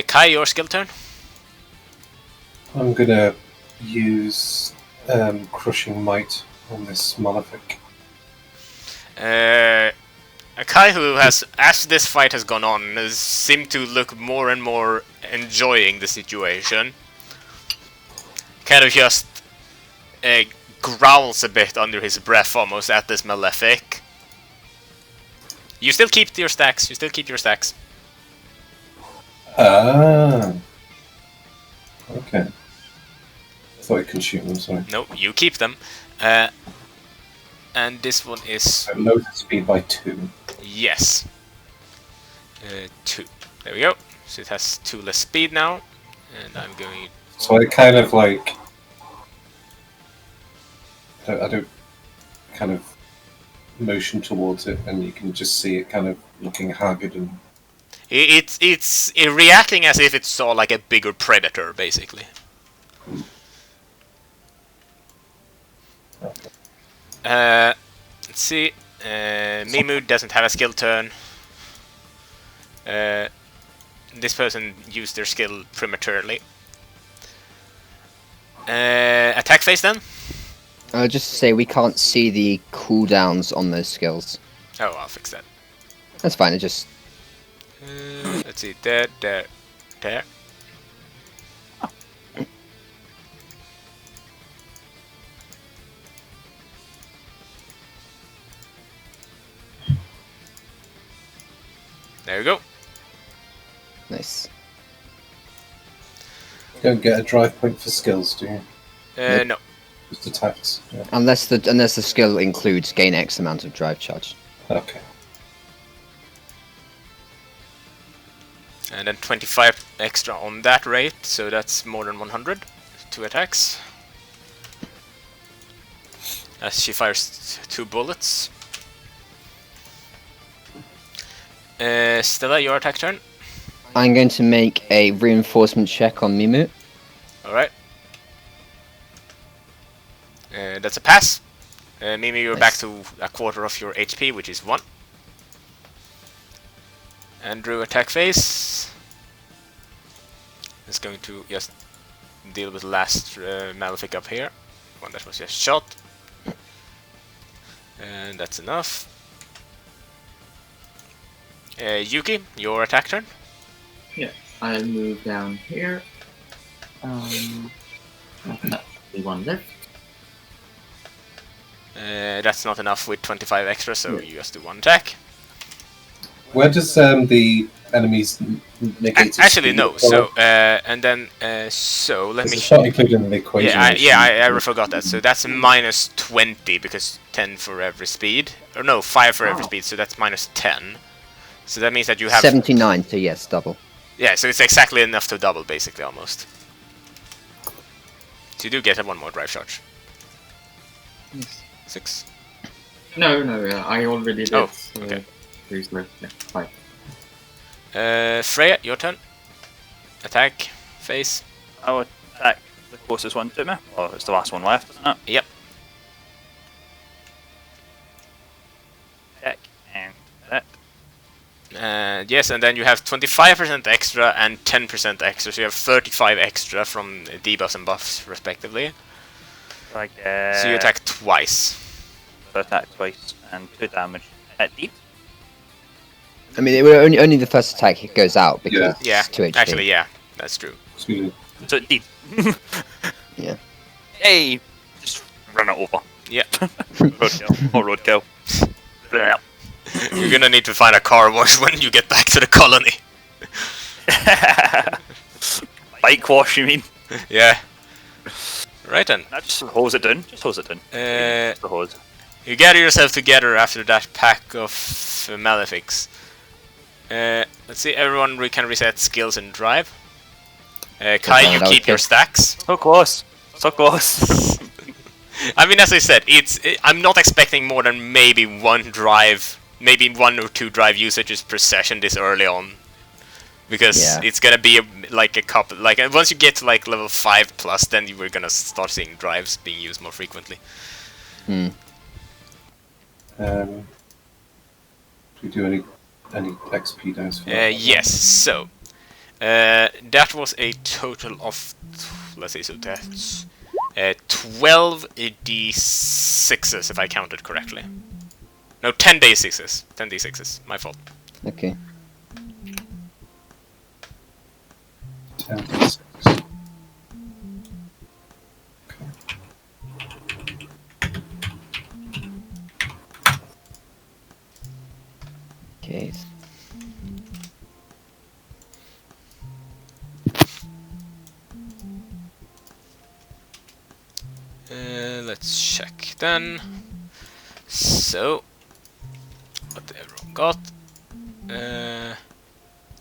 [SPEAKER 1] Kai, your skill turn.
[SPEAKER 4] I'm gonna use Crushing Might on this Malefic.
[SPEAKER 1] Kai, who has, as this fight has gone on, has seemed to look more and more enjoying the situation. Kind of just growls a bit under his breath almost at this Malefic. You still keep your stacks. You still keep your stacks.
[SPEAKER 4] Ah. Okay. I thought I could shoot them, sorry.
[SPEAKER 1] No, you keep them. And this one is...
[SPEAKER 4] I lowered the speed by 2.
[SPEAKER 1] Yes. 2. There we go. So it has 2 less speed now. And I'm going...
[SPEAKER 4] So I kind of like... I don't kind of motion towards it, and you can just see it kind of looking haggard and...
[SPEAKER 1] It's reacting as if it saw like a bigger predator, basically. Let's see. Mimu doesn't have a skill turn. This person used their skill prematurely. Attack phase then?
[SPEAKER 2] Just to say, we can't see the cooldowns on those skills.
[SPEAKER 1] Oh, I'll fix that.
[SPEAKER 2] That's fine, it just...
[SPEAKER 1] Let's see. There. There we go.
[SPEAKER 2] Nice.
[SPEAKER 4] You don't get a drive point for skills, do you?
[SPEAKER 1] No.
[SPEAKER 4] Just attacks. Yeah.
[SPEAKER 2] Unless the skill includes gain X amount of drive charge.
[SPEAKER 4] Okay.
[SPEAKER 1] And then 25 extra on that rate, so that's more than 100. 2 attacks. As she fires 2 bullets. Stella, your attack turn.
[SPEAKER 2] I'm going to make a reinforcement check on Mimu.
[SPEAKER 1] Alright. That's a pass. Mimi, you're back
[SPEAKER 2] Nice.
[SPEAKER 1] to a quarter of your HP, which is 1. Andrew, attack phase. Is going to just deal with the last Malefic up here. One that was just shot. And that's enough. Yuki, your attack turn.
[SPEAKER 5] Yeah, I move down here. One left.
[SPEAKER 1] That's not enough with 25 extra, so you just do 1 attack.
[SPEAKER 4] Where does the enemy's negated
[SPEAKER 1] Actually,
[SPEAKER 4] speed
[SPEAKER 1] no.
[SPEAKER 4] go?
[SPEAKER 1] So and then so let
[SPEAKER 4] Is
[SPEAKER 1] me.
[SPEAKER 4] it's not included in the equation?
[SPEAKER 1] I forgot that. So that's minus 20 because 10 for every speed, or no, 5 for every speed. So that's minus 10. So that means that you have
[SPEAKER 2] 79, so yes, double.
[SPEAKER 1] Yeah, so it's exactly enough to double, basically, almost. So you do get one more drive charge.
[SPEAKER 2] Yes.
[SPEAKER 1] 6.
[SPEAKER 5] No, I already did.
[SPEAKER 1] Oh, okay.
[SPEAKER 5] 3 left. Yeah, 5.
[SPEAKER 1] Freya, your turn. Attack. Face.
[SPEAKER 3] I would attack the closest one to me. Oh, it's the last one left, isn't it?
[SPEAKER 1] Yep.
[SPEAKER 3] Attack and that.
[SPEAKER 1] Yes, and then you have 25% extra and 10% extra, so you have 35 extra from debuffs and buffs, respectively.
[SPEAKER 3] Like,
[SPEAKER 1] So you attack twice.
[SPEAKER 3] attack twice and 2 damage. At deep.
[SPEAKER 2] I mean, it will only the first attack goes out because
[SPEAKER 1] Yeah,
[SPEAKER 2] it's 2 HP.
[SPEAKER 1] actually, yeah, that's true.
[SPEAKER 4] Excuse me.
[SPEAKER 3] So deep.
[SPEAKER 2] Yeah.
[SPEAKER 3] Hey! Just run it over.
[SPEAKER 1] Yeah.
[SPEAKER 3] Roadkill. Or roadkill. Yeah.
[SPEAKER 1] You're gonna need to find a car wash when you get back to the colony.
[SPEAKER 3] Bike wash, you mean?
[SPEAKER 1] Yeah. Right then.
[SPEAKER 3] No, just hose it down. Just hose it down. Just the hose.
[SPEAKER 1] You gather yourself together after that pack of malefics. Let's see, everyone can reset skills and drive. Kai, you
[SPEAKER 2] that
[SPEAKER 1] keep
[SPEAKER 2] was
[SPEAKER 1] your
[SPEAKER 2] good.
[SPEAKER 1] stacks.
[SPEAKER 3] So close. So close.
[SPEAKER 1] I mean, as I said, I'm not expecting more than maybe 1 drive, maybe 1 or 2 drive usages per session this early on. Because
[SPEAKER 2] Yeah.
[SPEAKER 1] it's gonna be like a couple, like once you get to like level 5 plus, then you were gonna start seeing drives being used more frequently.
[SPEAKER 2] Hmm.
[SPEAKER 4] Do we do any XP dice for that?
[SPEAKER 1] Yes, so that was a total of, let's see, so that's 12 d6s if I counted correctly. No, 10 d6s. 10 d6s. My fault.
[SPEAKER 2] Okay.
[SPEAKER 4] 10 d6.
[SPEAKER 2] Okay.
[SPEAKER 1] Let's check then. So, what everyone got?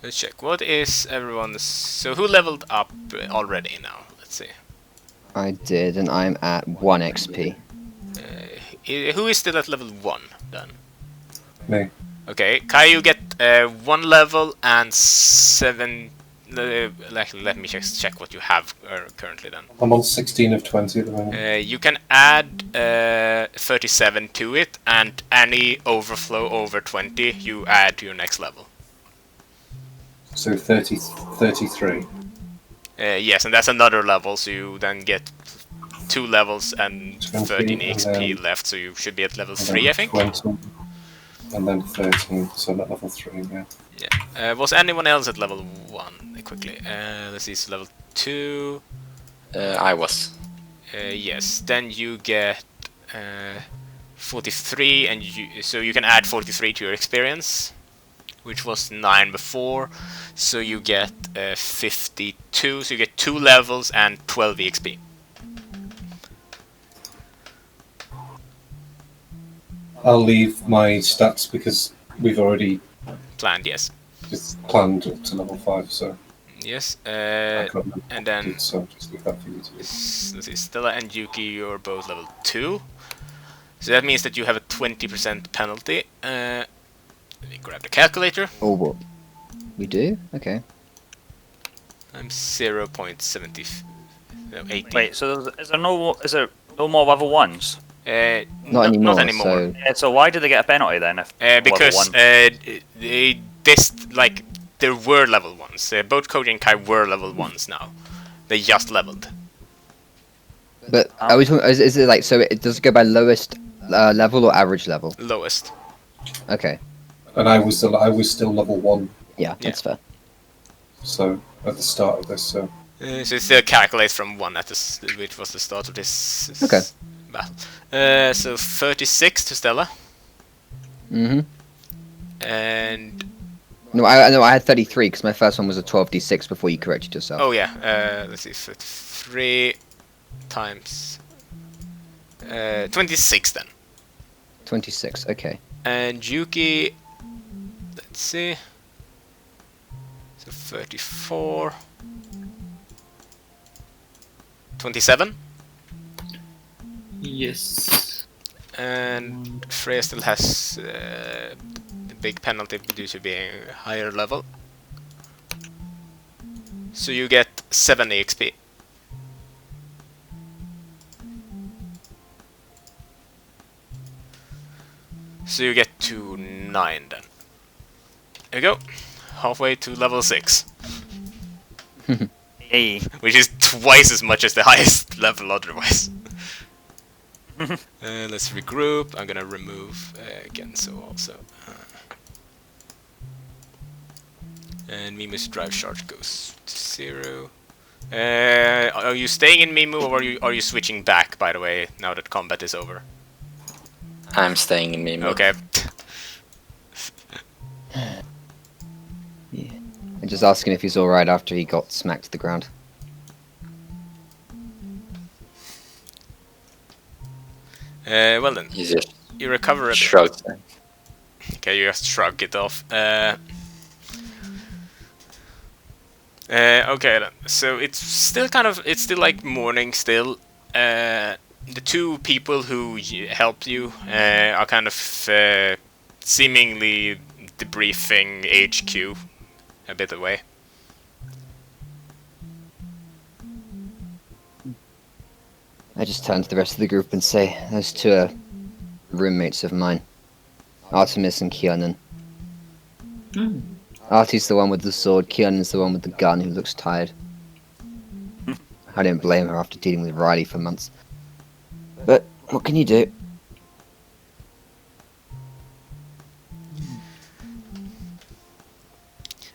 [SPEAKER 1] Let's check. What is everyone's? So who leveled up already now? Let's see.
[SPEAKER 2] I did, and I'm at 1 XP.
[SPEAKER 1] Who is still at level 1 then?
[SPEAKER 4] Me.
[SPEAKER 1] Okay, Kai, you get 1 level and 7. Let me just check what you have currently then.
[SPEAKER 4] I'm on 16 of 20 at the moment.
[SPEAKER 1] You can add 37 to it, and any overflow over 20 you add to your next level.
[SPEAKER 4] So 33.
[SPEAKER 1] Yes, and that's another level, so you then get 2 levels and
[SPEAKER 4] 20,
[SPEAKER 1] 13
[SPEAKER 4] and
[SPEAKER 1] XP
[SPEAKER 4] then-
[SPEAKER 1] left, so you should be at level
[SPEAKER 4] and
[SPEAKER 1] 3,
[SPEAKER 4] then
[SPEAKER 1] I think.
[SPEAKER 4] 20, and then 13, so I'm at level 3, yeah.
[SPEAKER 1] Was anyone else at level 1? Quickly. Let's see, so level 2.
[SPEAKER 6] I was.
[SPEAKER 1] Yes, then you get 43, and so you can add 43 to your experience, which was 9 before. So you get 52. So you get 2 levels and 12 EXP.
[SPEAKER 4] I'll leave my stats because we've already
[SPEAKER 1] Planned, yes.
[SPEAKER 4] just planned up to level 5, so
[SPEAKER 1] Yes.
[SPEAKER 4] I can't
[SPEAKER 1] And then
[SPEAKER 4] so just leave that for you to do.
[SPEAKER 1] let's see, Stella and Yuki, you're both level 2. So that means that you have a 20% penalty. Let me grab the calculator.
[SPEAKER 2] Oh, what? We do? Okay.
[SPEAKER 1] I'm 0.70. No, 80.
[SPEAKER 3] Wait, so is there no more level 1s?
[SPEAKER 2] Not anymore.
[SPEAKER 1] Not anymore.
[SPEAKER 2] So
[SPEAKER 3] Yeah, so why did they get a penalty then if
[SPEAKER 1] Because
[SPEAKER 3] level 1?
[SPEAKER 1] there were level 1s. Both Koji and Kai were level 1s now. They just leveled.
[SPEAKER 2] but are we talking, is it like, so it does it go by lowest level or average level?
[SPEAKER 1] Lowest.
[SPEAKER 2] Okay.
[SPEAKER 4] And I was still level 1,
[SPEAKER 2] Yeah, that's fair.
[SPEAKER 4] so at the start of this, so
[SPEAKER 1] So it still calculates from 1 which was the start of this
[SPEAKER 2] Okay.
[SPEAKER 1] battle. So 36 to Stella.
[SPEAKER 2] Mm-hmm.
[SPEAKER 1] And
[SPEAKER 2] No, I had 33 because my first one was a 12d6 before you corrected yourself.
[SPEAKER 1] Oh yeah, let's see, so 3 times 26 then.
[SPEAKER 2] 26. Okay.
[SPEAKER 1] And Yuki, let's see, so 34, 27,
[SPEAKER 5] Yes.
[SPEAKER 1] and Freya still has the big penalty due to being higher level. So you get 70 XP. So you get to 9 then. There you go. Halfway to level 6.
[SPEAKER 3] Hey.
[SPEAKER 1] Which is twice as much as the highest level otherwise. Let's regroup. I'm gonna remove again, so also. And Mimu's drive charge goes to 0. Are you staying in Mimu or are you switching back, by the way, now that combat is over?
[SPEAKER 6] I'm staying in Mimo.
[SPEAKER 1] Okay.
[SPEAKER 2] I'm just asking if he's alright after he got smacked to the ground.
[SPEAKER 1] Well then,
[SPEAKER 6] He's just
[SPEAKER 1] you recover a bit.
[SPEAKER 6] shrugged.
[SPEAKER 1] Okay, you just shrug it off. Okay then. So it's still like morning still. The two people who helped you are kind of seemingly debriefing HQ a bit away.
[SPEAKER 2] I just turn to the rest of the group and say, those two are roommates of mine. Artemis and Kiernan. Artie's the one with the sword, Kiernan's the one with the gun who looks tired. I didn't blame her after dealing with Riley for months. But, what can you do?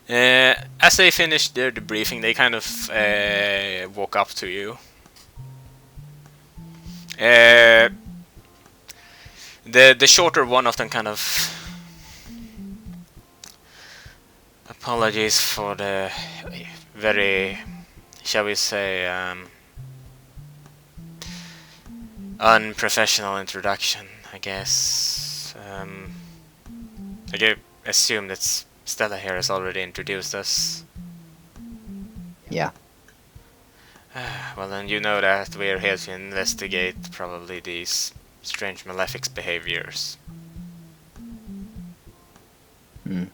[SPEAKER 1] As they finish their debriefing, they kind of walk up to you. The shorter one of them kind of apologies for the very, shall we say, unprofessional introduction, I guess. I assume that Stella here has already introduced us.
[SPEAKER 2] Yeah.
[SPEAKER 1] Well, then you know that we're here to investigate probably these strange malefics behaviors. I'm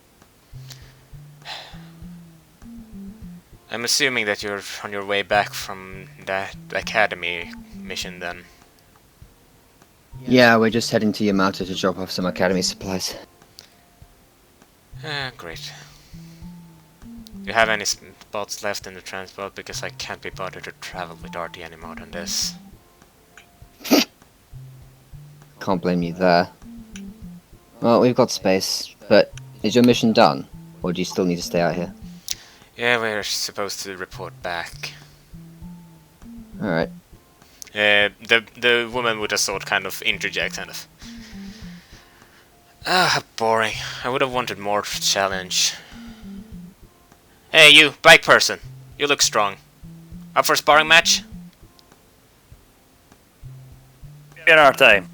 [SPEAKER 1] assuming that you're on your way back from that academy mission then.
[SPEAKER 2] Yeah, we're just heading to Yamato to drop off some academy supplies.
[SPEAKER 1] Great. Do you have any spots left in the transport? Because I can't be bothered to travel with Artie any more than this.
[SPEAKER 2] Can't blame you there. Well, we've got space, but is your mission done? Or do you still need to stay out here?
[SPEAKER 1] Yeah, we're supposed to report back.
[SPEAKER 2] Alright.
[SPEAKER 1] The woman with the sword kind of interjects, kind of. Ah, how boring. I would have wanted more challenge. Hey, you, bike person. You look strong. Up for a sparring match?
[SPEAKER 3] In our time.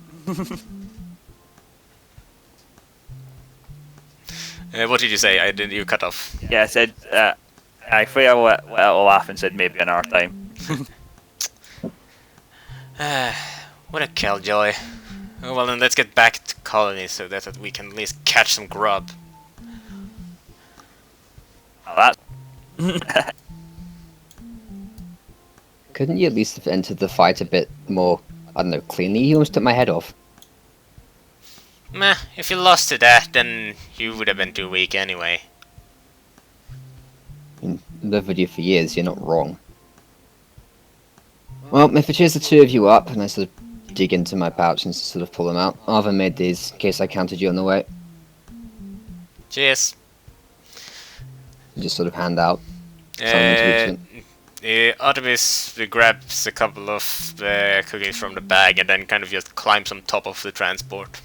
[SPEAKER 1] What did you say? I didn't. You cut off.
[SPEAKER 3] Yeah, I said, I Freya let out a laugh and said maybe in our time.
[SPEAKER 1] What a killjoy. Oh, well, then let's get back to colony so that we can at least catch some grub.
[SPEAKER 3] Well, that.
[SPEAKER 2] Couldn't you at least have entered the fight a bit more, I don't know, cleanly? You almost took my head off.
[SPEAKER 1] Meh, if you lost to that, then you would have been too weak anyway.
[SPEAKER 2] I've lived with you for years, you're not wrong. Well, if it cheers the two of you up, and I sort of dig into my pouch and sort of pull them out, Arva made these in case I counted you on the way.
[SPEAKER 1] Cheers.
[SPEAKER 2] Just sort of hand out. Someone
[SPEAKER 1] Artemis grabs a couple of cookies from the bag and then kind of just climbs on top of the transport.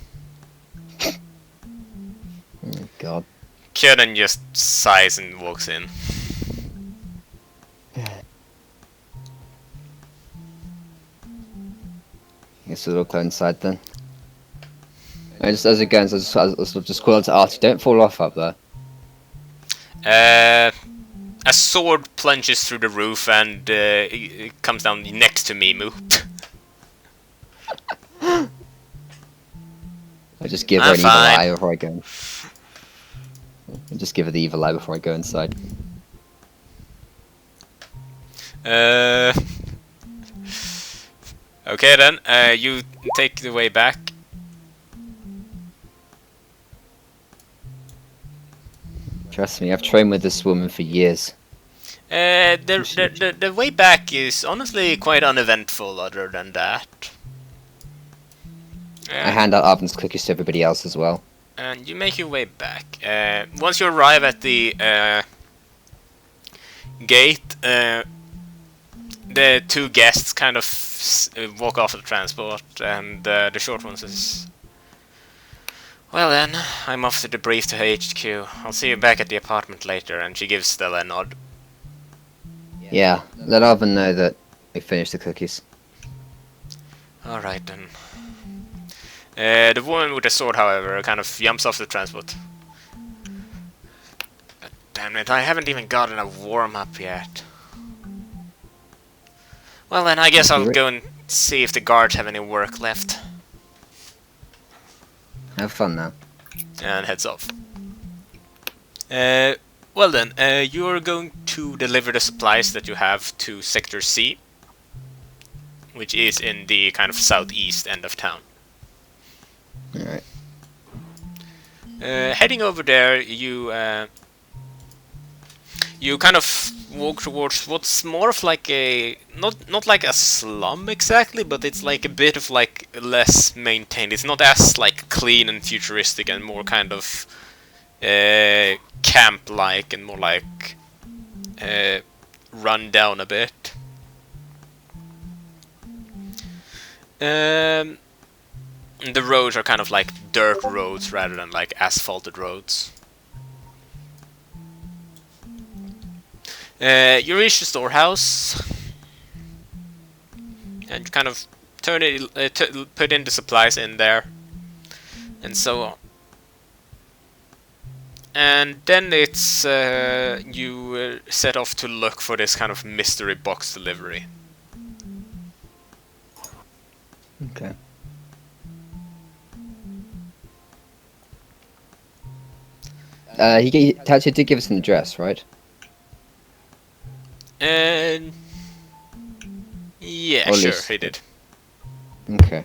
[SPEAKER 2] Oh, God.
[SPEAKER 1] Cardinal just sighs and walks in.
[SPEAKER 2] Guess we'll go inside then. I just as again, so I'll just call out to Artie. Don't fall off up there.
[SPEAKER 1] A sword plunges through the roof and it comes down next to Mimu.
[SPEAKER 2] I just give her
[SPEAKER 1] I'm
[SPEAKER 2] an evil
[SPEAKER 1] fine.
[SPEAKER 2] eye before I go in. I just give her the evil eye before I go inside.
[SPEAKER 1] Okay then, you take the way back.
[SPEAKER 2] Trust me, I've trained with this woman for years.
[SPEAKER 1] The way back is honestly quite uneventful other than that.
[SPEAKER 2] I hand out Arvin's cookies to everybody else as well.
[SPEAKER 1] And you make your way back. Once you arrive at the gate, the two guests kind of walk off the transport, and the short one says, "Well then, I'm off to debrief to HQ. I'll see you back at the apartment later," and she gives Stella a nod.
[SPEAKER 2] Yeah, let Arvin know that we finished the cookies.
[SPEAKER 1] Alright then. The woman with the sword, however, kind of jumps off the transport. God damn it, I haven't even gotten a warm-up yet. Well then, I guess I'll go and see if the guards have any work left.
[SPEAKER 2] Have fun now.
[SPEAKER 1] And heads off. Well then, you're going to deliver the supplies that you have to Sector C, which is in the kind of southeast end of town.
[SPEAKER 2] Alright.
[SPEAKER 1] Heading over there, you kind of walk towards what's more of like a not like a slum exactly, but it's like a bit of like less maintained. It's not as like clean and futuristic, and more kind of camp-like and more like run down a bit. The roads are kind of like dirt roads rather than like asphalted roads. You reach the storehouse and you kind of turn it, put in the supplies in there, and so on. And then it's you set off to look for this kind of mystery box delivery.
[SPEAKER 2] Okay. He actually did give us an address, right?
[SPEAKER 1] And yeah,
[SPEAKER 2] Or at
[SPEAKER 1] sure,
[SPEAKER 2] least-
[SPEAKER 1] he did.
[SPEAKER 2] Okay.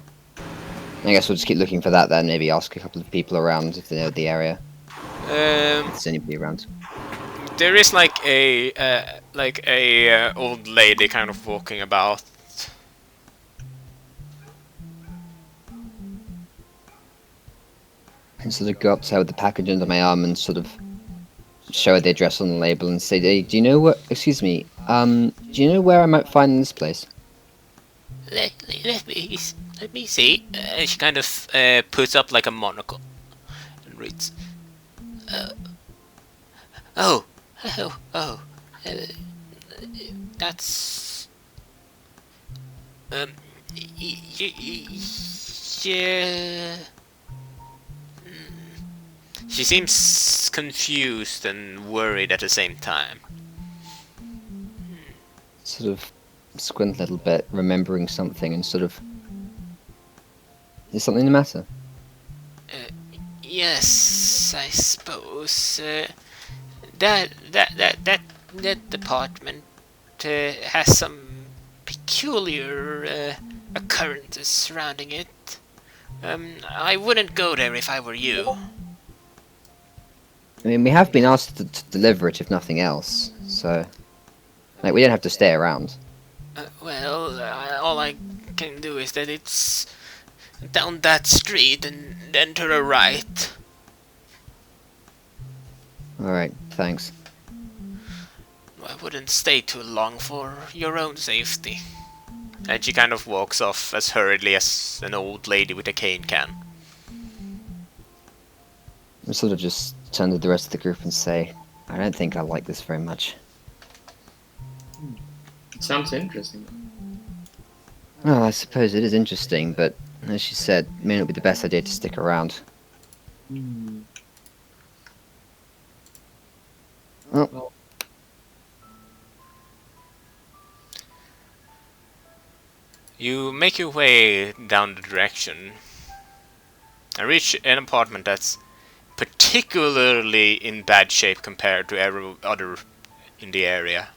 [SPEAKER 2] I guess we'll just keep looking for that then. Maybe ask a couple of people around if they know the area. If there's anybody around.
[SPEAKER 1] There is like a old lady kind of walking about.
[SPEAKER 2] And sort of go up to her with the package under my arm and sort of show her the address on the label and say, "Hey, do you know what? Excuse me. Do you know where I might find this place?"
[SPEAKER 1] Let me see. She kind of puts up like a monocle and reads. That's yeah. She seems confused and worried at the same time.
[SPEAKER 2] Sort of squint a little bit, remembering something, and sort of. Is something the matter?
[SPEAKER 1] Yes, I suppose that department has some peculiar occurrences surrounding it. I wouldn't go there if I were you.
[SPEAKER 2] I mean, we have been asked to deliver it, if nothing else. So, like, we don't have to stay around.
[SPEAKER 1] All I can do is that it's down that street and then to the right.
[SPEAKER 2] All right, thanks.
[SPEAKER 1] I wouldn't stay too long for your own safety. And she kind of walks off as hurriedly as an old lady with a cane can.
[SPEAKER 2] I sort of just turn to the rest of the group and say, I don't think I like this very much.
[SPEAKER 5] It sounds interesting.
[SPEAKER 2] Well, I suppose it is interesting, but as she said, it may not be the best idea to stick around.
[SPEAKER 5] Hmm.
[SPEAKER 2] Well,
[SPEAKER 1] You make your way down the direction and reach an apartment that's particularly in bad shape compared to every other in the area.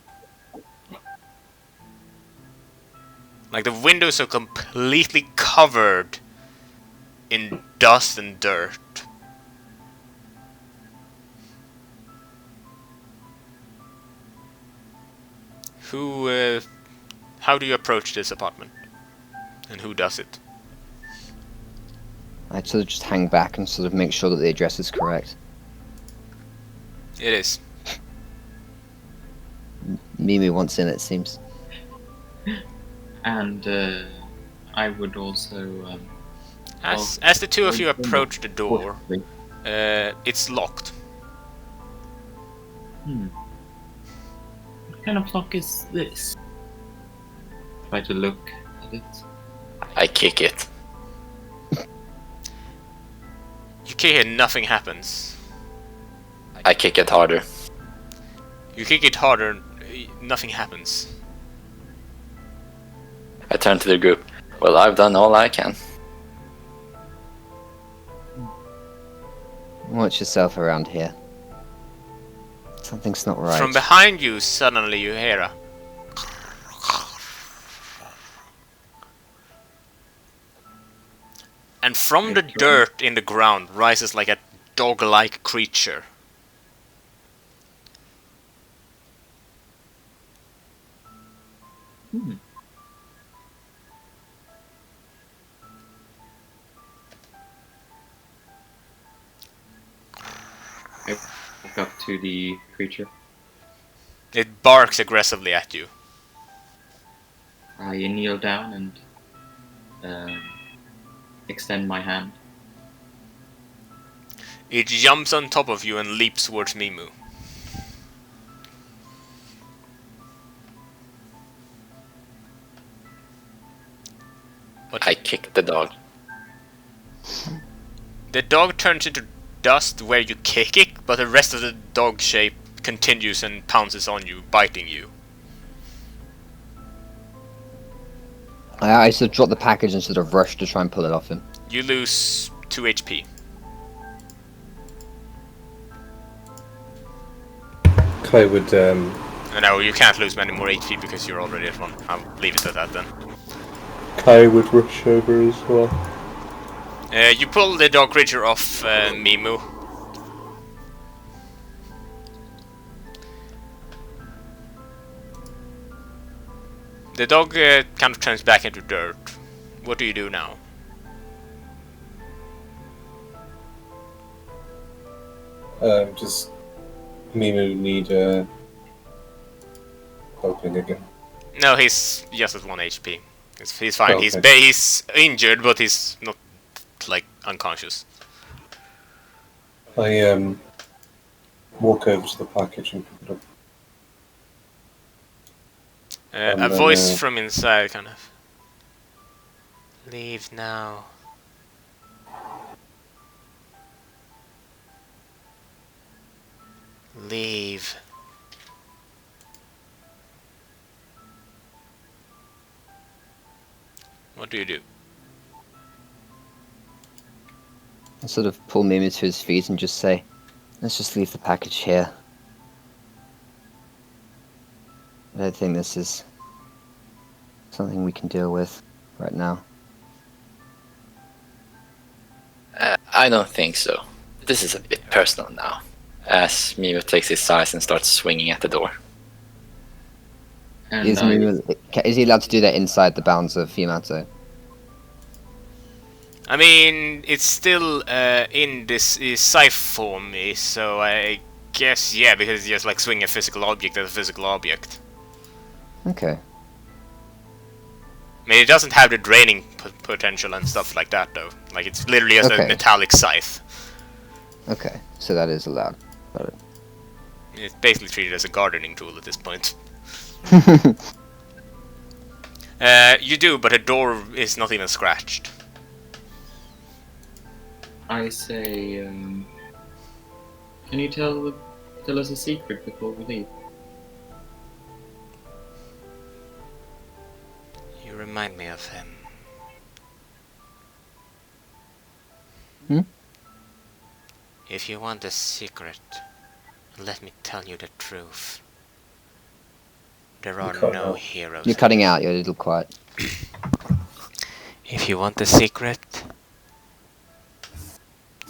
[SPEAKER 1] Like the windows are completely covered in dust and dirt. How do you approach this apartment? And who does it?
[SPEAKER 2] I'd sort of just hang back and sort of make sure that the address is correct.
[SPEAKER 1] It is.
[SPEAKER 2] Mimi wants in, it seems.
[SPEAKER 5] And I would also.
[SPEAKER 1] As the two of you approach the door, it's locked.
[SPEAKER 5] What kind of lock is this? Try to look at it.
[SPEAKER 6] I kick it.
[SPEAKER 1] You kick it, nothing happens.
[SPEAKER 6] I kick it harder.
[SPEAKER 1] You kick it harder, nothing happens.
[SPEAKER 6] I turn to the group. Well, I've done all I can.
[SPEAKER 2] Watch yourself around here. Something's not right.
[SPEAKER 1] From behind you, suddenly you hear a... And from the dirt in the ground rises like a dog-like creature.
[SPEAKER 5] I walk up to the creature.
[SPEAKER 1] It barks aggressively at you.
[SPEAKER 5] I kneel down and extend my hand.
[SPEAKER 1] It jumps on top of you and leaps towards Mimu. What?
[SPEAKER 6] I kick the dog.
[SPEAKER 1] The dog turns into dust where you kick it, but the rest of the dog shape continues and pounces on you, biting you.
[SPEAKER 2] I sort of drop the package and sort of rush to try and pull it off him.
[SPEAKER 1] You lose 2 HP.
[SPEAKER 4] Clay would.
[SPEAKER 1] No, you can't lose many more HP because you're already at 1. I'll leave it at that then.
[SPEAKER 4] Kai would rush over as well.
[SPEAKER 1] You pull the dog creature off Mimu. The dog kind of turns back into dirt. What do you do now?
[SPEAKER 4] Does Mimu need helping again?
[SPEAKER 1] No, he's just at 1 HP. He's fine.
[SPEAKER 4] Okay.
[SPEAKER 1] He's injured, but he's not like unconscious.
[SPEAKER 4] I walk over to the package and pick it up.
[SPEAKER 1] A voice from inside kind of... Leave now. Leave. What do you do?
[SPEAKER 2] I sort of pull Mimi to his feet and just say, let's just leave the package here. I don't think this is something we can deal with right now.
[SPEAKER 6] I don't think so. This is a bit personal now. As Mimo takes his size and starts swinging at the door.
[SPEAKER 5] And
[SPEAKER 2] Is he allowed to do that inside the bounds of Yamato?
[SPEAKER 1] I mean, it's still in this scythe form, so I guess, yeah, because it's just like swinging a physical object at a physical object.
[SPEAKER 2] Okay.
[SPEAKER 1] I mean, it doesn't have the draining potential and stuff like that, though. Like, it's literally just a
[SPEAKER 2] Okay.
[SPEAKER 1] metallic scythe.
[SPEAKER 2] Okay. so that is allowed. Got
[SPEAKER 1] It's basically treated as a gardening tool at this point.
[SPEAKER 2] it.
[SPEAKER 1] You do, but the door is not even scratched.
[SPEAKER 5] I say, can you tell us a secret before we leave?
[SPEAKER 1] You remind me of him.
[SPEAKER 2] Hmm?
[SPEAKER 1] If you want a secret, let me tell you the truth. There are
[SPEAKER 4] cut
[SPEAKER 1] no
[SPEAKER 4] out.
[SPEAKER 1] heroes.
[SPEAKER 2] You're cutting out. You're a little quiet.
[SPEAKER 1] If you want a secret,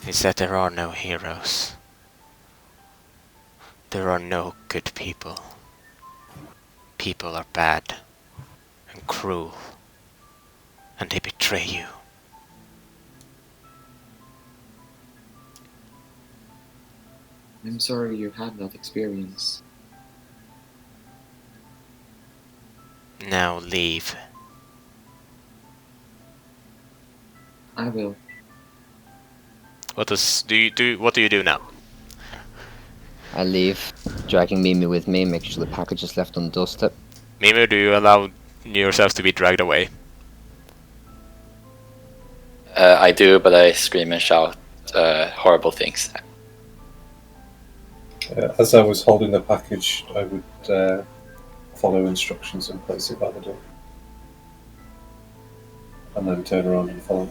[SPEAKER 1] it's that there are no heroes. There are no good people. People are bad and cruel, and they betray you.
[SPEAKER 5] I'm sorry you had that experience.
[SPEAKER 1] Now leave.
[SPEAKER 5] I will.
[SPEAKER 1] What do you do now?
[SPEAKER 2] I leave, dragging Mimi with me, make sure the package is left on the doorstep.
[SPEAKER 1] Mimi, do you allow yourself to be dragged away?
[SPEAKER 6] I do, but I scream and shout horrible things.
[SPEAKER 4] As I was holding the package, I would follow instructions and place it by the door. And then turn around and follow.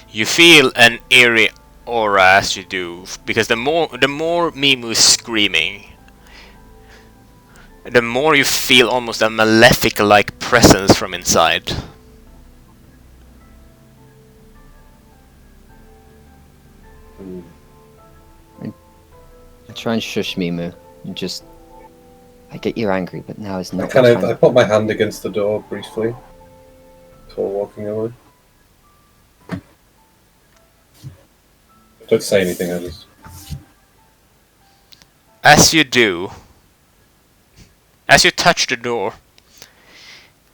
[SPEAKER 1] You feel an eerie aura as you do, because the more Mimu is screaming, the more you feel almost a malefic-like presence from inside.
[SPEAKER 4] Mm.
[SPEAKER 2] I try and shush Mimu, and just... I get you're angry, but now is not the
[SPEAKER 4] I
[SPEAKER 2] time.
[SPEAKER 4] put my hand against the door briefly before walking away. Don't say anything, I just...
[SPEAKER 1] As you do, as you touch the door,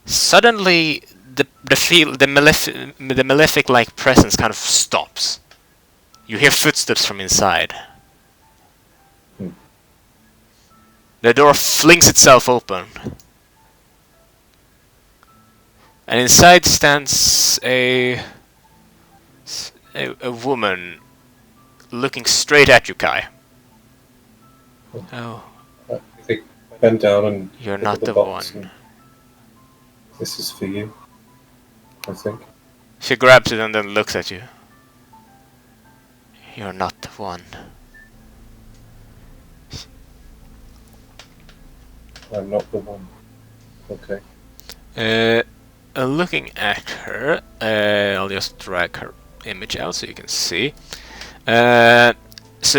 [SPEAKER 1] suddenly the malefic-like presence kind of stops. You hear footsteps from inside. The door flings itself open, and inside stands a woman looking straight at you, Kai. Oh,
[SPEAKER 4] I bend down and
[SPEAKER 1] you're
[SPEAKER 4] pick
[SPEAKER 1] not
[SPEAKER 4] up the
[SPEAKER 1] the
[SPEAKER 4] box
[SPEAKER 1] one.
[SPEAKER 4] and this is for you, I think.
[SPEAKER 1] She grabs it and then looks at you. You're not the one.
[SPEAKER 4] I'm not the one. Okay.
[SPEAKER 1] Looking at her, I'll just drag her image out so you can see. So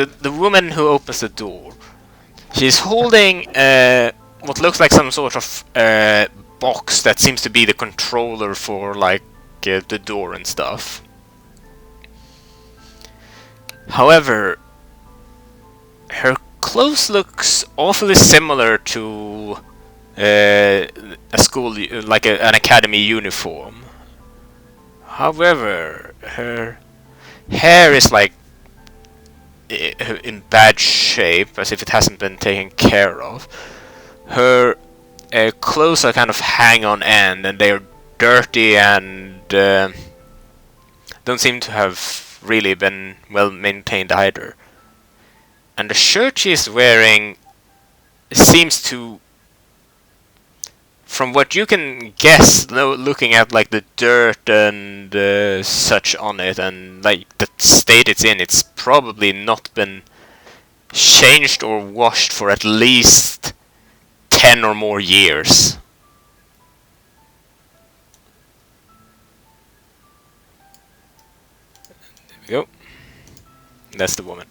[SPEAKER 1] the woman who opens the door, she's holding what looks like some sort of box that seems to be the controller for like the door and stuff. However, her clothes looks awfully similar to a school, like an academy uniform. However, her hair is like in bad shape, as if it hasn't been taken care of. Her clothes are kind of hang on end, and they're dirty and don't seem to have really been well maintained either. And the shirt she's wearing seems to, from what you can guess, looking at like the dirt and such on it, and like the state it's in, it's probably not been changed or washed for at least 10 or more years. There we go. That's the woman.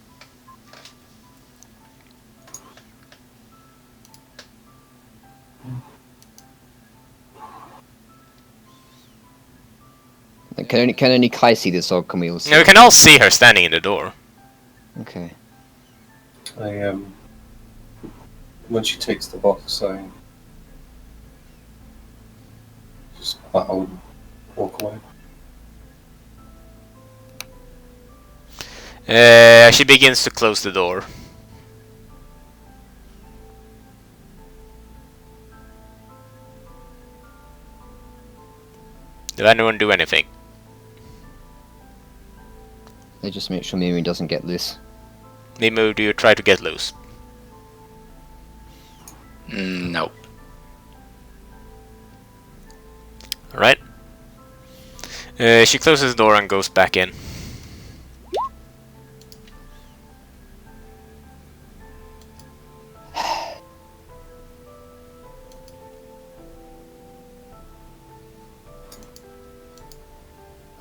[SPEAKER 2] Can only Kai see this, or can we all see?
[SPEAKER 1] Now we can all see her standing in the door.
[SPEAKER 2] Okay.
[SPEAKER 4] I when she takes the box, I just bow and walk away.
[SPEAKER 1] She begins to close the door. Did anyone do anything?
[SPEAKER 2] They just make sure Mimi doesn't get loose.
[SPEAKER 1] Mimu, do you try to get loose?
[SPEAKER 6] No.
[SPEAKER 1] Alright. She closes the door and goes back in.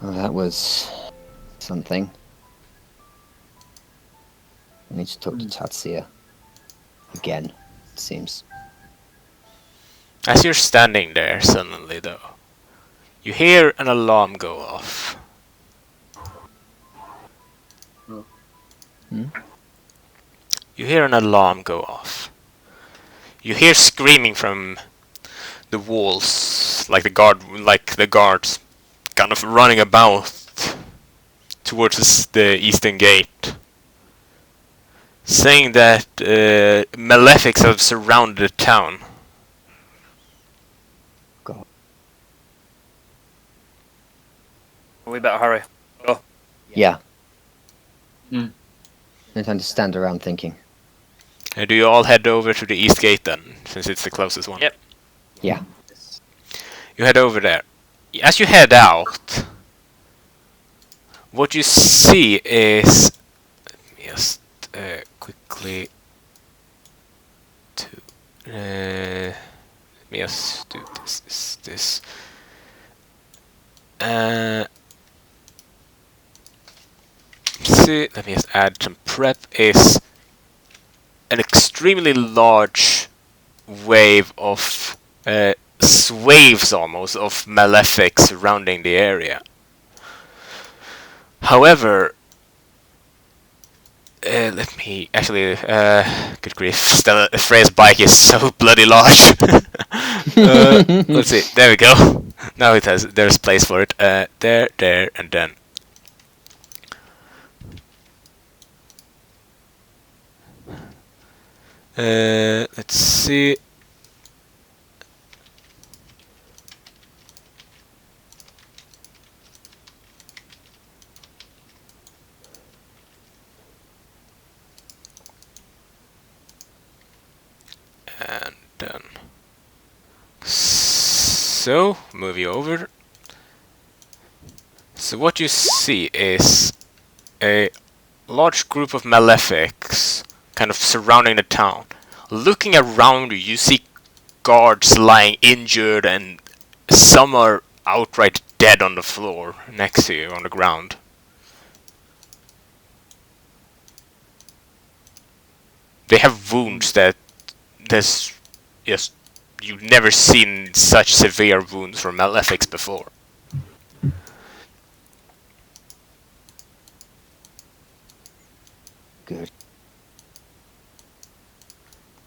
[SPEAKER 2] Oh, that was something. I need to talk to Tatsuya. Again, it seems.
[SPEAKER 1] As you're standing there, suddenly though, you hear an alarm go off.
[SPEAKER 2] Hmm?
[SPEAKER 1] You hear an alarm go off. You hear screaming from the walls, like the guards, kind of running about towards the eastern gate, saying that malefics have surrounded the town.
[SPEAKER 3] We better hurry.
[SPEAKER 2] Yeah.
[SPEAKER 5] Hmm.
[SPEAKER 2] No time to stand around thinking.
[SPEAKER 1] Do you all head over to the east gate then, since it's the closest one?
[SPEAKER 3] Yep.
[SPEAKER 2] Yeah.
[SPEAKER 1] You head over there. As you head out, what you see is... Let me just quickly... let me just do this. See, let me just add some prep. Is an extremely large wave of swaves almost of malefics surrounding the area. However, let me actually, good grief, the Freya's bike is so bloody large. Let's see, there we go. Now there's place for it. There, and then. Let's see. And then. So, move you over. So what you see is a large group of malefics kind of surrounding the town. Looking around you, you see guards lying injured and some are outright dead on the floor next to you on the ground. They have wounds that there's just you've never seen such severe wounds from malefics before.
[SPEAKER 2] Good.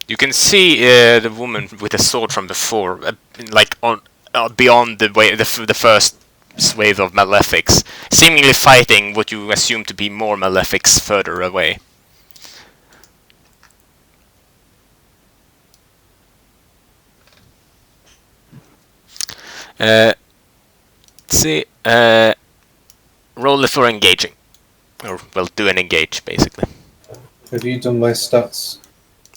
[SPEAKER 1] You can see the woman with the sword from before, like on beyond the first wave of malefics, seemingly fighting what you assume to be more malefics further away. Let's see. Roll it for engaging, or well, do an engage basically.
[SPEAKER 4] Have you done my stats?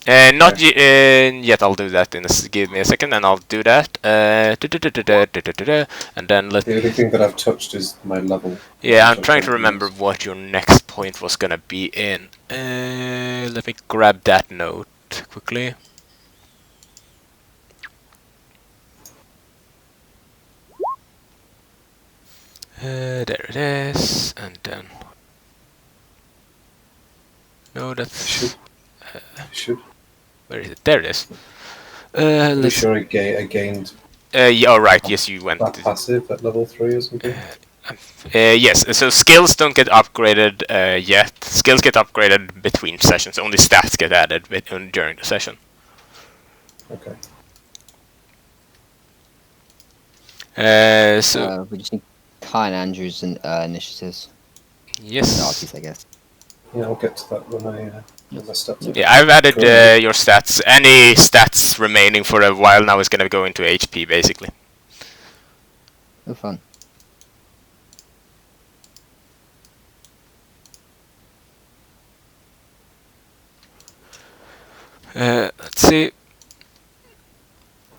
[SPEAKER 1] Not yet. I'll do that give me a second, and I'll do that. And then let.
[SPEAKER 4] The only thing that I've touched is my level.
[SPEAKER 1] Yeah, I'm trying to remember what your next point was gonna be in. Let me grab that note quickly. There it is, and then. No, that's.
[SPEAKER 4] Should.
[SPEAKER 1] Where is it? There it is.
[SPEAKER 4] I'm
[SPEAKER 1] Let's.
[SPEAKER 4] sure I gained
[SPEAKER 1] Yeah, all right. Yes, you went.
[SPEAKER 4] that passive at level 3 or something.
[SPEAKER 1] Yes, so skills don't get upgraded yet. Skills get upgraded between sessions. Only stats get added during the session.
[SPEAKER 4] Okay.
[SPEAKER 1] So
[SPEAKER 2] We just need Kai and Andrew's initiatives.
[SPEAKER 1] yes.
[SPEAKER 2] Darkies, I guess.
[SPEAKER 4] Yeah, I'll get to that when my stats.
[SPEAKER 1] Yeah, I've added
[SPEAKER 4] Cool.
[SPEAKER 1] your stats. Any stats remaining for a while now is gonna go into HP, basically.
[SPEAKER 2] Oh, fun.
[SPEAKER 1] Let's see.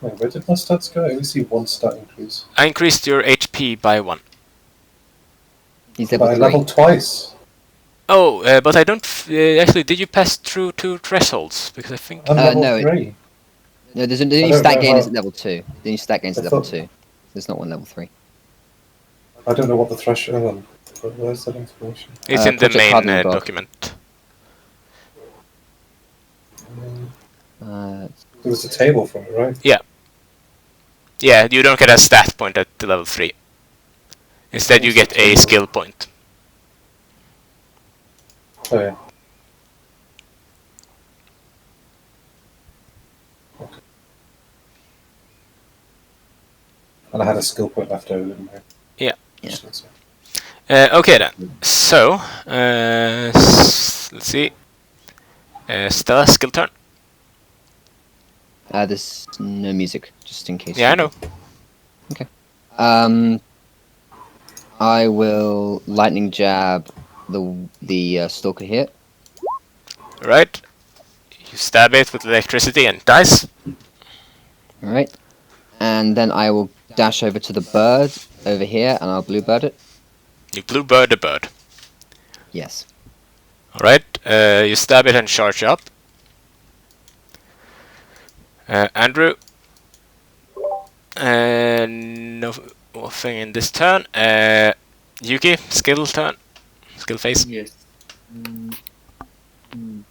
[SPEAKER 4] Wait, where did my stats go? I only see one stat increase.
[SPEAKER 1] I increased your HP by 1.
[SPEAKER 2] He's
[SPEAKER 4] But
[SPEAKER 2] level
[SPEAKER 4] I
[SPEAKER 2] 3.
[SPEAKER 4] leveled twice.
[SPEAKER 1] Oh, but I don't. Actually, did you pass through 2 thresholds? Because I think.
[SPEAKER 4] I'm level
[SPEAKER 2] no,
[SPEAKER 4] 3.
[SPEAKER 2] No, there's a
[SPEAKER 4] I
[SPEAKER 2] new
[SPEAKER 4] don't
[SPEAKER 2] stat
[SPEAKER 4] know
[SPEAKER 2] gain
[SPEAKER 4] how-
[SPEAKER 2] is at level 2. The new stat gain is
[SPEAKER 4] I
[SPEAKER 2] at level
[SPEAKER 4] thought-
[SPEAKER 2] 2. There's not one level 3.
[SPEAKER 4] I don't know what the threshold. Hang on. Where's that information?
[SPEAKER 1] It's in the
[SPEAKER 2] Project
[SPEAKER 1] main
[SPEAKER 2] Cardinal doc.
[SPEAKER 1] document.
[SPEAKER 2] Uh,
[SPEAKER 4] There was a table for it, right?
[SPEAKER 1] Yeah, you don't get a stat point at the level 3. Instead, you
[SPEAKER 4] What's
[SPEAKER 1] get
[SPEAKER 4] the
[SPEAKER 1] a
[SPEAKER 4] table?
[SPEAKER 1] skill point.
[SPEAKER 4] Oh yeah. Okay. And I had a skill point left over, didn't I?
[SPEAKER 1] Yeah.
[SPEAKER 2] Yeah.
[SPEAKER 1] Okay then. So, let's see. Stella, skill turn.
[SPEAKER 2] there's no music, just in case.
[SPEAKER 1] Yeah, I know.
[SPEAKER 2] I will lightning jab the stalker here.
[SPEAKER 1] Right. You stab it with electricity and dice.
[SPEAKER 2] All right, and then I will dash over to the bird over here, and I'll bluebird it.
[SPEAKER 1] You bluebird the bird.
[SPEAKER 2] Yes.
[SPEAKER 1] Alright, you stab it and charge up. Andrew. Nothing in this turn. Yuki, skill turn. Skill phase.
[SPEAKER 5] Yes. Mm. Mm.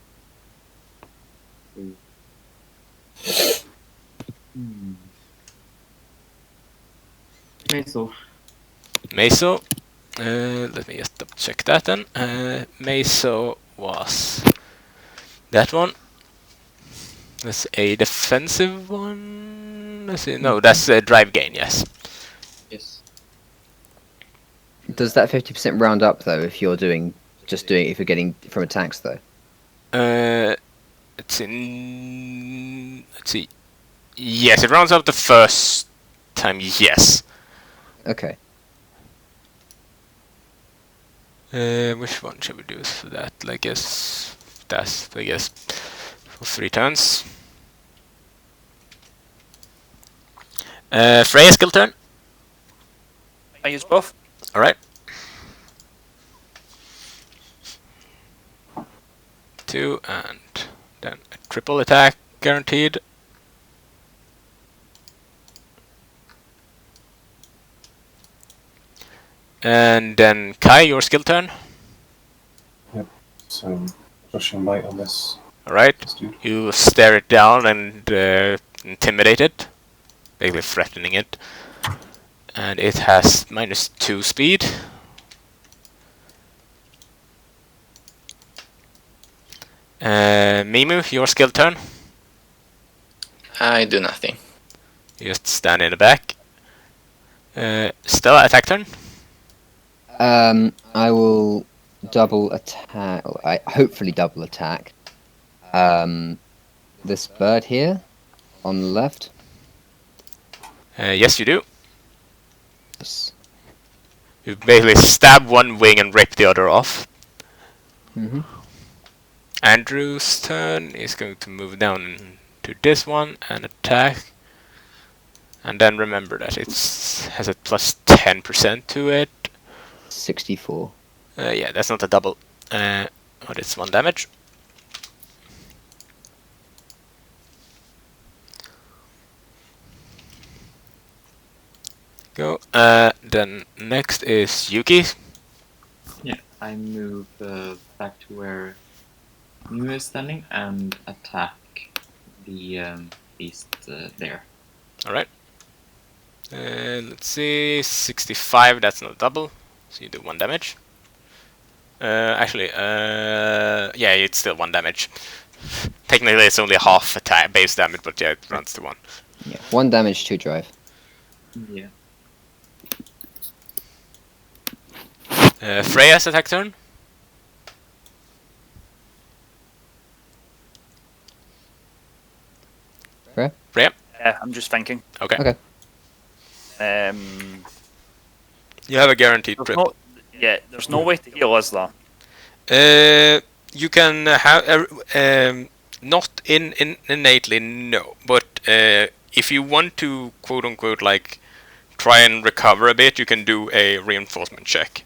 [SPEAKER 5] Mm. Meso.
[SPEAKER 1] Meso. Let me just double check that then. Meso was that one. That's a defensive one. Let's see. No, that's a drive gain, yes.
[SPEAKER 5] Yes.
[SPEAKER 2] Does that 50% round up though? If you're if you're getting from attacks though?
[SPEAKER 1] Let's see. Let's see. Yes, it rounds up the first time, yes.
[SPEAKER 2] Okay.
[SPEAKER 1] Which one should we do for that? I guess that's, for 3 turns. Freya, skill turn.
[SPEAKER 3] I use both.
[SPEAKER 1] Alright. 2, and then a triple attack guaranteed. And then Kai, your skill turn.
[SPEAKER 4] So, Russian might on this
[SPEAKER 1] Alright.
[SPEAKER 4] dude.
[SPEAKER 1] You stare it down and intimidate it, basically threatening it. And it has -2 speed. Mimu, your skill turn.
[SPEAKER 6] I do nothing.
[SPEAKER 1] You just stand in the back. Stella, attack turn.
[SPEAKER 2] I will double attack. I hopefully double attack. This bird here on the left.
[SPEAKER 1] Yes, you do.
[SPEAKER 2] Yes.
[SPEAKER 1] You basically stab one wing and rip the other off.
[SPEAKER 2] Mhm.
[SPEAKER 1] Andrew's turn is going to move down to this one and attack. And then remember that it has a plus 10% to it.
[SPEAKER 2] 64.
[SPEAKER 1] Yeah, that's not a double. But it's 1 damage. Go. Then next is Yuki.
[SPEAKER 5] Yeah, I move back to where Mew is standing and attack the beast there.
[SPEAKER 1] Alright. Let's see. 65, that's not a double. So you do 1 damage. Yeah, it's still 1 damage. Technically, it's only half attack base damage, but yeah, it runs to 1.
[SPEAKER 2] Yeah. 1 damage, 2 drive.
[SPEAKER 5] Yeah.
[SPEAKER 1] Freya's attack turn.
[SPEAKER 2] Freya?
[SPEAKER 1] Freya?
[SPEAKER 3] Yeah, I'm just thinking.
[SPEAKER 1] Okay.
[SPEAKER 2] Okay.
[SPEAKER 1] You have a guaranteed
[SPEAKER 3] There's
[SPEAKER 1] trip.
[SPEAKER 3] no, there's no way to heal us though.
[SPEAKER 1] You can have not innately, no, but if you want to quote unquote like try and recover a bit, you can do a reinforcement check.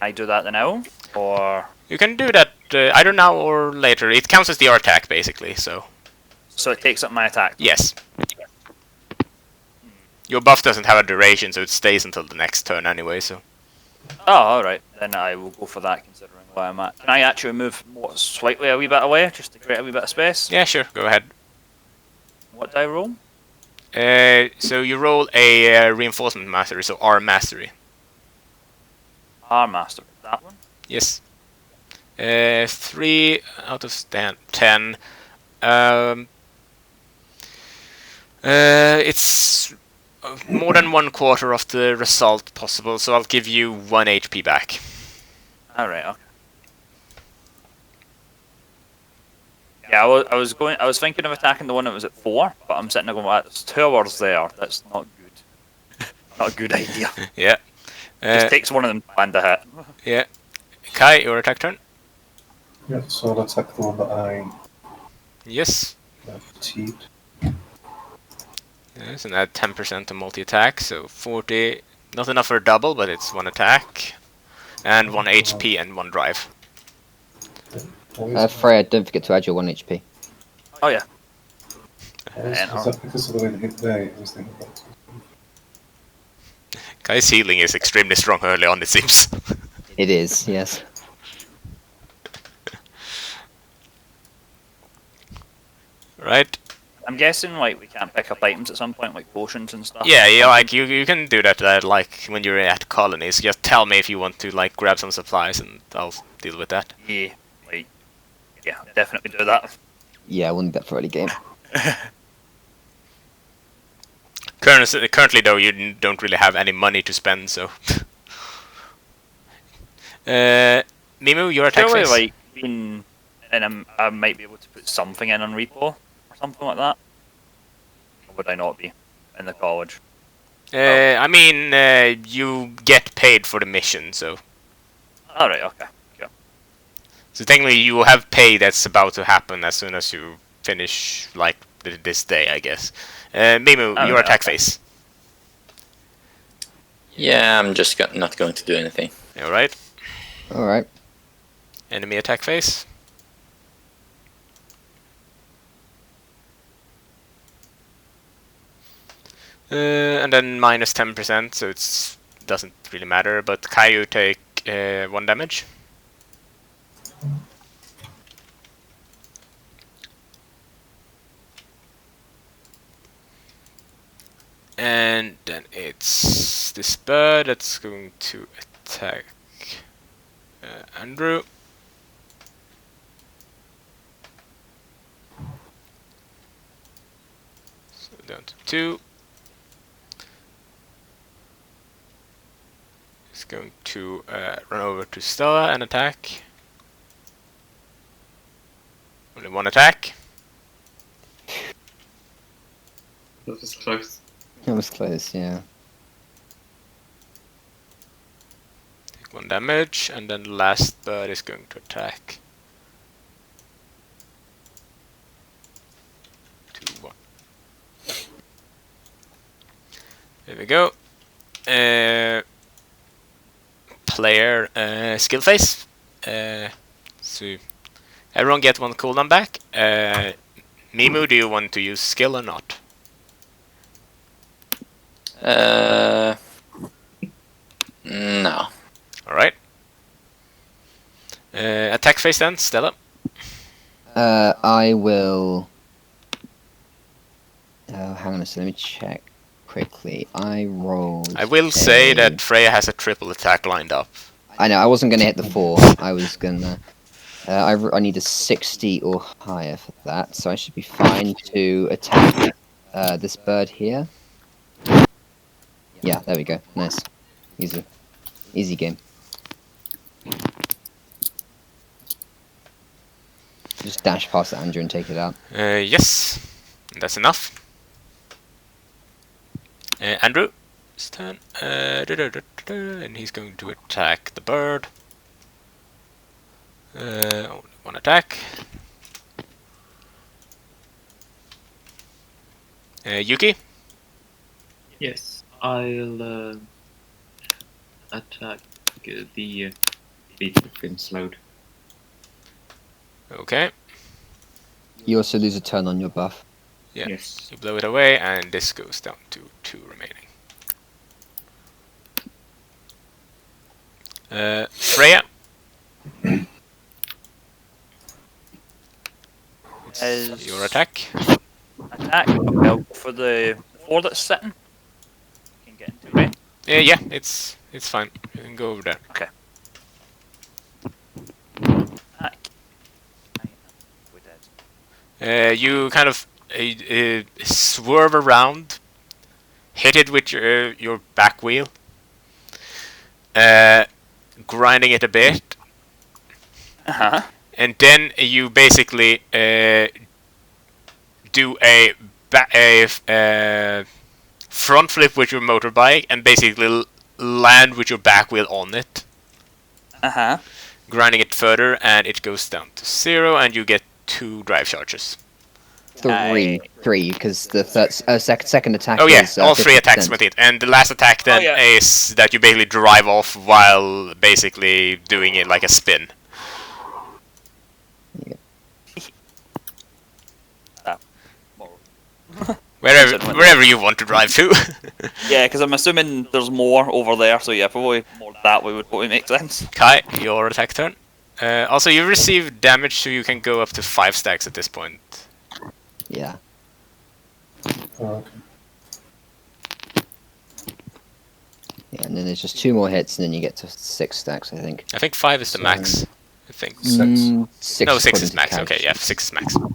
[SPEAKER 3] I do that now, or
[SPEAKER 1] You can do that either now or later. It counts as your attack basically. So
[SPEAKER 3] so it takes up my attack.
[SPEAKER 1] yes, your buff doesn't have a duration, so it stays until the next turn anyway. So
[SPEAKER 3] Oh, alright. Then I will go for that considering where I'm at. Can I actually move slightly a wee bit away, just to create a wee bit of space?
[SPEAKER 1] yeah, sure, go ahead.
[SPEAKER 3] What do I roll?
[SPEAKER 1] So you roll a reinforcement mastery, so R mastery.
[SPEAKER 3] R Master. That one?
[SPEAKER 1] Yes. 3 out of 10. It's more than 1/4 of the result possible, so I'll give you 1 HP back.
[SPEAKER 3] Alright, okay. Yeah, I was thinking of attacking the one that was at 4, but I'm sitting there going, well, there's 2 hours there. That's not good. Not a good idea.
[SPEAKER 1] Yeah.
[SPEAKER 3] Just takes one of them to land a hit.
[SPEAKER 1] Yeah. Kai, your attack turn?
[SPEAKER 4] Yeah, so I'll attack the one that I
[SPEAKER 1] Yes.
[SPEAKER 4] fatigued.
[SPEAKER 1] Yes, and add 10% to multi-attack, so 40. Not enough for a double, but it's 1 attack. And 1 HP and 1 drive.
[SPEAKER 2] Freya, don't forget to add your 1 HP.
[SPEAKER 3] Oh yeah.
[SPEAKER 4] Is that because of the way the hit there was the hit?
[SPEAKER 1] Kai's healing is extremely strong early on, it seems.
[SPEAKER 2] It is, yes.
[SPEAKER 1] Right?
[SPEAKER 3] I'm guessing like we can't pick up items at some point, like potions and stuff.
[SPEAKER 1] Yeah, like you can do that like when you're at colonies. Just tell me if you want to like grab some supplies and I'll deal with that.
[SPEAKER 3] Yeah, like, yeah, definitely do that.
[SPEAKER 2] Yeah, I wouldn't bet for early game.
[SPEAKER 1] Currently though, you don't really have any money to spend, so. Mimu, your attack
[SPEAKER 3] Surely,
[SPEAKER 1] phase.
[SPEAKER 3] like, being, and I might be able to put something in on repo or something like that. Or would I not be in the college?
[SPEAKER 1] I mean, you get paid for the mission, so.
[SPEAKER 3] Alright, okay. Cool.
[SPEAKER 1] So technically, you will have pay that's about to happen as soon as you finish, like, this day, I guess. Mimu, your
[SPEAKER 3] Alright,
[SPEAKER 1] attack
[SPEAKER 3] okay.
[SPEAKER 1] phase.
[SPEAKER 6] Yeah, I'm just not going to do anything.
[SPEAKER 1] Alright.
[SPEAKER 2] Alright.
[SPEAKER 1] Enemy attack phase. And then minus 10%, so it's doesn't really matter. But Caillou take 1 damage. And then it's this bird that's going to attack Andrew. So down to 2. It's going to run over to Stella and attack. Only 1 attack.
[SPEAKER 5] That was close.
[SPEAKER 2] It was close, yeah.
[SPEAKER 1] Take 1 damage, and then the last bird is going to attack. 2, 1. There we go. Player skill phase. So everyone get 1 cooldown back. Mimu, do you want to use skill or not?
[SPEAKER 6] No.
[SPEAKER 1] Alright. Attack phase then, Stella.
[SPEAKER 2] I will... hang on a second, let me check quickly. I rolled...
[SPEAKER 1] I will say that Freya has a triple attack lined up.
[SPEAKER 2] I know, I wasn't going to hit the 4. I was going to... I need a 60 or higher for that, so I should be fine to attack this bird here. Yeah, there we go. Nice. Easy. Easy game. Just dash past Andrew and take it out.
[SPEAKER 1] Yes. That's enough. Andrew's turn. And he's going to attack the bird. Only one attack. Yuki?
[SPEAKER 5] Yes, I'll attack the beetle slowed.
[SPEAKER 1] Okay.
[SPEAKER 2] You also lose a turn on your buff.
[SPEAKER 1] Yeah.
[SPEAKER 5] Yes.
[SPEAKER 1] You blow it away, and this goes down to 2 remaining. Freya?
[SPEAKER 3] Is
[SPEAKER 1] Your attack.
[SPEAKER 3] attack. Okay, I'll go for the 4 that's sitting. Can get into it.
[SPEAKER 1] Yeah, it's fine. You can go over there.
[SPEAKER 3] Okay. Attack. We did.
[SPEAKER 1] You kind of swerve around, hit it with your back wheel, grinding it a bit, and then you basically do a front flip with your motorbike and basically land with your back wheel on it, grinding it further, and it goes down to 0, and you get 2 drive charges.
[SPEAKER 2] Three, because the second attack.
[SPEAKER 1] Oh yeah,
[SPEAKER 2] is,
[SPEAKER 1] all 3 attacks
[SPEAKER 2] 50%.
[SPEAKER 1] with it, and the last attack then is that you basically drive off while basically doing it like a spin. Wherever you want to drive to.
[SPEAKER 3] Yeah, because I'm assuming there's more over there, so yeah, probably more that way would probably make sense.
[SPEAKER 1] Kai, your attack turn. Also, you receive damage, so you can go up to 5 stacks at this point.
[SPEAKER 2] Yeah.
[SPEAKER 4] Oh, okay.
[SPEAKER 2] Yeah, and then there's just 2 more hits, and then you get to 6 stacks, I think.
[SPEAKER 1] I think 5 is the max. I think.
[SPEAKER 4] 6.
[SPEAKER 2] 6
[SPEAKER 1] No, 6
[SPEAKER 2] according
[SPEAKER 1] is
[SPEAKER 2] to
[SPEAKER 1] max.
[SPEAKER 2] couch.
[SPEAKER 1] Okay, yeah, 6 is max.
[SPEAKER 4] So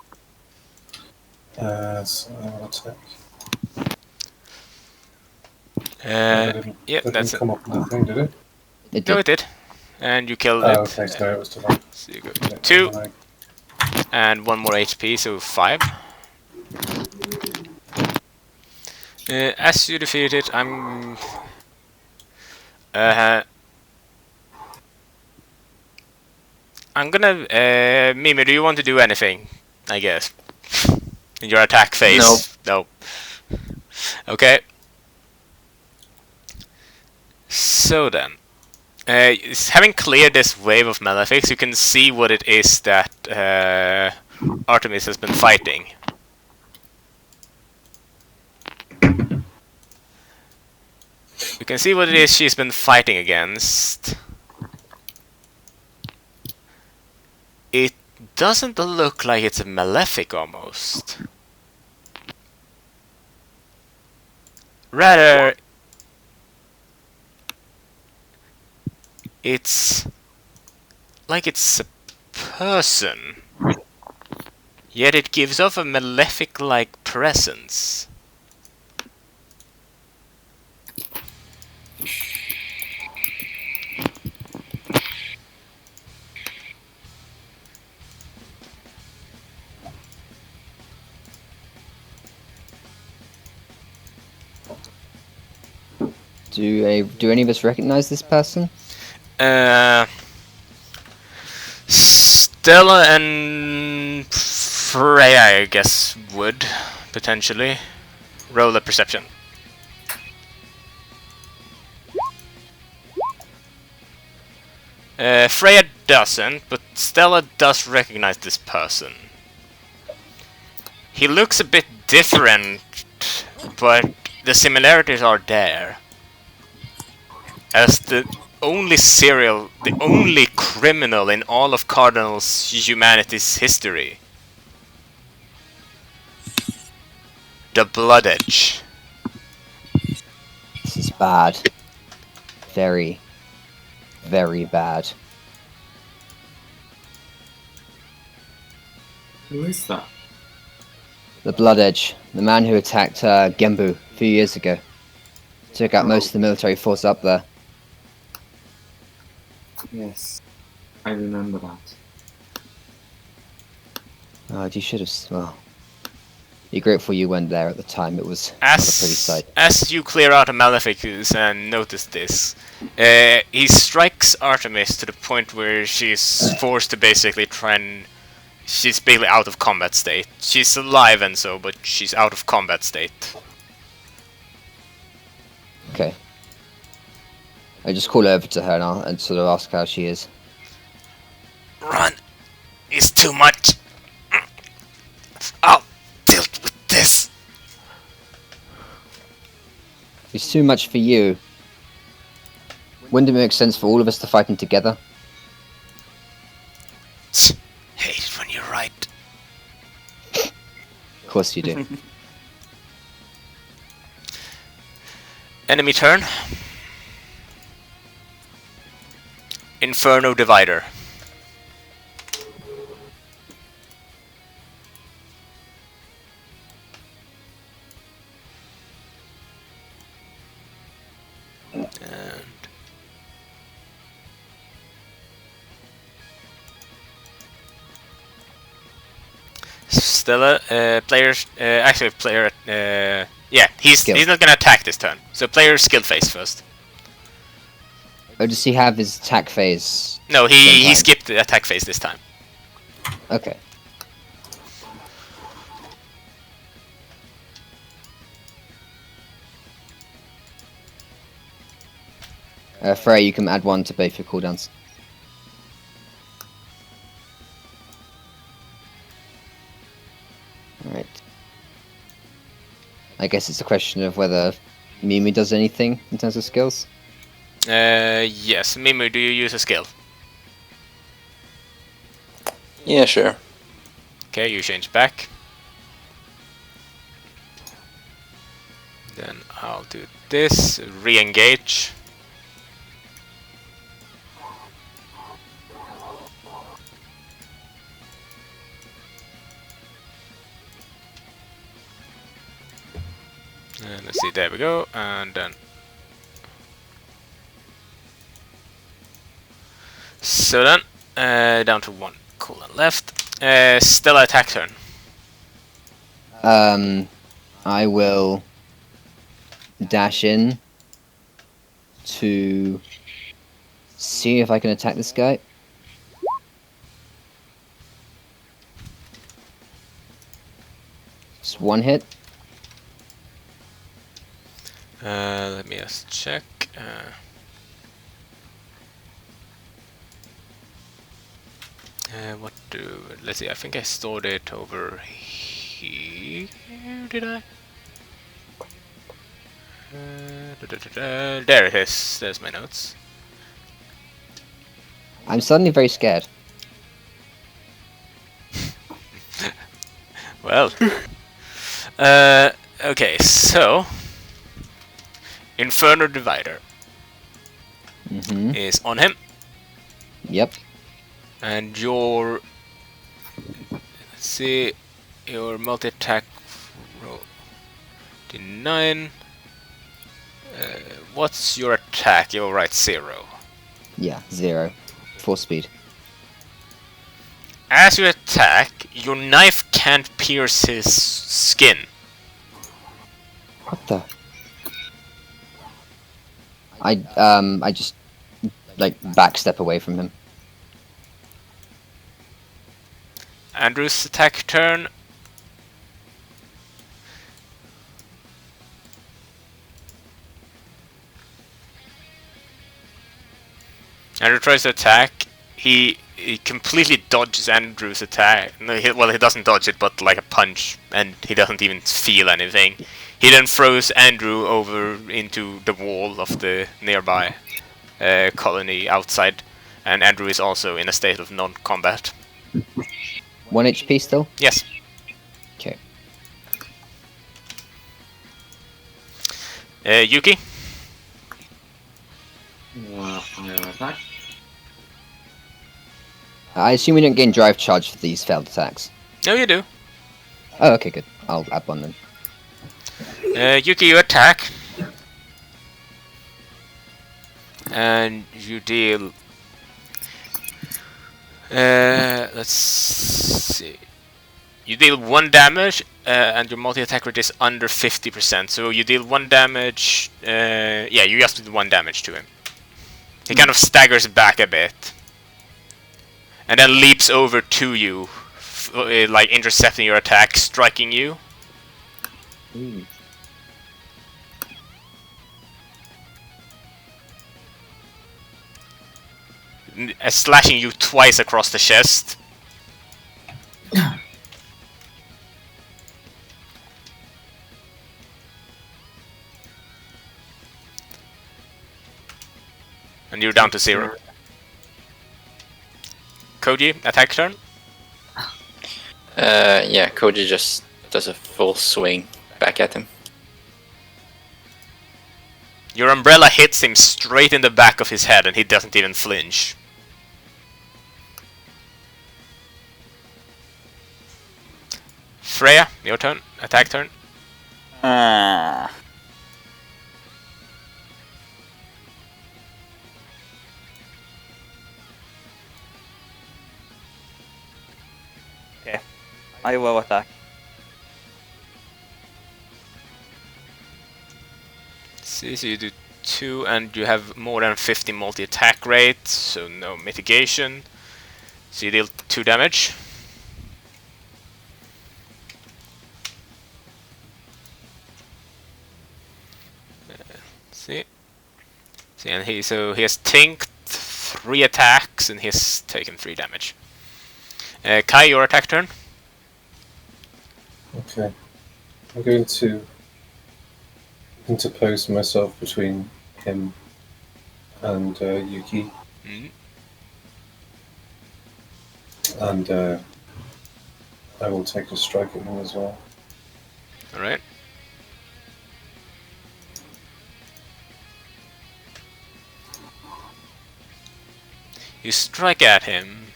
[SPEAKER 4] I'll attack.
[SPEAKER 1] Yeah,
[SPEAKER 4] That
[SPEAKER 1] that's
[SPEAKER 4] didn't
[SPEAKER 1] it.
[SPEAKER 4] come up in the thing, did it?
[SPEAKER 2] It did.
[SPEAKER 1] No, it did. And you killed
[SPEAKER 4] Oh,
[SPEAKER 1] it.
[SPEAKER 4] okay, so it was to
[SPEAKER 1] So you go 2, and 1 more HP, so 5. As you defeat it, I'm... I'm gonna... Mimi, do you want to do anything? I guess. In your attack phase? No. Okay. So then. Having cleared this wave of malefics, you can see what it is that Artemis has been fighting. You can see what it is she's been fighting against. It doesn't look like it's a malefic almost. Rather, it's like it's a person. Yet it gives off a malefic-like presence.
[SPEAKER 2] Do any of us recognize this person?
[SPEAKER 1] Stella and Freya, I guess, would potentially roll a perception. Freya doesn't, but Stella does recognize this person. He looks a bit different, but the similarities are there. As the only criminal in all of Cardinal's humanity's history. The Blood Edge.
[SPEAKER 2] This is bad. Very, very bad.
[SPEAKER 5] Who is that?
[SPEAKER 2] The Blood Edge, the man who attacked Gembu a few years ago. Took out most of the military force up there.
[SPEAKER 5] Yes, I remember that.
[SPEAKER 2] Oh, you should have. Well, Be grateful you weren't there at the time. It was not a pretty sight.
[SPEAKER 1] As you clear out a Maleficus and notice this, he strikes Artemis to the point where she's forced to basically try and... She's basically out of combat state. She's alive and so, but she's out of combat state.
[SPEAKER 2] Okay. I just call over to her and sort of ask how she is.
[SPEAKER 1] Run is too much. I'll deal with this.
[SPEAKER 2] It's too much for you. Wouldn't it make sense for all of us to fight them together?
[SPEAKER 1] Hate it when you're right.
[SPEAKER 2] Of course you do.
[SPEAKER 1] Enemy turn. Inferno Divider. And Stella, yeah, he's not gonna attack this turn. So player skill phase first.
[SPEAKER 2] Or does he have his attack phase?
[SPEAKER 1] No, he
[SPEAKER 2] sometime?
[SPEAKER 1] skipped the attack phase this time.
[SPEAKER 2] Okay. Frey, you can add 1 to both your cooldowns. Alright. I guess it's a question of whether Mimi does anything in terms of skills.
[SPEAKER 1] Yes. Mimu, do you use a skill?
[SPEAKER 6] Yeah, sure.
[SPEAKER 1] Okay, you change back. Then I'll do this. Re-engage. And let's see, there we go, and then... So then, down to 1 cooldown left. Stella attack turn.
[SPEAKER 2] I will dash in to see if I can attack this guy. Just 1 hit.
[SPEAKER 1] Let me just check. Let's see, I think I stored it over here, did I? There it is, there's my notes.
[SPEAKER 2] I'm suddenly very scared.
[SPEAKER 1] Well, okay, so Inferno Divider is on him,
[SPEAKER 2] Yep.
[SPEAKER 1] and your, let's see, your multi-attack roll D9. What's your attack? You're right, 0.
[SPEAKER 2] Yeah, 0. 4 speed.
[SPEAKER 1] As you attack, your knife can't pierce his skin.
[SPEAKER 2] What the? I just like backstep away from him.
[SPEAKER 1] Andrew's attack turn. Andrew tries to attack. He completely dodges Andrew's attack. No, he doesn't dodge it, but like a punch, and he doesn't even feel anything. He then throws Andrew over into the wall of the nearby colony outside, and Andrew is also in a state of non-combat.
[SPEAKER 2] 1 HP still?
[SPEAKER 1] Yes.
[SPEAKER 2] Okay.
[SPEAKER 1] Yuki?
[SPEAKER 5] Attack.
[SPEAKER 2] I assume we don't gain drive charge for these failed attacks.
[SPEAKER 1] No, you do.
[SPEAKER 2] Oh, okay, good. I'll add 1 then.
[SPEAKER 1] Yuki, you attack. And you deal... let's see. You deal 1 damage, and your multi-attack rate is under 50%. So you deal 1 damage. Yeah, you just did 1 damage to him. He kind of staggers back a bit, and then leaps over to you, like intercepting your attack, striking you.
[SPEAKER 2] Ooh.
[SPEAKER 1] Slashing you twice across the chest. And you're down to 0. Koji, attack turn.
[SPEAKER 6] Yeah, Koji just does a full swing back at him.
[SPEAKER 1] Your umbrella hits him straight in the back of his head and he doesn't even flinch. Freya, your turn. Attack turn.
[SPEAKER 3] Okay. I will attack.
[SPEAKER 1] See, so you do 2 and you have more than 50 multi-attack rate, so no mitigation. So you deal 2 damage. See, and he has tinked 3 attacks and he's taken 3 damage. Kai, your attack turn.
[SPEAKER 4] Okay. I'm going to interpose myself between him and Yuki.
[SPEAKER 1] Mm.
[SPEAKER 4] And I will take a strike at him as well.
[SPEAKER 1] All right. You strike at him.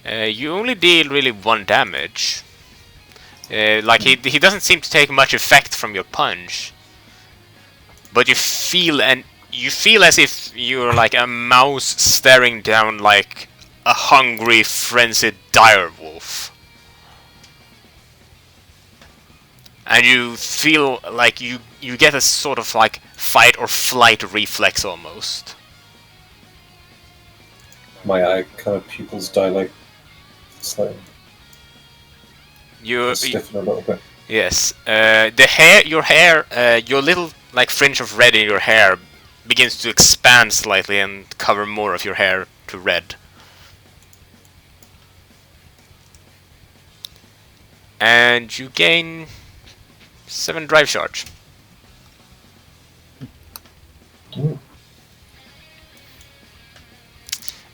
[SPEAKER 1] You only deal really 1 damage. Like he doesn't seem to take much effect from your punch. But you feel as if you're like a mouse staring down like a hungry, frenzied direwolf. And you feel like you get a sort of like fight or flight reflex almost.
[SPEAKER 4] My eye kind of pupils dilate slightly.
[SPEAKER 1] You
[SPEAKER 4] Stiffen a little bit.
[SPEAKER 1] Yes. Your hair, your little like fringe of red in your hair begins to expand slightly and cover more of your hair to red. And you gain 7 drive charge.
[SPEAKER 4] Ooh.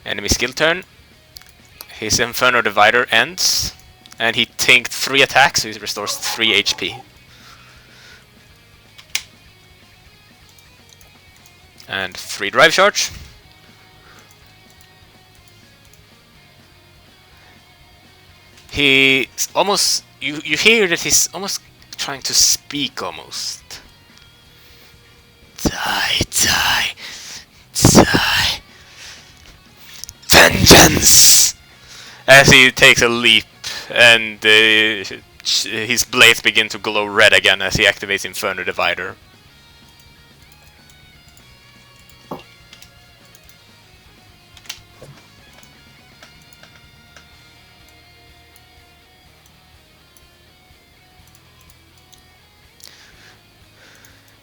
[SPEAKER 1] Enemy skill turn. His Inferno Divider ends. And he tinked 3 attacks, so he restores 3 HP. And 3 drive charge. He's almost... You hear that he's almost trying to speak almost. Die, die, die. Vengeance! As he takes a leap and his blades begin to glow red again as he activates Inferno Divider.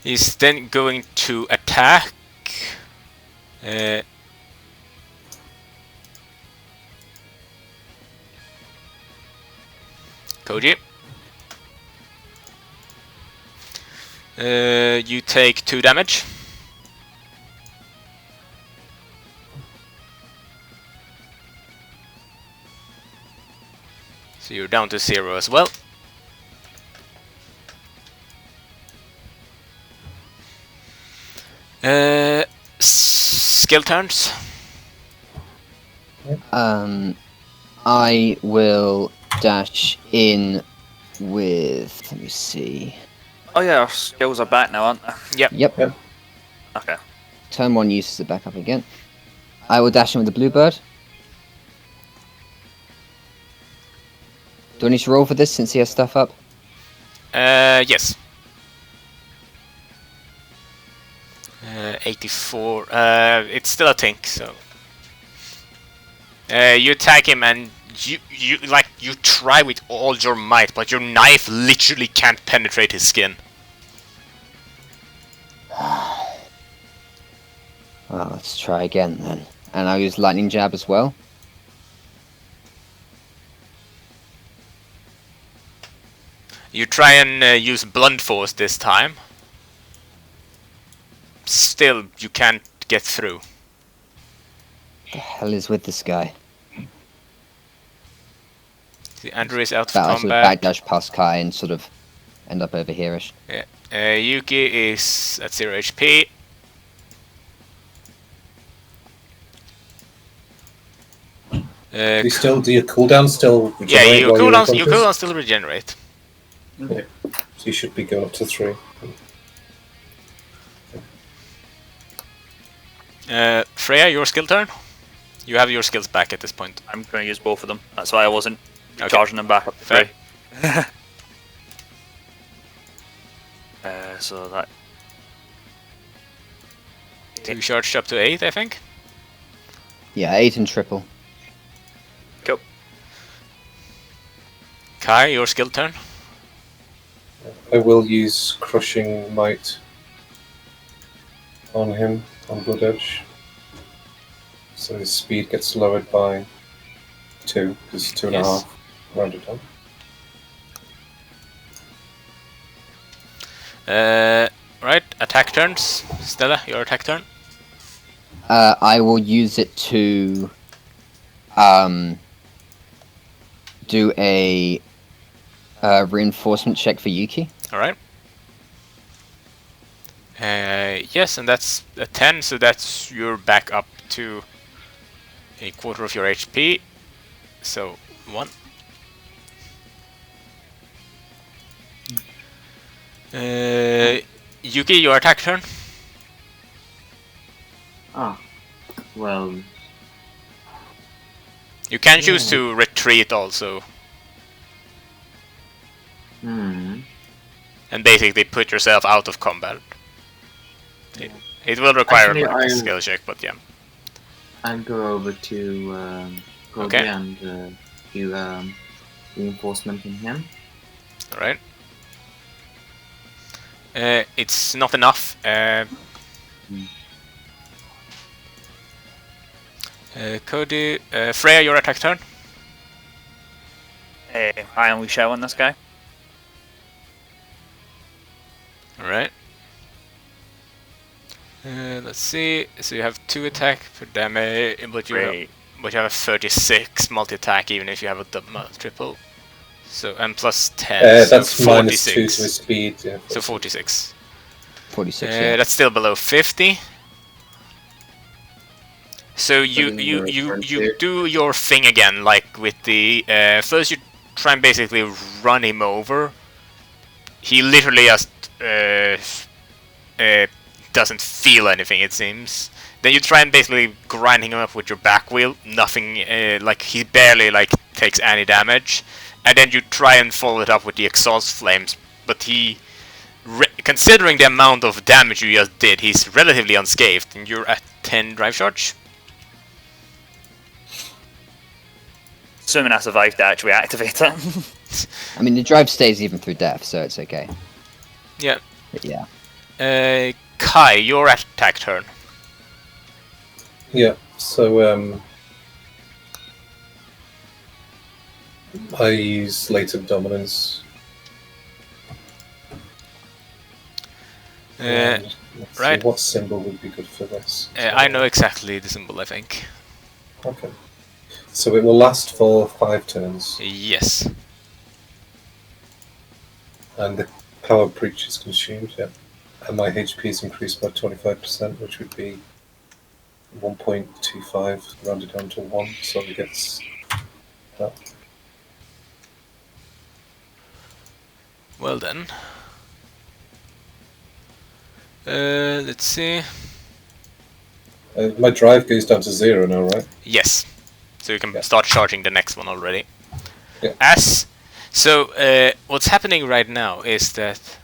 [SPEAKER 1] He's then going to attack. Koji. You take 2 damage. So you're down to 0 as well. Skill turns.
[SPEAKER 2] I will dash in with. Let me see.
[SPEAKER 3] Oh yeah, our skills are back now, aren't they?
[SPEAKER 2] Yep.
[SPEAKER 3] Okay.
[SPEAKER 2] Turn 1 uses it back up again. I will dash in with the bluebird. Do I need to roll for this since he has stuff up?
[SPEAKER 1] Yes. 84. It's still a tink, so. You attack him and you try with all your might, but your knife literally can't penetrate his skin.
[SPEAKER 2] Well, let's try again then. And I'll use lightning jab as well.
[SPEAKER 1] You try and use blunt force this time. Still, you can't get through.
[SPEAKER 2] The hell is with this guy?
[SPEAKER 1] See, Andrew is out of
[SPEAKER 2] That I sort of
[SPEAKER 1] combat.
[SPEAKER 2] backdash past Kai and sort of end up over here-ish.
[SPEAKER 1] Yeah. Yuki is at 0 HP.
[SPEAKER 4] Do your cooldown still
[SPEAKER 1] Yeah,
[SPEAKER 4] regenerate
[SPEAKER 1] your
[SPEAKER 4] while you're
[SPEAKER 1] cooldown
[SPEAKER 4] unconscious?
[SPEAKER 1] still regenerate.
[SPEAKER 4] Yeah. So you should be going up to 3.
[SPEAKER 1] Freya, your skill turn. You have your skills back at this point.
[SPEAKER 3] I'm going to use both of them. That's why I wasn't
[SPEAKER 1] Okay.
[SPEAKER 3] charging them back up to
[SPEAKER 1] Fair.
[SPEAKER 3] 3. So that...
[SPEAKER 1] 2 charged up to 8, I think.
[SPEAKER 2] Yeah, 8 and triple.
[SPEAKER 3] Cool.
[SPEAKER 1] Kai, your skill turn.
[SPEAKER 4] I will use Crushing Might on him, on Blood Edge. So his speed gets lowered by 2, because 2.5
[SPEAKER 1] Yes.
[SPEAKER 4] rounded down.
[SPEAKER 1] Right, attack turns. Stella, your attack turn.
[SPEAKER 2] I will use it to do a reinforcement check for Yuki.
[SPEAKER 1] Alright. Yes, and that's a 10, so that's you're back up to a quarter of your HP. So, 1. Yuki, your attack turn.
[SPEAKER 5] Ah, well,
[SPEAKER 1] You can choose to retreat also, and basically put yourself out of combat. It will require
[SPEAKER 5] Actually,
[SPEAKER 1] like, a
[SPEAKER 5] I-
[SPEAKER 1] skill check, but yeah.
[SPEAKER 5] I'll go over to Cody
[SPEAKER 1] Okay.
[SPEAKER 5] and do reinforcement in him.
[SPEAKER 1] Alright. It's not enough. Cody, Freya, your attack turn.
[SPEAKER 3] I only show on this guy.
[SPEAKER 1] Alright. Let's see. So you have 2 attack per damage, but you have a 36 multi-attack even if you have a double, triple. So and plus 10. So
[SPEAKER 4] That's minus 2 to
[SPEAKER 1] 46.
[SPEAKER 4] his speed. Yeah.
[SPEAKER 1] So 46.
[SPEAKER 2] 46, yeah.
[SPEAKER 1] That's still below 50. So you
[SPEAKER 5] in your turn
[SPEAKER 1] you
[SPEAKER 5] too.
[SPEAKER 1] do your thing again, like with the first you try and basically run him over. He literally just doesn't feel anything, it seems. Then you try and basically grind him up with your back wheel. Nothing, like he barely like takes any damage. And then you try and follow it up with the exhaust flames, but he, considering the amount of damage you just did, he's relatively unscathed, and you're at 10 drive charge.
[SPEAKER 3] Assuming I survived to actually activate it.
[SPEAKER 2] I mean, the drive stays even through death, so it's okay.
[SPEAKER 1] Yeah.
[SPEAKER 2] But yeah.
[SPEAKER 1] Kai, your attack turn.
[SPEAKER 4] Yeah, so I use Latent Dominance. Let's see,
[SPEAKER 1] right.
[SPEAKER 4] what symbol would be good for this?
[SPEAKER 1] I know exactly the symbol, I think.
[SPEAKER 4] Okay. So it will last for 5 turns,
[SPEAKER 1] Yes.
[SPEAKER 4] and the power breach is consumed, yeah. And my HP is increased by 25%, which would be 1.25 rounded down to 1, so it gets that.
[SPEAKER 1] Well then. Let's see.
[SPEAKER 4] My drive goes down to 0 now, right?
[SPEAKER 1] Yes. So you can
[SPEAKER 4] Yeah.
[SPEAKER 1] start charging the next one already.
[SPEAKER 4] Yeah.
[SPEAKER 1] As So, what's happening right now is that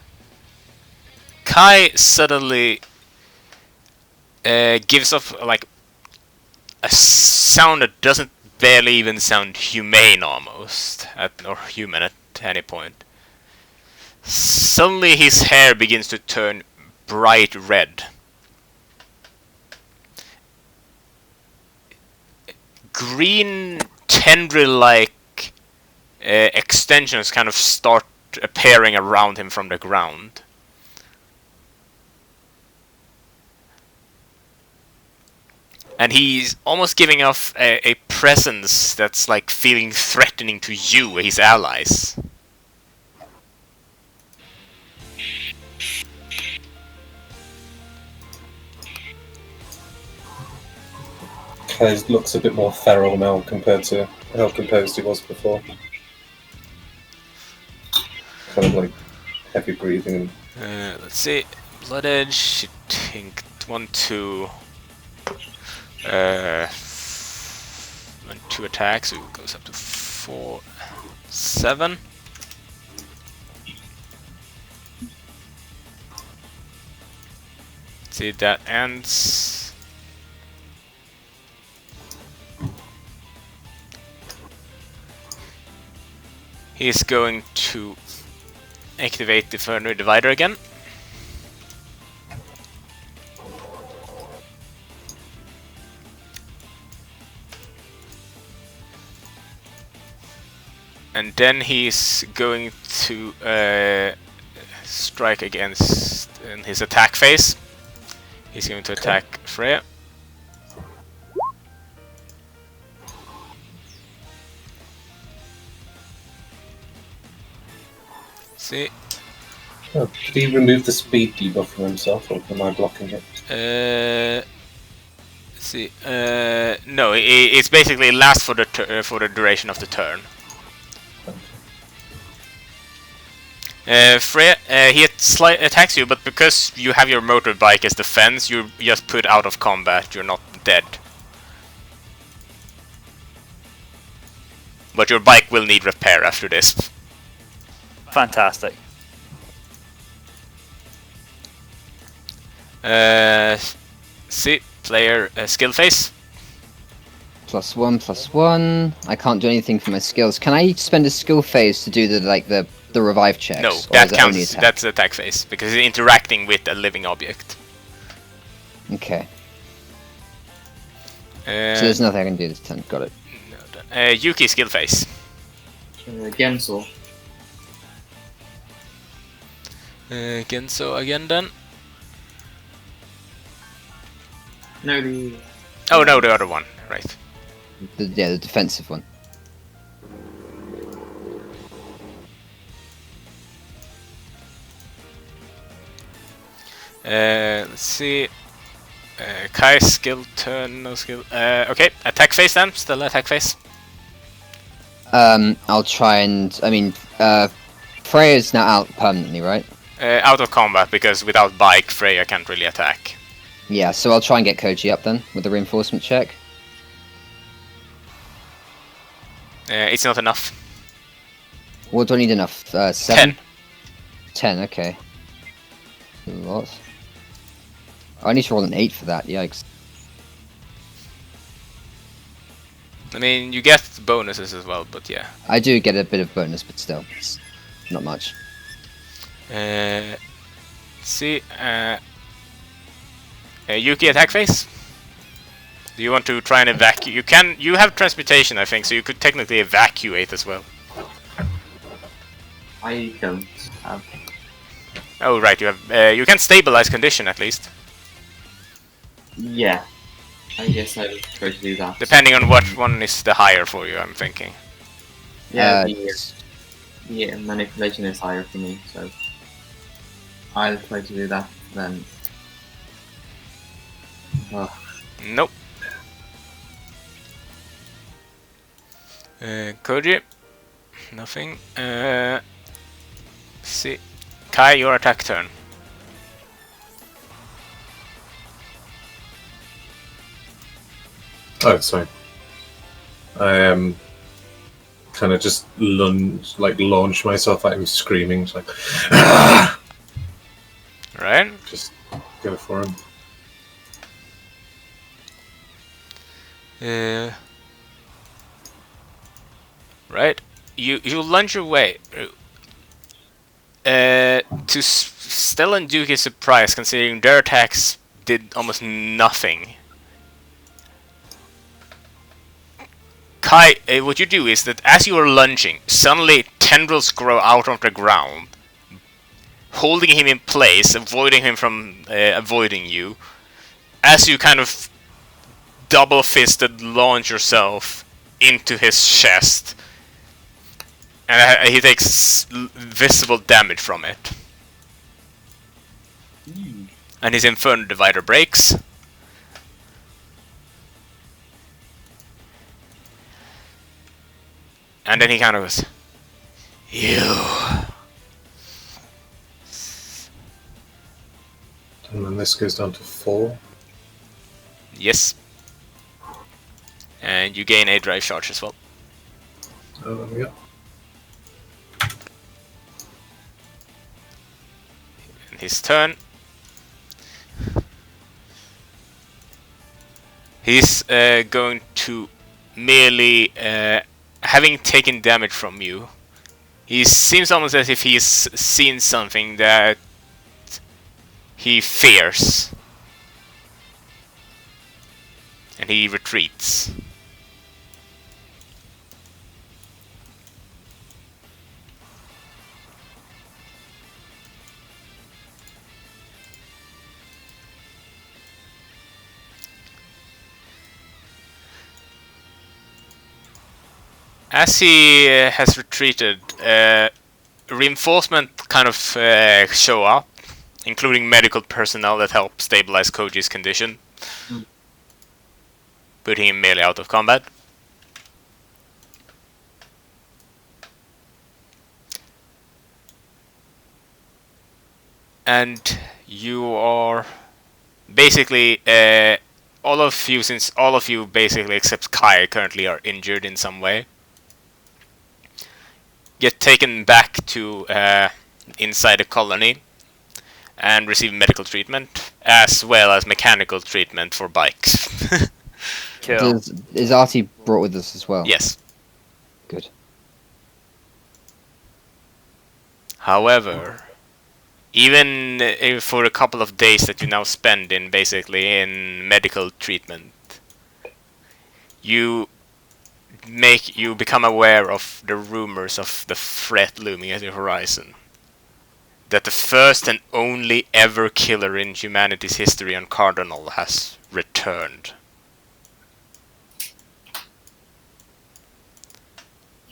[SPEAKER 1] Kai suddenly gives off like a sound that doesn't barely even sound humane almost, or human at any point. Suddenly his hair begins to turn bright red. Green tendril-like extensions kind of start appearing around him from the ground. And he's almost giving off a presence that's like feeling threatening to you, his allies.
[SPEAKER 4] Kai looks a bit more feral now compared to how composed he was before. Kind of like heavy breathing.
[SPEAKER 1] Let's see. Blood Edge, I think 1, 2. And 2 attacks, so it goes up to 4, 7. See, that ends. He's going to activate the Further Divider again. And then he's going to strike against in his attack phase. He's going to attack Freya. See.
[SPEAKER 4] Oh, did he remove the speed debuff from himself, or am I blocking it?
[SPEAKER 1] See. No, it's basically lasts for the duration of the turn. Freya, he attacks you, but because you have your motorbike as defense, you're just put out of combat. You're not dead. But your bike will need repair after this.
[SPEAKER 3] Fantastic.
[SPEAKER 1] See, player skill phase.
[SPEAKER 2] +1/+1. I can't do anything for my skills. Can I spend a skill phase to do the revive checks?
[SPEAKER 1] No,
[SPEAKER 2] or
[SPEAKER 1] that
[SPEAKER 2] is it only
[SPEAKER 1] counts.
[SPEAKER 2] attack?
[SPEAKER 1] That's attack phase because it's interacting with a living object.
[SPEAKER 2] Okay. So there's nothing I can do this turn. Got it.
[SPEAKER 1] No, Yuki skill phase.
[SPEAKER 5] Genso.
[SPEAKER 1] Genso again then.
[SPEAKER 5] No, the.
[SPEAKER 1] Oh no, the other one. Right.
[SPEAKER 2] The defensive one.
[SPEAKER 1] Let's see. Kai's skill turn, no skill. Okay, attack phase then. Still attack phase.
[SPEAKER 2] I'll try and. I mean, Freya's now out permanently, right?
[SPEAKER 1] Out of combat because without bike, Freya can't really attack.
[SPEAKER 2] Yeah, so I'll try and get Koji up then with the reinforcement check.
[SPEAKER 1] It's not enough.
[SPEAKER 2] What do I need enough? 7?
[SPEAKER 1] 10.
[SPEAKER 2] 10, okay. A lot. I need to roll an 8 for that, yikes.
[SPEAKER 1] I mean, you get bonuses as well, but yeah.
[SPEAKER 2] I do get a bit of bonus, but still, it's not much.
[SPEAKER 1] See, Yuki attack phase. Do you want to try and evacuate? You have transportation, I think, so you could technically evacuate as well.
[SPEAKER 5] I don't have.
[SPEAKER 1] Oh right, you have. You can stabilize condition at least,
[SPEAKER 5] Yeah. I guess I would try to do that.
[SPEAKER 1] depending on what one is the higher for you. I'm thinking.
[SPEAKER 5] Yeah, the manipulation is higher for me, so I'll try to do that then.
[SPEAKER 1] Nope. Koji, nothing. See, Kai, your attack turn.
[SPEAKER 4] Oh, sorry. I kind of just launch myself at him, screaming, just like, ah!
[SPEAKER 1] Right?
[SPEAKER 4] Just go for him.
[SPEAKER 1] Right. You lunge your way. To Stella and Duke's surprise, considering their attacks did almost nothing. Kai, what you do is that as you are lunging, suddenly tendrils grow out of the ground, holding him in place, avoiding him from avoiding you. As you kind of double-fisted launch yourself into his chest, and he takes visible damage from it. And his Inferno Divider breaks. And then he kind of goes, "You."
[SPEAKER 4] And then this goes down to 4.
[SPEAKER 1] Yes. And you gain a drive charge as well.
[SPEAKER 4] Yeah.
[SPEAKER 1] His turn. He's going to merely, having taken damage from you, he seems almost as if he's seen something that he fears. And he retreats. As he has retreated, reinforcement kind of show up, including medical personnel that help stabilize Koji's condition, putting him merely out of combat. And you are basically all of you, since all of you basically except Kai currently are injured in some way, get taken back to inside the colony and receive medical treatment as well as mechanical treatment for bikes.
[SPEAKER 3] Kill.
[SPEAKER 2] Is Artie brought with us as well?
[SPEAKER 1] Yes.
[SPEAKER 2] Good.
[SPEAKER 1] However, even for a couple of days that you now spend in basically in medical treatment, you become aware of the rumors of the threat looming at your horizon. That the first and only ever killer in humanity's history on Cardinal has returned.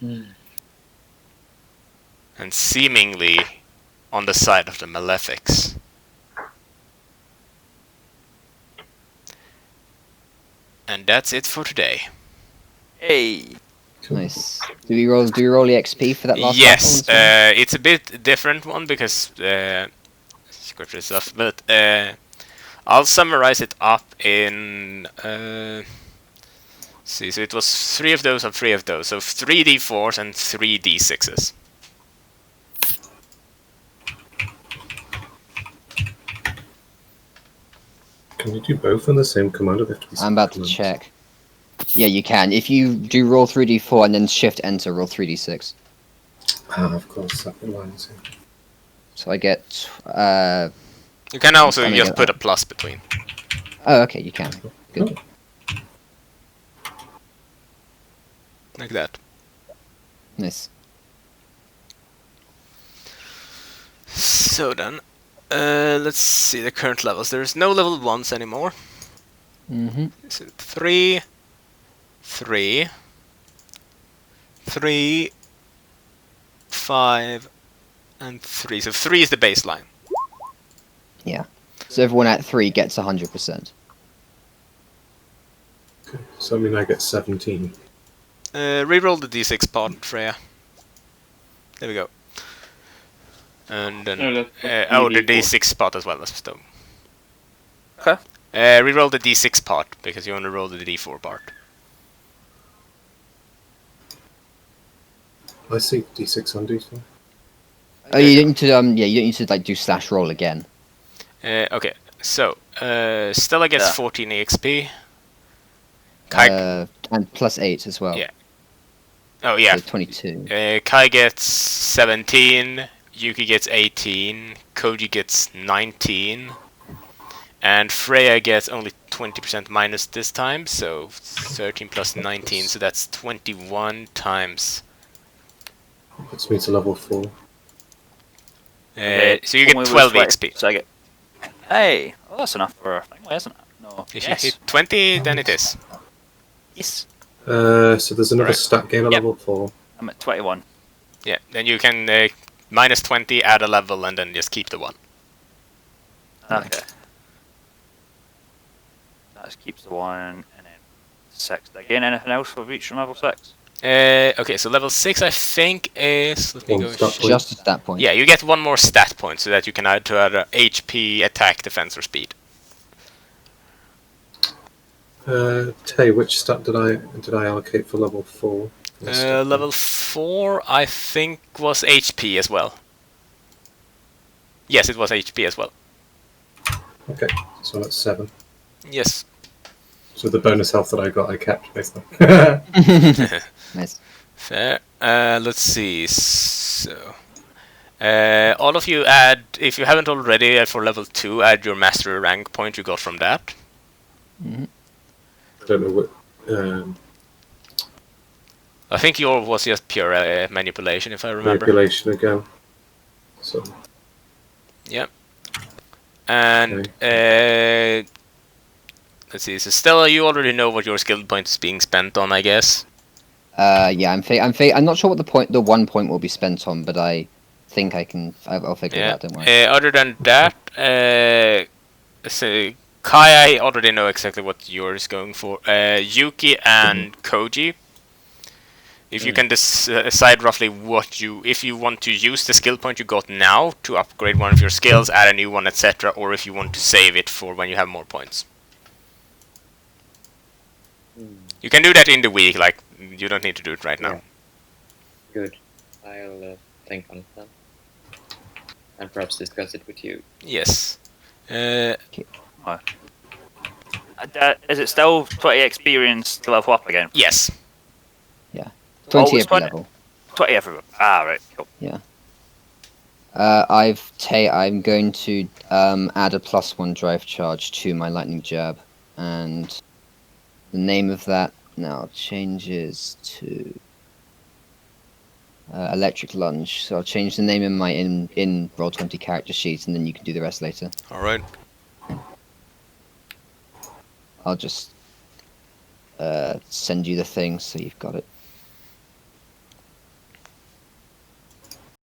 [SPEAKER 1] And seemingly on the side of the Malefics. And that's it for today.
[SPEAKER 3] Hey.
[SPEAKER 2] Nice. Do we roll the XP for that last
[SPEAKER 1] Yes,
[SPEAKER 2] battle as well?
[SPEAKER 1] it's a bit different one because scripture stuff, but I'll summarize it up in see, so it was 3 of those and 3 of those, so 3 d4s and 3 d6s.
[SPEAKER 4] Can you do both on the same command? Or they have to be
[SPEAKER 2] I'm about to check. Yeah, you can. If you do roll 3d4 and then shift enter, roll 3d6.
[SPEAKER 4] Ah, of course, that reminds me.
[SPEAKER 2] So I get.
[SPEAKER 1] You can also
[SPEAKER 2] Let me
[SPEAKER 1] just
[SPEAKER 2] get
[SPEAKER 1] put
[SPEAKER 2] that.
[SPEAKER 1] a plus between,
[SPEAKER 2] Oh, okay, you can. Good.
[SPEAKER 1] like that.
[SPEAKER 2] Nice.
[SPEAKER 1] So then, let's see the current levels. There's no level 1s anymore.
[SPEAKER 2] Mm-hmm.
[SPEAKER 1] So 3, 3, 3, 5, and 3. So 3 is the baseline.
[SPEAKER 2] Yeah. So everyone at 3 gets 100%.
[SPEAKER 4] Okay, so I mean I get 17.
[SPEAKER 1] Reroll the d6 part, Freya. There we go. And then
[SPEAKER 5] No, that's
[SPEAKER 1] the
[SPEAKER 5] D4.
[SPEAKER 1] d6 part as well as stone.
[SPEAKER 3] Okay.
[SPEAKER 1] Reroll the d6 part because you only rolled the d4 part.
[SPEAKER 4] I see D6 on D4.
[SPEAKER 2] Oh, you don't need to you don't need to like do slash roll again.
[SPEAKER 1] Okay, so Stella gets
[SPEAKER 3] Yeah.
[SPEAKER 1] 14 EXP. Kai,
[SPEAKER 2] And plus 8 as well.
[SPEAKER 1] Yeah. oh yeah,
[SPEAKER 2] So 22.
[SPEAKER 1] Kai gets 17, Yuki gets 18, Koji gets 19, and Freya gets only 20% minus this time, so 13 plus 19, so that's 21 times.
[SPEAKER 4] Puts me to level 4.
[SPEAKER 1] So you get
[SPEAKER 3] Only
[SPEAKER 1] 12
[SPEAKER 3] was
[SPEAKER 1] EXP.
[SPEAKER 3] So I get. Hey, well, that's enough for a thing, isn't it? No.
[SPEAKER 1] If
[SPEAKER 3] Yes.
[SPEAKER 1] you hit 20, then it is.
[SPEAKER 3] Yes.
[SPEAKER 4] So there's another
[SPEAKER 1] Right.
[SPEAKER 4] stat gain at
[SPEAKER 1] Yep.
[SPEAKER 4] level 4.
[SPEAKER 3] I'm at 21.
[SPEAKER 1] Yeah, then you can minus 20, add a level, and then just keep the 1.
[SPEAKER 3] Okay. That just keeps the 1, and then 6. Again, anything else for reach from level 6?
[SPEAKER 1] Okay, so level 6 I think is... Let me
[SPEAKER 4] One
[SPEAKER 1] go...
[SPEAKER 4] stat point.
[SPEAKER 2] Just at that point.
[SPEAKER 1] Yeah, you get 1 more stat point so that you can add to either HP, attack, defense, or speed.
[SPEAKER 4] Tay, which stat did I allocate for level 4?
[SPEAKER 1] Level 4 I think was HP as well. Yes, it was HP as well.
[SPEAKER 4] Okay, so that's 7.
[SPEAKER 1] Yes.
[SPEAKER 4] So the bonus health that I got, I kept basically.
[SPEAKER 2] Nice.
[SPEAKER 1] Fair. Let's see. So, all of you add, if you haven't already, for level 2, add your mastery rank point you got from that.
[SPEAKER 4] I don't know what.
[SPEAKER 1] I think yours was just pure manipulation, if I remember.
[SPEAKER 4] Manipulation again. So
[SPEAKER 1] Yep. And let's see. So Stella, you already know what your skill point is being spent on, I guess.
[SPEAKER 2] Yeah, I'm not sure what the 1 point will be spent on, but I think I'll figure it out. Don't worry.
[SPEAKER 1] Other than that, so Kai, I already know exactly what yours going for. Yuki and Koji. If you can decide roughly what if you want to use the skill point you got now to upgrade one of your skills, add a new one, etc., or if you want to save it for when you have more points. You can do that in the week, like, you don't need to do it right now.
[SPEAKER 7] Yeah. Good. I'll think on it then. And perhaps discuss it with you.
[SPEAKER 1] Yes.
[SPEAKER 3] Is it still 20 experience to level up again?
[SPEAKER 1] Yes.
[SPEAKER 2] 20
[SPEAKER 3] it's
[SPEAKER 2] every
[SPEAKER 3] 20.
[SPEAKER 2] level.
[SPEAKER 3] 20 everyone. Ah, right. Cool.
[SPEAKER 2] I'm going to add a +1 drive charge to my lightning jab, and the name of that now changes to electric lunge. So I'll change the name in my in Roll20 character sheet, and then you can do the rest later.
[SPEAKER 1] All right.
[SPEAKER 2] I'll just send you the thing so you've got it.